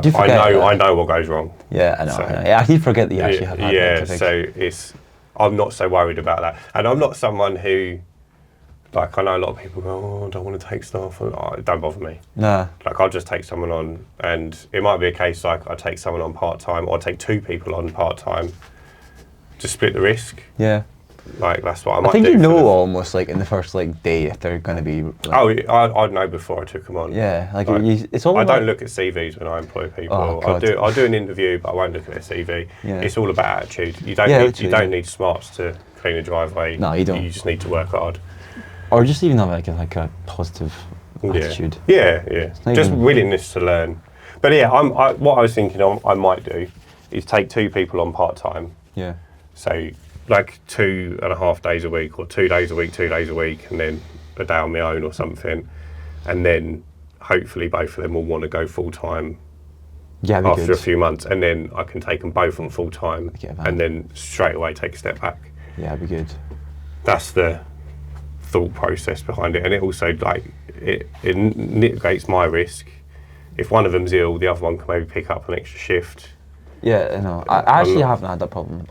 know what goes wrong. Yeah, I know. Yeah, I keep forget that you actually have had Yeah, that, so I'm not so worried about that. And I'm not someone who, like, I know a lot of people go, oh, I don't want to take staff. It don't bother me. Nah. Like, I'll just take someone on, and it might be a case like I take someone on part-time, or I take two people on part-time to split the risk. Yeah. Like, that's what I might do. I think you know almost, like, in the first, like, day if they're going to be... Like, I'd know before I took them on. Yeah, like it's all I about... don't look at CVs when I employ people. Oh, God. I'll do an interview, but I won't look at their CV. Yeah. It's all about attitude. You don't need smarts to clean a driveway. No, you don't. You just need to work hard. Or just even have like a positive attitude. Yeah. Just willingness to learn. But yeah, what I was thinking I might do is take two people on part-time. Yeah. So like 2.5 days a week, or 2 days a week, 2 days a week, and then a day on my own or something. And then hopefully both of them will want to go full-time after a few months. And then I can take them both on full-time and then straight away take a step back. Yeah, that'd be good. That's the thought process behind it. And it also, like, it mitigates my risk. If one of them's ill, the other one can maybe pick up an extra shift. Yeah, I know. I actually haven't had that problem.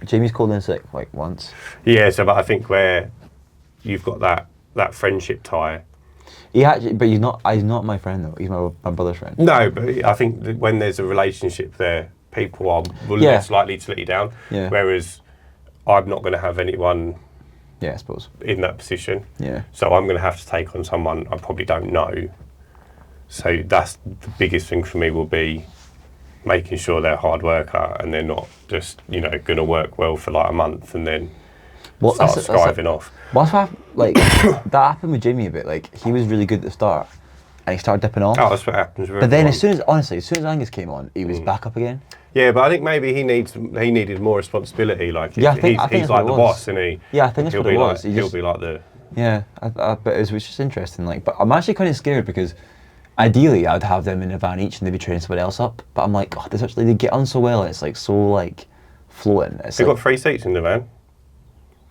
Jamie's called in sick like once. Yeah, but I think where you've got that friendship tie. But he's not my friend though. He's my brother's friend. No, but I think that when there's a relationship there, people are less likely to let you down. Yeah. Whereas I'm not going to have anyone. Yeah, I suppose. In that position. Yeah. So I'm going to have to take on someone I probably don't know. So that's the biggest thing for me will be making sure they're a hard worker and they're not just, going to work well for like a month and then start skiving off. What's happened? Like, that happened with Jimmy a bit. Like, he was really good at the start and he started dipping off. Oh, that's what happens with But then everyone. as soon as Angus came on, he was back up again. Yeah, but I think maybe he needed more responsibility. Like, I think he's like the boss, isn't he? Yeah, I think that's what it was. He'll be like the... Yeah, but it was just interesting. Like, but I'm actually kind of scared because ideally I'd have them in a van each and they'd be training somebody else up. But I'm like, they get on so well. It's like so like floating. They've got 3 seats in the van.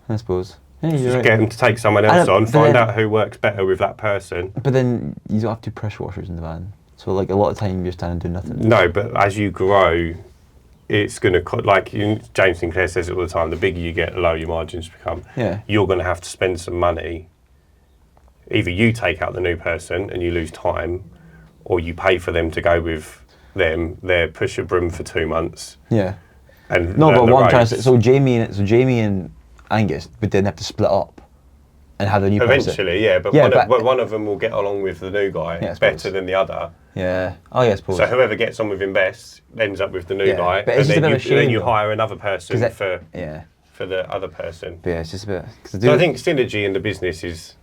I suppose. Yeah, just right. get them to take someone else on, find out who works better with that person. But then you don't have 2 pressure washers in the van. So like a lot of time you're standing doing nothing. No, but as you grow, it's going to, like James Sinclair says it all the time, the bigger you get, the lower your margins become. Yeah. You're going to have to spend some money. Either you take out the new person and you lose time, or you pay for them to go with them. They're push a broom for 2 months. Yeah. And no, but what I'm trying to say, so Jamie and Angus would then have to split up and have a new person. Eventually, yeah, but one of them will get along with the new guy better than the other. Yeah. Oh, yeah, I suppose. So whoever gets on with him best ends up with the new guy, but it's and just then you hire another person for the other person. But yeah, it's just a bit. So I think synergy in the business is.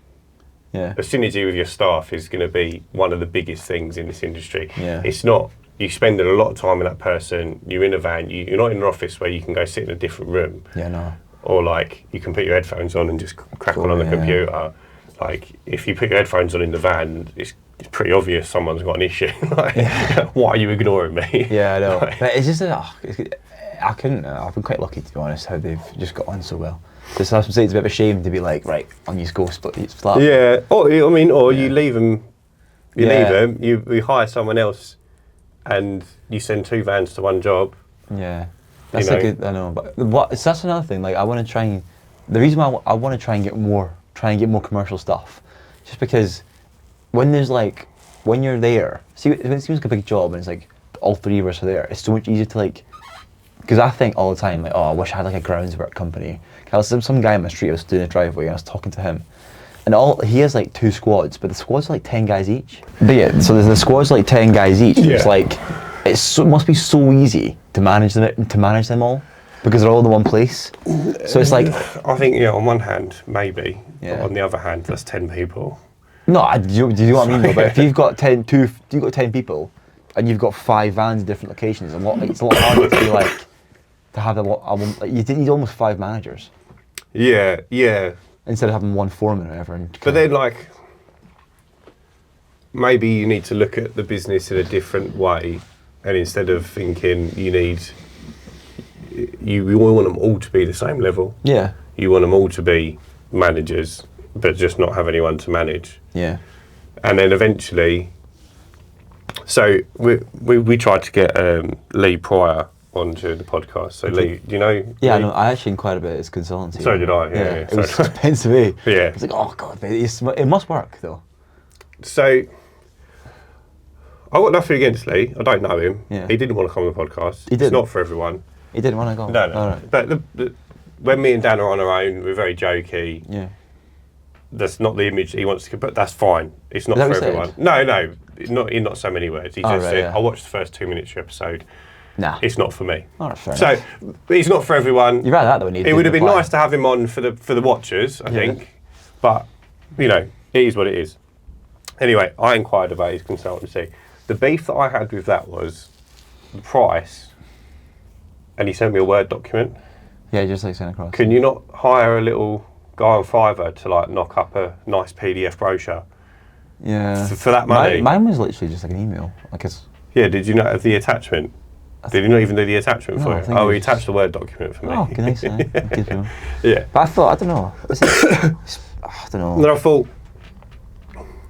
Yeah. A synergy with your staff is going to be one of the biggest things in this industry. Yeah. It's not, you spend a lot of time with that person, you're in a van, you're not in an office where you can go sit in a different room. Yeah, no. or like you can put your headphones on and just crack on the computer. Like if you put your headphones on in the van, it's pretty obvious someone's got an issue. Like, why are you ignoring me? Yeah, I know. Like, But it's just I couldn't. I've been quite lucky, to be honest, how they've just got on so well. Just have to say it's a bit of a shame to be like, right, on you go, split it's flat. Yeah, or you leave them. You leave them. You hire someone else, and you send 2 vans to one job. Yeah, that's a good. I know, but so that's another thing. Like, I want to try and the reason why I want to try and get more commercial stuff, just because when you're there, see, it seems like a big job, and it's like all 3 of us are there. It's so much easier to like, because I think all the time like, oh, I wish I had like a groundswork company. Some guy in my street, I was doing a driveway, and I was talking to him, and he has like 2 squads, but the squads are like 10 guys each. But yeah, so the squads like 10 guys each. Yeah. It's like it must be so easy to manage them all, because they're all in the one place. So it's like, I think on one hand maybe, but on the other hand that's 10 people. No, do you know what I mean though? But if you've got 10 people, and you've got 5 vans in different locations, it's a lot harder to be like to have them. You need almost 5 managers. Yeah. Instead of having one foreman or whatever. But then like, maybe you need to look at the business in a different way, and instead of thinking you want them all to be the same level. Yeah. You want them all to be managers, but just not have anyone to manage. Yeah. And then eventually, so we tried to get Lee Pryor onto the podcast. So Lee, do you know? Yeah, Lee? I know. I actually inquired about his consultancy. So did I. Yeah. It was expensive to me. Yeah. It's like, oh god, it must work though. So I got nothing against Lee. I don't know him. Yeah. He didn't want to come on the podcast. He didn't. It's not for everyone. He didn't want to go. No. Oh, right. But when me and Dan are on our own, we're very jokey. Yeah. That's not the image he wants to, but that's fine. It's not for everyone. No, not so many words. He just said, I watched the first 2 minutes of your episode. Nah. It's not for me. Oh, fair enough. It's not for everyone. You'd rather that though. It would have been nice to have him on for the watchers, I think. But, it is what it is. Anyway, I inquired about his consultancy. The beef that I had with that was the price, and he sent me a Word document. Yeah, just like sent across. Can you not hire a little guy on Fiverr to like knock up a nice PDF brochure? Yeah. For that money? Mine was literally just like an email. Yeah, did you not have the attachment? Did he not even do the attachment for you? Oh, he attached the Word document for me. Oh, nice. Yeah. But I thought, I don't know. I don't know. And then I thought,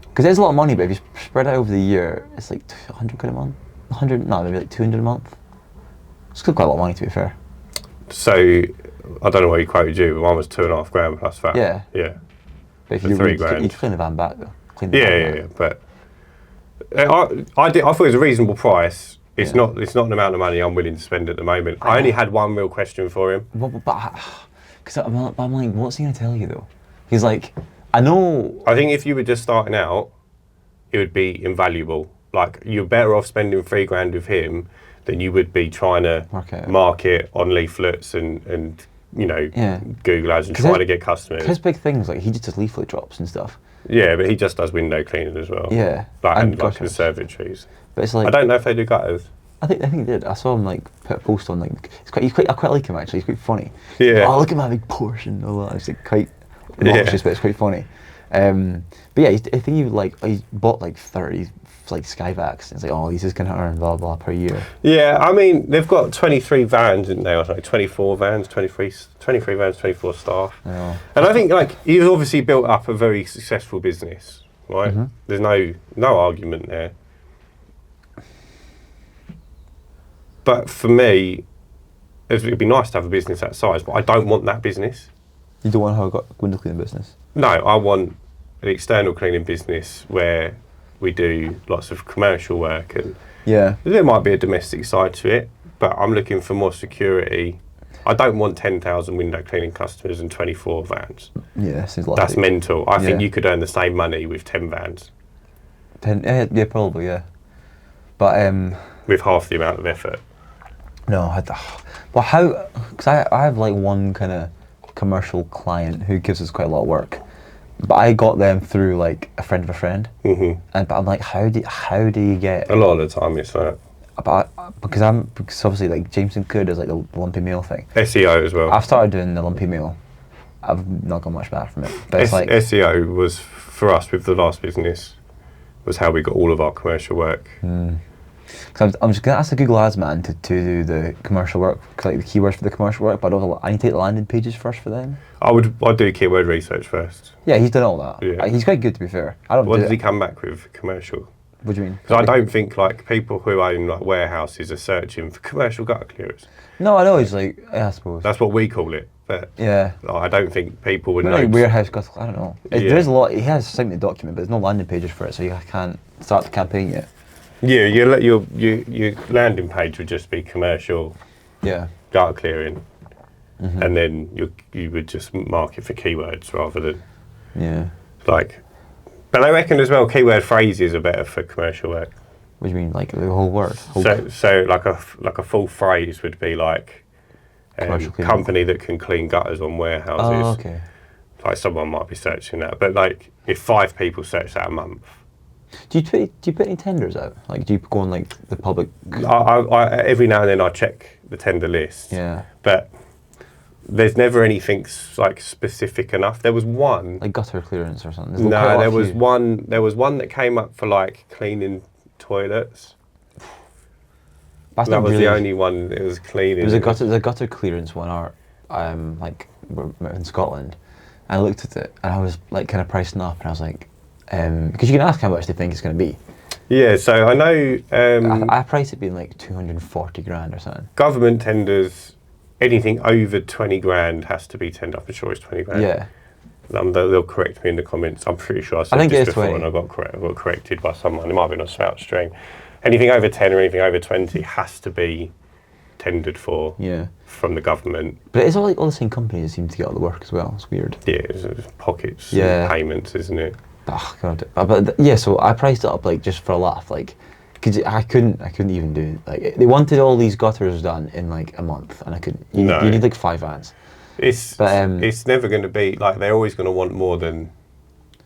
because there's a lot of money, but if you spread it over the year, it's like 100 quid a month. 100, no, maybe like 200 a month. It's still quite a lot of money, to be fair. So, I don't know what he quoted you, but mine was £2,500 plus VAT. Yeah. Yeah. But if for you £3,000. you clean the van back though. Yeah. But I thought it was a reasonable price. It's not an amount of money I'm willing to spend at the moment. I only had one real question for him. Because I'm like, what's he going to tell you though? He's like, I know. I think if you were just starting out, it would be invaluable. Like, you're better off spending £3,000 with him than you would be trying to market on leaflets and Google ads and trying to get customers. His big things, like he just does leaflet drops and stuff. Yeah, but he just does window cleaning as well. Yeah, and like conservatories. But it's like, I don't know if they do gutters. I think he did. I saw him like put a post on like I quite like him actually. He's quite funny. Yeah. Oh, look at my big portion. All that. It's like quite obnoxious, but it's quite funny. But yeah, I think he bought like 30 like Skyvacs. It's like, oh, he's just gonna earn blah blah per year. Yeah, I mean they've got 23 vans in there, or something, 24 vans, 23 vans, 24 staff. Yeah. And I think like he's obviously built up a very successful business, right? Mm-hmm. There's no argument there. But for me, it'd be nice to have a business that size, but I don't want that business. You don't want to have a window cleaning business? No, I want an external cleaning business where we do lots of commercial work, and there might be a domestic side to it, but I'm looking for more security. I don't want 10,000 window cleaning customers and 24 vans. Yeah, seems like that's mental. I think you could earn the same money with 10 vans. 10? Yeah, probably, yeah. But with half the amount of effort. No, well, how? Because I have like one kind of commercial client who gives us quite a lot of work, but I got them through like a friend of a friend. Mm-hmm. But I'm like, how do you get? A lot of the time it's that. because obviously like Jameson Clear does like the lumpy mail thing. SEO as well. I've started doing the lumpy mail. I've not got much back from it, but it's like SEO was for us with the last business was how we got all of our commercial work. Cause I'm just gonna ask the Google Ads man to do the commercial work, like the keywords for the commercial work, but I need to take the landing pages first for them. I'd do keyword research first. Yeah, he's done all that. Yeah. He's quite good, to be fair. I don't. What do did he it. come back with commercial? What do you mean? Because I don't think like people who own like warehouses are searching for commercial gutter clearance. No, I know. He's like, yeah, I suppose. That's what we call it. But yeah. I don't think people would know. Like warehouse gutter. I don't know. Yeah. There is a lot. He has sent me the document, but there's no landing pages for it, so you can't start the campaign yet. Yeah, your landing page would just be commercial. Yeah. Gutter clearing, and then you would just mark it for keywords rather than. Yeah. Like, but I reckon as well, keyword phrases are better for commercial work. What do you mean, like the whole word? So like a full phrase would be like, company that can clean gutters on warehouses. Oh, okay. Like someone might be searching that, but like if 5 people search that a month. Do you put any tenders out? Like, do you go on like the public? I every now and then I check the tender list. Yeah. But there's never anything like specific enough. There was one. Like gutter clearance or something. No, there was one. There was one that came up for like cleaning toilets. That's that not was really, the only one that was cleaning. There was a gutter clearance one, like we're in Scotland. I looked at it and I was like kind of pricing up, and I was like, because you can ask how much they think it's going to be. Yeah, so I know. I priced it being like 240 grand or something. Government tenders, anything over 20 grand has to be tendered. I'm sure it's 20 grand. Yeah. They'll correct me in the comments. I'm pretty sure I said think this it is before 20. and I got corrected by someone. It might have been a spout string. Anything over 10 or anything over 20 has to be tendered for from the government. But it's all the same companies that seem to get all the work as well. It's weird. Yeah, it's pockets Yeah. payments, isn't it? Oh god. But yeah, so I priced it up like just for a laugh, like, cause I couldn't even do it. Like they wanted all these gutters done in like a month, and I couldn't. You need like 5 vans. It's never going to be like they're always going to want more than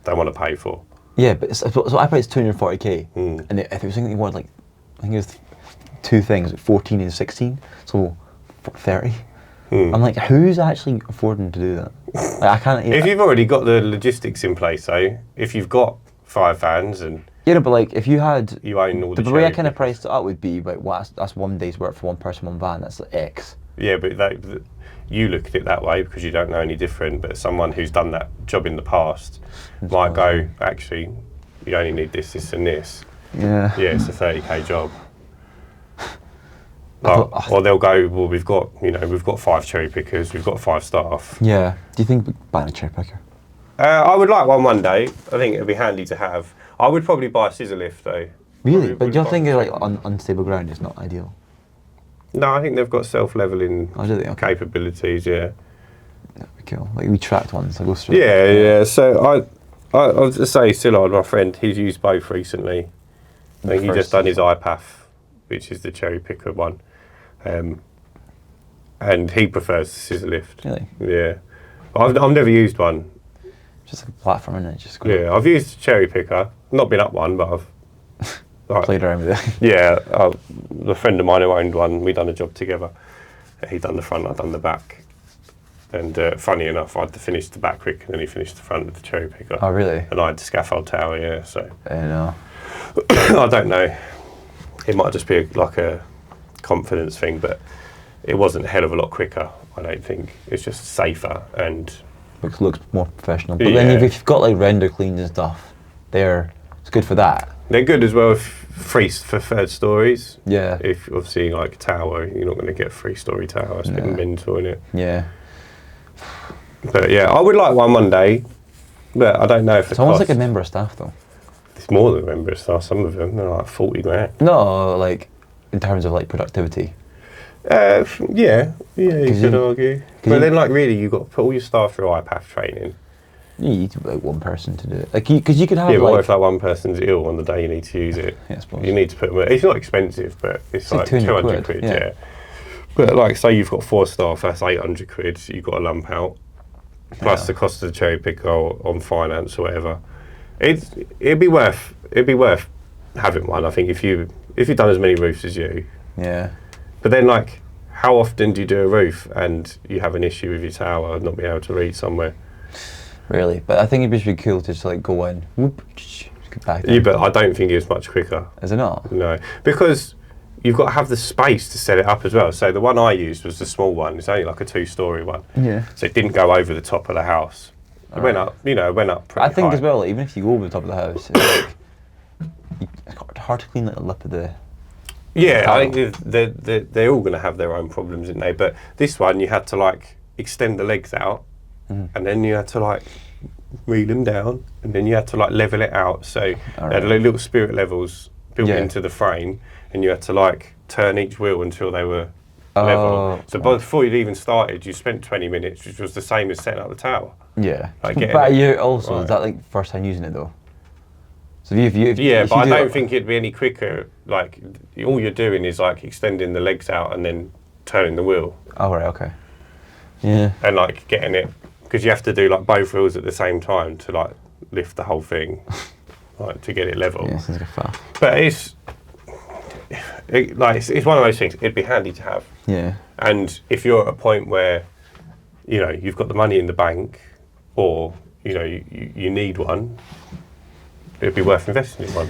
they want to pay for. Yeah, but so I priced 240k, and if it was something you wanted, like, I think it was 2 things, 14 and 16, so 30. I'm like, who's actually affording to do that? Like, I can't. If you've already got the logistics in place, though, if you've got 5 vans and but like if you own all the way I kind of priced it up would be like, well, that's 1 day's work for 1 person, 1 van. That's like X. Yeah, but you look at it that way because you don't know any different. But someone who's done that job in the past might go, actually, you only need this, this, and this. Yeah. Yeah, it's a 30k job. Or they'll go, well, we've got 5 cherry pickers, we've got 5 staff. Yeah. Do you think buying a cherry picker? I would like one day. I think it'd be handy to have. I would probably buy a scissor lift though. Really? But do you think like on unstable ground is not ideal? No, I think they've got self-leveling capabilities. Yeah. That'd be cool. Like we tracked ones. I go straight. Yeah. So I'll just say, Sillard, my friend, he's used both recently. I think he's just done his iPath, which is the cherry picker one, and he prefers the scissor lift. Really? Yeah. I've never used one. Just like a platform, isn't it? Just Yeah, I've used cherry picker. Not been up one, but I've played around with it. Yeah, a friend of mine who owned one, we done a job together. He done the front, I done the back. And funny enough, I'd finished the back quick, and then he finished the front with the cherry picker. Oh, really? And I had the scaffold tower, yeah. So I know. I don't know. It might just be like a confidence thing, but it wasn't a hell of a lot quicker. I don't think it's just safer and looks more professional. But then if you've got like render cleans and stuff, it's good for that. They're good as well for 3rd stories. Yeah. If obviously like tower, you're not going to get a 3-story tower. It's a bit mental, isn't it? Yeah. But yeah, I would like one day, but I don't know if it's almost like a member of staff though. It's more than a member of staff. Some of them they're like 40 grand. No, like in terms of like productivity. Yeah, you could argue. But then, like, really, you've got to put all your staff through iPath training. You need like 1 person to do it. Like, because you could have. Yeah, but what if like 1 person's ill on the day you need to use it? Yeah, I suppose. You need to put them. It's not expensive, but it's like 200 quid. Yeah. But like, say you've got 4 staff, that's 800 quid. So you've got to lump out, plus the cost of the cherry picker on finance or whatever. It'd be worth having one. I think if you if you've done as many roofs as you, Yeah. but then like, how often do you do a roof and you have an issue with your tower not being able to read somewhere? Really, but I think it'd just be cool to just like go in, whoop, get back down. Yeah, but I don't think it's much quicker. Is it not? No, because you've got to have the space to set it up as well. So the one I used was the small one. It's only like a 2-story one. Yeah. So it didn't go over the top of the house. It went up, it went up pretty I think high. as well, like, even if you go over the top of the house, it's like it's hard to clean like the lip of the. Yeah, tower. I think they're all going to have their own problems, isn't they? But this one, you had to like extend the legs out, and then you had to like reel them down, and then you had to like level it out. So they had little spirit levels built into the frame, and you had to like turn each wheel until they were level. So before you'd even started, you spent 20 minutes, which was the same as setting up the tower. Yeah. Like But you also, is that like first time using it though? So if you but I don't think it'd be any quicker. Like all you're doing is like extending the legs out and then turning the wheel. Oh right, okay. Yeah. And like getting it, because you have to do like both wheels at the same time to like lift the whole thing, like to get it level. Yeah, sounds like a faff. But it's one of those things. It'd be handy to have. Yeah. And if you're at a point where, you've got the money in the bank, or you need one, it'd be worth investing in one.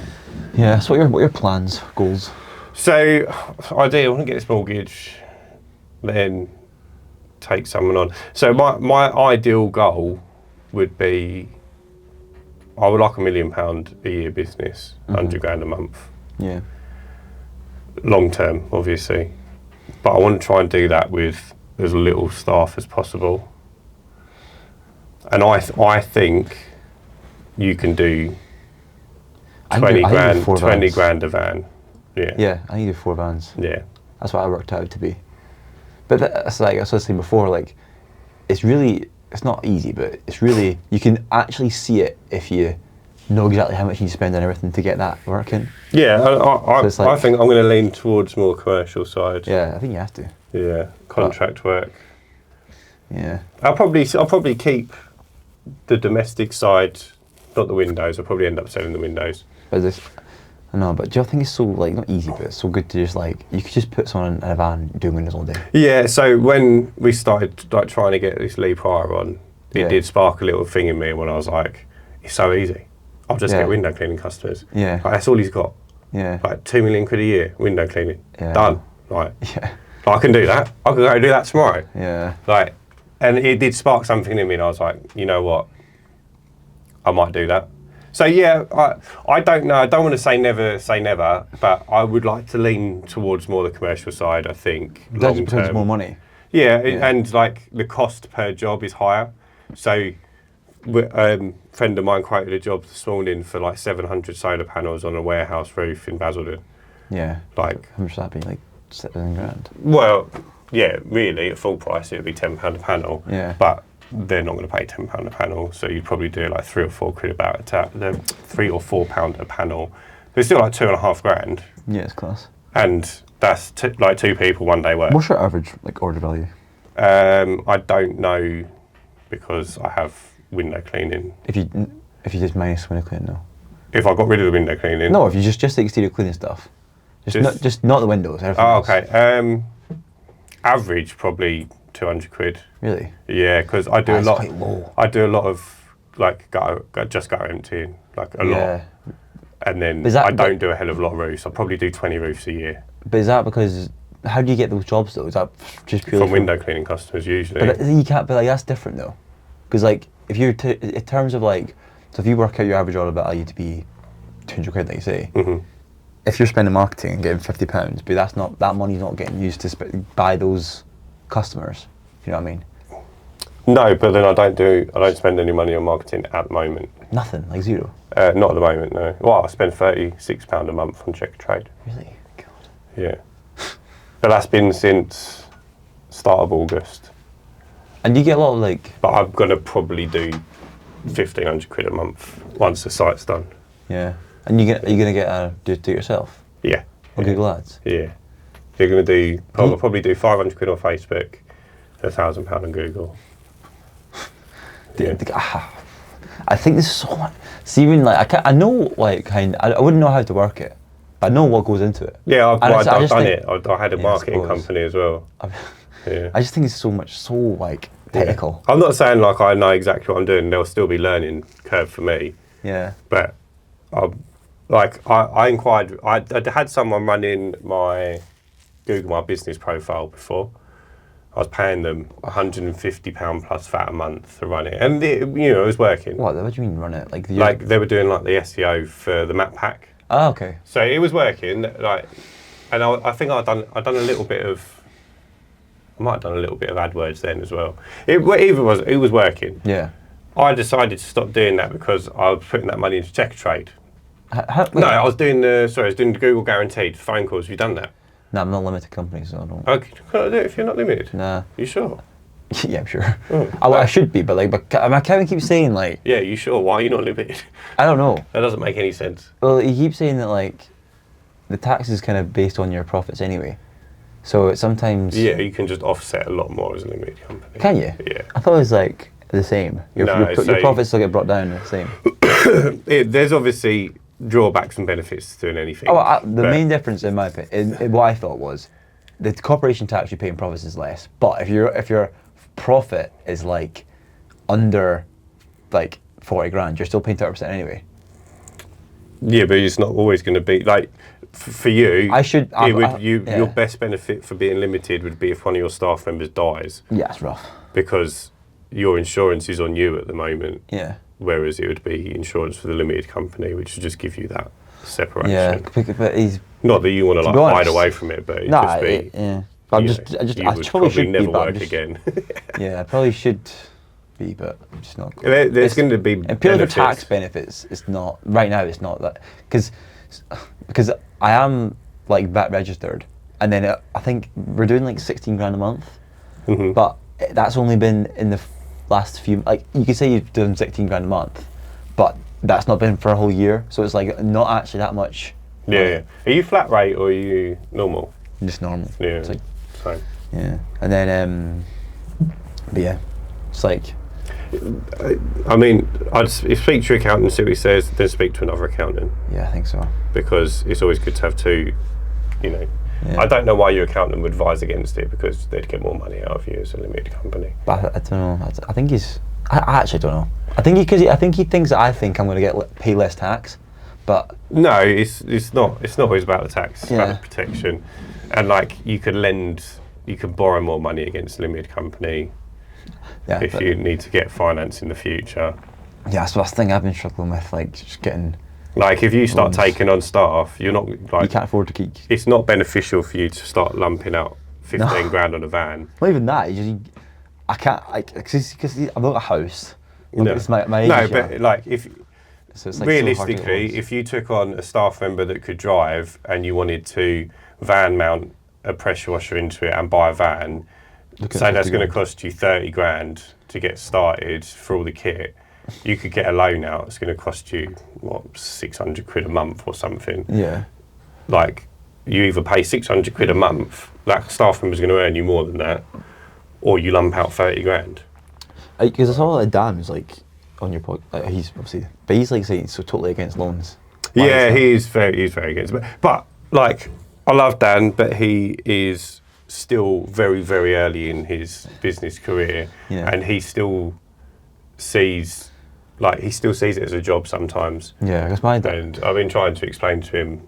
Yeah. So what are your plans, goals? So, ideally, I want to get this mortgage, then take someone on. So my ideal goal would be, I would like £1 million a year business, 100 grand a month. Yeah. Long term, obviously, but I want to try and do that with as little staff as possible. And I think you can do 20 grand a van. Yeah. Yeah, I need to do 4 vans. Yeah. That's what I worked out to be. But that's like I was saying before, like it's not easy, but it's really, you can actually see it if you know exactly how much you need to spend on everything to get that working. Yeah, I like, think I'm going to lean towards more commercial side. Yeah, I think you have to. Yeah, contract work. Yeah. I'll probably keep the domestic side, not the windows. I'll probably end up selling the windows. I know, but do you think it's so like not easy, but it's so good to just like you could just put someone in a van doing windows all day. Yeah. So when we started like trying to get this Lee Pryor on, it did spark a little thing in me when I was like, it's so easy. I'll just get window cleaning customers. Yeah. Like, that's all he's got. Yeah. Like £2 million a year window cleaning. Yeah. Done. Like. Yeah. I can do that. I can go do that tomorrow. Yeah. Like, and it did spark something in me, and I was like, you know what? I might do that. So yeah, I don't know. I don't want to say never, but I would like to lean towards more the commercial side. I think long term. More money. Yeah, and like the cost per job is higher. So, a friend of mine quoted a job this morning for like 700 solar panels on a warehouse roof in Basildon. Yeah. Like, how much would that be? Like 7 grand. Well, yeah, really at full price it would be £10 a panel. Yeah. But they're not going to pay £10 a panel, so you'd probably do like £3 or £4 about £3 or £4 a panel. But it's still like £2.5 grand. Yeah, it's class. And that's like 2 people 1 day work. What's your average like order value? I don't know because I have window cleaning. If you just minus window cleaning, no. If I got rid of the window cleaning. No, if you just the exterior cleaning stuff. Just not the windows. Everything else. Okay. Average probably £200. Really? Yeah, because I do That's a lot. quite low. I do a lot of like just gutter emptying, like a lot, and then I don't do a hell of a lot of roofs. I probably do 20 roofs a year. But is that because how do you get those jobs though? Is that just purely from window cleaning customers usually? But you can't. But like that's different though, because like if you're in terms of like, so if you work out your average order value to be £200, like you say. Mm-hmm. If you're spending marketing and getting £50, but that money's not getting used to buy those customers. You know what I mean? No, but then I don't spend any money on marketing at the moment. Nothing, like zero. Not at the moment, no. Well, I spend £36 a month on check trade. Really? God. Yeah, but that's been since start of August. And you get a lot of like. But I'm gonna probably do £1,500 a month once the site's done. Yeah. And are you gonna get do it yourself? Yeah. On Google Ads? Yeah. You're gonna do. I'll probably do £500 on Facebook, and £1,000 on Google. I think there's so much. See, even like I know like I wouldn't know how to work it, I know what goes into it. Yeah, I've And done think- it. I had a Yeah, I marketing suppose. company as well. Yeah. I just think it's so like technical. I'm not saying like I know exactly what I'm doing. There'll still be learning curve for me. Yeah. But I inquired. I had someone running my Google My Business profile before. I was paying them £150 plus VAT a month to run it, and it was working. What do you mean run it? Like they were doing like the SEO for the map pack. Oh, okay. So it was working. Like, and I think I'd done a little bit of. I might have done a little bit of AdWords then as well. It was working. Yeah. I decided to stop doing that because I was putting that money into Trade. Wait. I was doing the Google Guaranteed phone calls. Have you done that? No, I'm not a limited company, so I don't. Okay, can I do it if you're not limited? Nah. You sure? Yeah, I'm sure. Oh. I should be, but my Kevin keeps saying like. Yeah, you sure? Why are you not limited? I don't know. That doesn't make any sense. Well, he keeps saying that like, the tax is kind of based on your profits anyway, so it sometimes. Yeah, you can just offset a lot more as a limited company. Can you? Yeah. I thought it was like the same. Your profits still get brought down the same. There's obviously drawbacks and benefits to doing anything. The main difference in my opinion, what I thought was, the corporation tax you pay in profits is less. But if your profit is like under like 40 grand, you're still paying 30% anyway. Yeah, but it's not always going to be like for you. Your best benefit for being limited would be if one of your staff members dies. Yeah, it's rough. Because your insurance is on you at the moment. Yeah. Whereas it would be insurance for the limited company, which would just give you that separation. Yeah, but he's not that you want to like hide away from it, but it'd just be. Yeah. I probably probably should never be, but work again. Yeah, I probably should be, but I'm just not. There's going to be and purely for tax benefits. It's not right now. It's not that because I am like VAT registered, and then I think we're doing like 16 grand a month, but that's only been in the last few. Like you could say you've done 16 grand a month, but that's not been for a whole year. So it's like not actually that much. Yeah. Are you flat rate or are you normal? Just normal. Yeah. It's like, fine. Yeah, and then but yeah, it's like. I mean, I'd speak to your accountant and see what he says, then speak to another accountant. Yeah, I think so. Because it's always good to have two, Yeah. I don't know why your accountant would advise against it because they'd get more money out of you as a limited company. But I don't know. I think he's. I actually don't know. I think he thinks that I think I'm going to pay less tax, but no, it's not. It's not always about the tax. It's about the protection, and like you could borrow more money against a limited company. Yeah, if you need to get finance in the future. Yeah, that's the thing I've been struggling with, like just getting. Like if you start taking on staff, you're not like. You can't afford to keep. It's not beneficial for you to start lumping out 15 grand on a van. Not even that. I can't because I've got a house. No, it's my age. No, but like if. So it's like realistically, if you took on a staff member that could drive and you wanted to van mount a pressure washer into it and buy a van, say that's going to cost you 30 grand to get started for all the kit, you could get a loan out. It's going to cost you, 600 quid a month or something. Yeah. Like, you either pay 600 quid a month, that staff member's going to earn you more than that, or you lump out 30 grand. Because I saw that Dan's like, on your podcast, he's obviously, but he's like saying he's so totally against loans. Yeah, he's very against it. But like, I love Dan, but he is still very, very early in his business career, and he still sees it as a job sometimes. Yeah, because my dad. And I've been trying to explain to him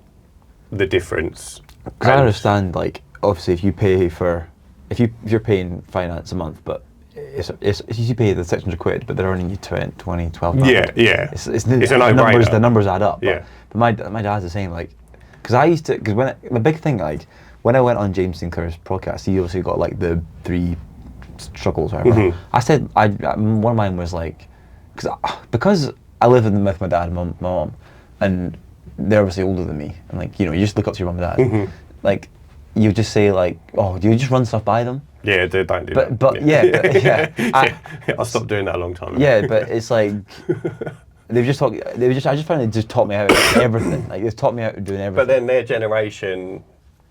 the difference. Because I understand, like, obviously, if you're paying finance a month, but it's you pay the 600 quid, but they're earning you 12 grand. Yeah. It's a no-brainer. The numbers add up. Yeah. But my dad's the same, like, because the big thing, like, when I went on James Sinclair's podcast, he obviously got like the 3 struggles, or whatever. I said, one of mine was like, because I live with my dad and my mom, and they're obviously older than me, and like, you just look up to your mum and dad, like, you just say like, oh, do you just run stuff by them? Yeah, they don't do that. But I stopped doing that a long time ago. Yeah, but it's like I just found they just taught me how to do everything. Like they've taught me how to do everything. But then their generation,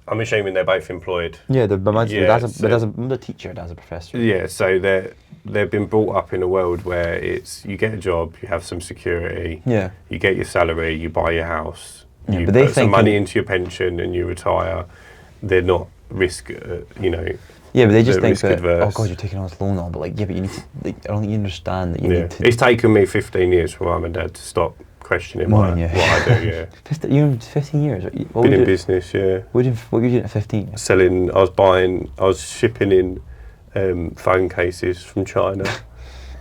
I'm assuming they're both employed. Yeah, my dad's a teacher, dad's a professor. Yeah, so they've been brought up in a world where it's you get a job, you have some security, you get your salary, you buy your house, you but they put some think money into your pension and you retire. They're not risk, you know. Yeah, but they just think that, adverse. oh God, you're taking on this loan on, but like, yeah, but you need to, like, I don't think you understand that you Yeah, need to. it's taken me 15 years for mum and dad to stop questioning More what than you. I do. Yeah, 15, you're in 15 years. What been in would you, business. Yeah, what were you doing at 15? selling. I was shipping in phone cases from China,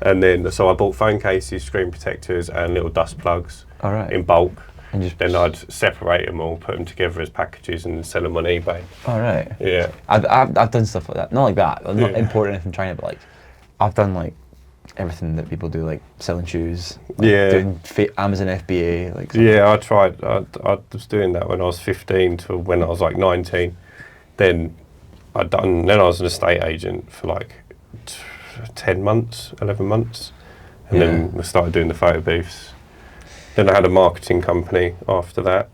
and then so I bought phone cases, screen protectors, and little dust plugs All right. in bulk. And just, Then I'd separate them all, put them together as packages, and sell them on eBay. all right. Yeah, I've done stuff like that. Not like that. I'm not Yeah. importing anything from China, but like, I've done like everything that people do, like selling shoes. Like Yeah. Doing Amazon FBA. Like. yeah. I tried. I was doing that when I was 15 to when I was like 19. Then Then I was an estate agent for like 10 months, 11 months, and then I started doing the photo booths. Then I had a marketing company after that.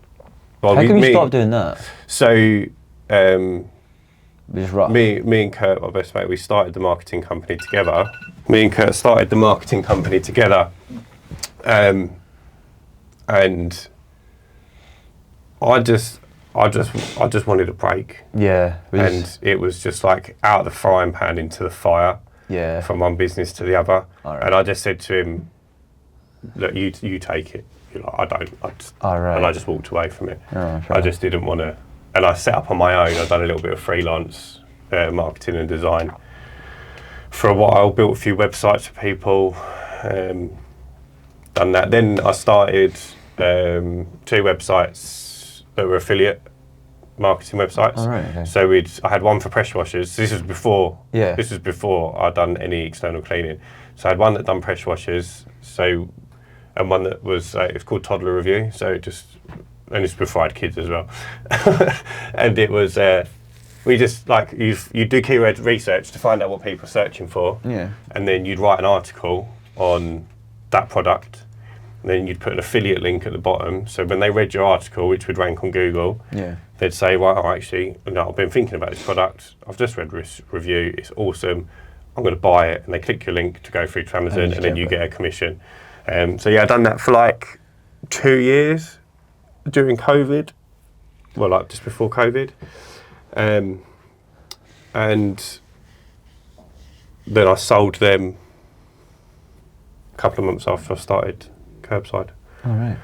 Well, How come you stopped doing that? So, Just rough. me and Kurt, my best mate, we started the marketing company together. Me and Kurt started the marketing company together, and I just wanted a break, Yeah. and it was just like out of the frying pan into the fire. Yeah. From one business to the other. All right. And I just said to him, look, you take it. You're like, I don't. All right. And I just walked away from it. Oh, fair. I just didn't want to. And I set up on my own. I've done a little bit of freelance marketing and design for a while, built a few websites for people, done that. Then I started 2 websites that were affiliate marketing websites. All right, okay. So I had one for pressure washers. This was before. Yeah. This was before I'd done any external cleaning. So I had one that done pressure washers. So, and one that was it's called Toddler Review. So and it's before I had kids as well. And it was we just like you do keyword research to find out what people are searching for. Yeah. And then you'd write an article on that product. And then you'd put an affiliate link at the bottom. So when they read your article, which would rank on Google, Yeah. they'd say, well, actually, I've been thinking about this product. I've just read this review. It's awesome. I'm going to buy it. And they click your link to go through to Amazon, and then you get a commission. So yeah, I've done that for like 2 years during COVID. Well, like just before COVID. And then I sold them a couple of months after I started Curbside. All right.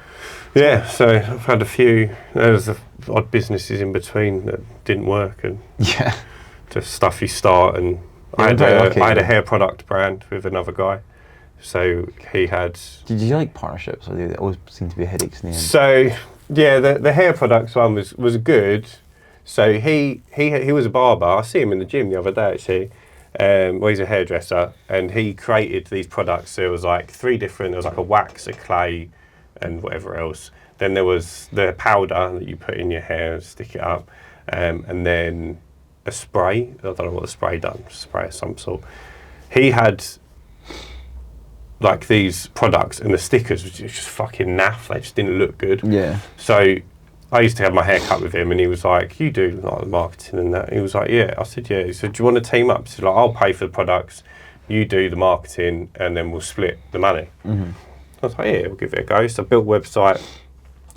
Yeah, so I've had a few. There was odd businesses in between that didn't work, and Yeah. just stuff you start. And Yeah, I had a hair product brand with another guy, so he had. Did you like partnerships? Or they always seem to be headaches in the end. So yeah, the hair products one was good. So he was a barber. I see him in the gym the other day actually. Well, he's a hairdresser, and he created these products. There was like 3 different. There was like a wax, a clay, and whatever else. Then there was the powder that you put in your hair and stick it up, and then a spray. I don't know what the spray done. Spray of some sort. He had like these products, and the stickers were just fucking naff. They just didn't look good. Yeah. So I used to have my hair cut with him, and he was like, you do like the marketing and that. He was like, yeah. I said, yeah. He said, do you want to team up? He said, like, I'll pay for the products, you do the marketing, and then we'll split the money. Mm-hmm. I was like, yeah, we'll give it a go. So I built a website,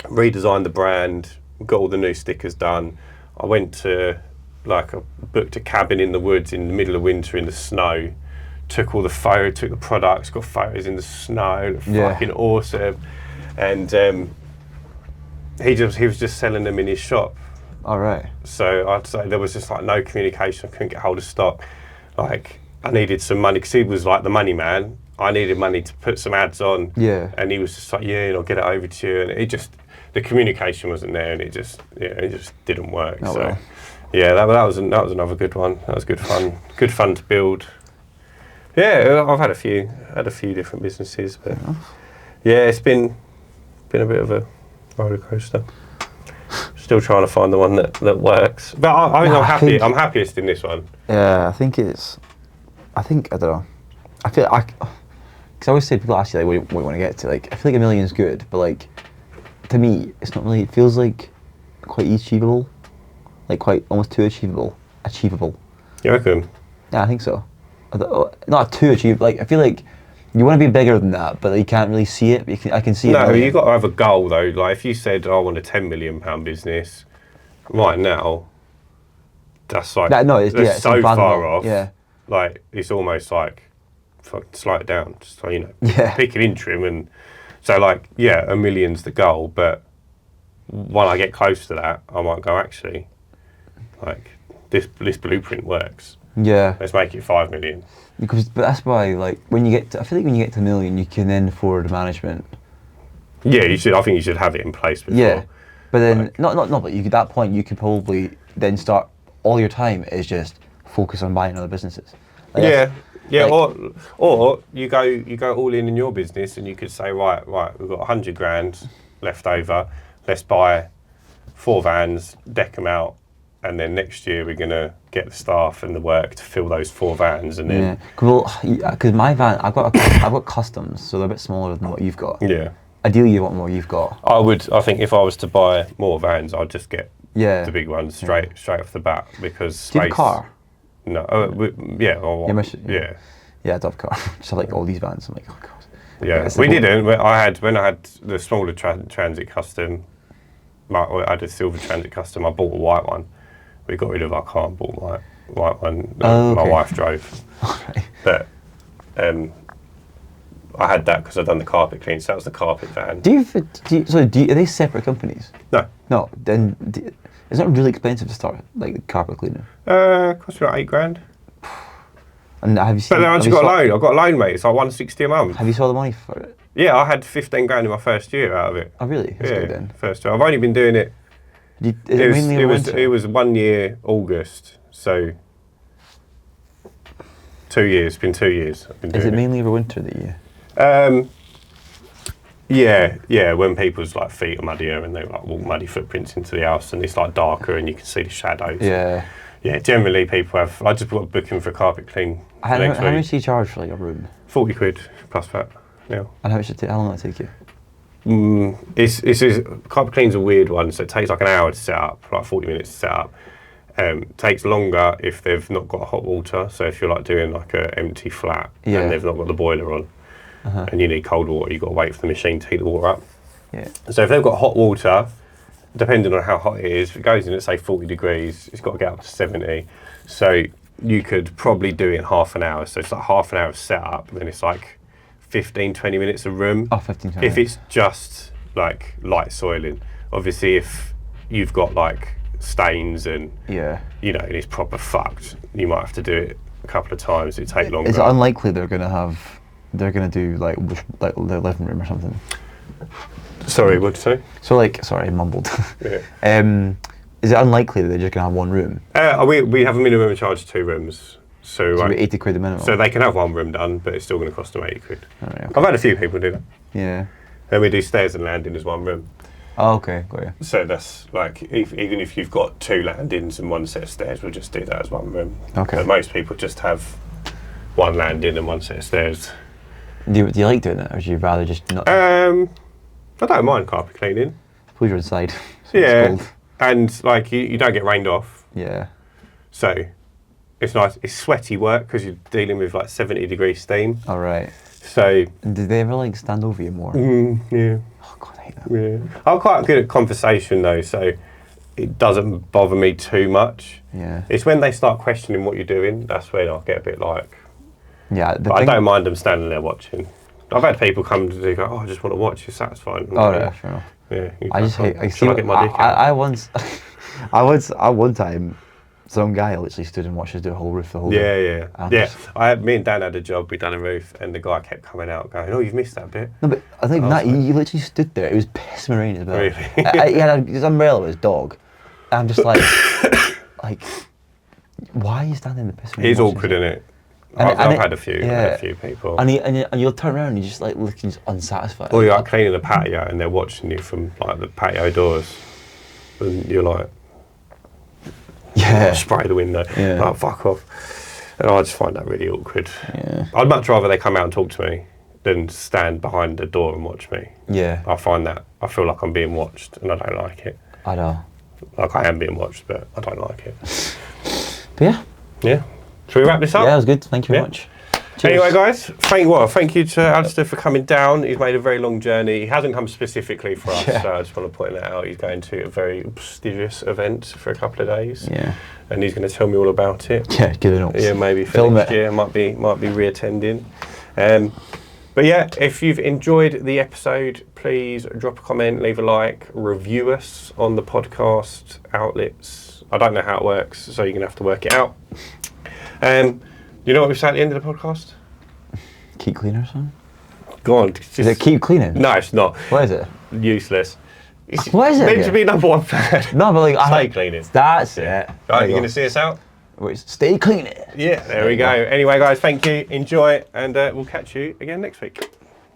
redesigned the brand, got all the new stickers done. I went to, booked a cabin in the woods in the middle of winter in the snow, took all the photos, took the products, got photos in the snow, fucking awesome. And he was just selling them in his shop. All right. So I'd say there was just like no communication. I couldn't get hold of stock. Like I needed some money because he was like the money man. I needed money to put some ads on. Yeah. And he was just like, yeah, I'll get it over to you. And it just, the communication wasn't there, and it just didn't work. Oh, so well. yeah, that was another good one. That was good fun. Good fun to build. Yeah, I've had a few different businesses, but yeah, it's been a bit of a roller coaster. Still trying to find the one that works, but I think I'm happy. I'm happiest in this one. Yeah, I don't know. I feel because I always say people ask you like what you want to get to. Like I feel like 1 million is good, but like to me, it's not really. It feels like quite achievable, like quite almost too achievable. You reckon? Yeah, I think so. Not too achievable. Like I feel like You want to be bigger than that, but you can't really see it. I can see it. No, you've got to have a goal though. Like if you said, I want a £10 million business, right now, that's like it's so far off. Yeah. Like it's almost like slow it down. Just so, pick an interim, and so like £1 million's the goal. But when I get close to that, I might go actually, like this blueprint works. Yeah. Let's make it 5 million. But that's why, like, I feel like when you get to 1 million, you can then afford management. Yeah, you should. I think you should have it in place before. Yeah, but then but you at that point you could probably then start all your time is just focus on buying other businesses. Like or you go all in your business, and you could say right, we've got 100 grand left over. Let's buy 4 vans, deck them out. And then next year we're gonna get the staff and the work to fill those 4 vans, and then because my van I've got customs, so they're a bit smaller than what you've got. Yeah. Ideally, you want more you've got. I think if I was to buy more vans, I'd just get the big ones straight off the bat because space. Do you have a car? No. Yeah, I don't have a car. Just have like all these vans. I'm like, oh god. Yeah, we didn't. When I had the smaller transit custom. I had a silver transit custom. I bought a white one. We got rid of our car and bought a white one that my wife drove. Okay. But I had that because I'd done the carpet clean, so that was the carpet van. Are they separate companies? No. No. Then it's not really expensive to start like carpet cleaner. Cost me about £8,000. And have you seen? But then I actually got a loan. I got a loan, mate. It's like £160 a month. Have you saw the money for it? Yeah, I had 15 grand in my first year out of it. Oh really? That's good then. First year. I've only been doing it. It was 1 year August, so 2 years. It's been 2 years. I've been doing Is it mainly over winter that you? Yeah. When people's like feet are muddier and they like walk muddy footprints into the house, and it's like darker and you can see the shadows. Yeah. Yeah. Generally, people have. I just got a booking for a carpet clean. How much do you charge for like a room? £40 plus that. Yeah. And how long will it take you? It's carpet clean's a weird one, so it takes like an hour to set up, like 40 minutes to set up. Takes longer if they've not got hot water. So if you're like doing like an empty flat and they've not got the boiler on, and you need cold water, you've got to wait for the machine to heat the water up. Yeah. So if they've got hot water, depending on how hot it is, if it goes in at say 40 degrees, it's got to get up to 70. So you could probably do it in half an hour. So it's like half an hour of setup, and then it's like 15-20 minutes a room. Oh, 15-20 if it's just like light soiling. Obviously if you've got like stains and and it's proper fucked, you might have to do it a couple of times. It'd take longer. Is it unlikely they're gonna do like their living room or something? Sorry, what'd you say? So sorry, I mumbled. Yeah. Is it unlikely that they're just gonna have one room? We have a minimum charge of 2 rooms. So £80 a minimum. So they can have 1 room done, but it's still going to cost them £80. Right, okay. I've had a few people do that. Yeah. And we do stairs and landing as 1 room. Oh, okay, got you. So that's like, even if you've got 2 landings and 1 set of stairs, we'll just do that as 1 room. Okay. But most people just have 1 landing and 1 set of stairs. Do you like doing that, or would you rather just not? I don't mind carpet cleaning. Suppose you're inside. So yeah. And like you don't get rained off. Yeah. So it's nice. It's sweaty work because you're dealing with like 70-degree steam. All right. So. Did they ever like stand over you more? Yeah. Oh God, I hate that. Yeah. I'm quite good at conversation though, so it doesn't bother me too much. Yeah. It's when they start questioning what you're doing, that's when I get a bit like. Yeah. But I don't mind them standing there watching. I've had people come to go, oh, I just want to watch. It's satisfying. Oh yeah, fair enough. Yeah. I just hate. I get my dick out? I once, at one time, some guy literally stood and watched us do a whole roof the whole day. Yeah. Me and Dan had a job. We'd done a roof, and the guy kept coming out going, "Oh, you've missed that bit." No, but I think that you literally stood there. It was pissing rain as well. Really? He had his umbrella with his dog. And I'm just like, why are you standing in the pissing rain? It's awkward, isn't it? I've had a few people. And you'll turn around and you're just like looking unsatisfied. Or you're like cleaning the patio and they're watching you from like the patio doors, and you're like, spray the window. Yeah. Like, fuck off. And I just find that really awkward. Yeah. I'd much rather they come out and talk to me than stand behind the door and watch me. Yeah. I find that I feel like I'm being watched and I don't like it. I know. Like I am being watched, but I don't like it. But yeah. Yeah. Shall we wrap this up? Yeah, it was good. Thank you very much. Anyway, guys, thank you to Alistair for coming down. He's made a very long journey. He hasn't come specifically for us, so I just want to point that out. He's going to a very prestigious event for a couple of days. Yeah. And he's going to tell me all about it. Yeah, good enough. Yeah, maybe for Film next it. year, might be reattending. But yeah, if you've enjoyed the episode, please drop a comment, leave a like, review us on the podcast outlets. I don't know how it works, so you're going to have to work it out. You know what we say at the end of the podcast? Keep cleaning or something? Go on. Is it keep cleaning? No, it's not. What is it? Useless. What is it? Meant to be number one fan. No, but like Stay cleaning. That's it. Right, you going to see us out? Stay cleaning. Yeah, there we go. Anyway, guys, thank you. Enjoy, and we'll catch you again next week.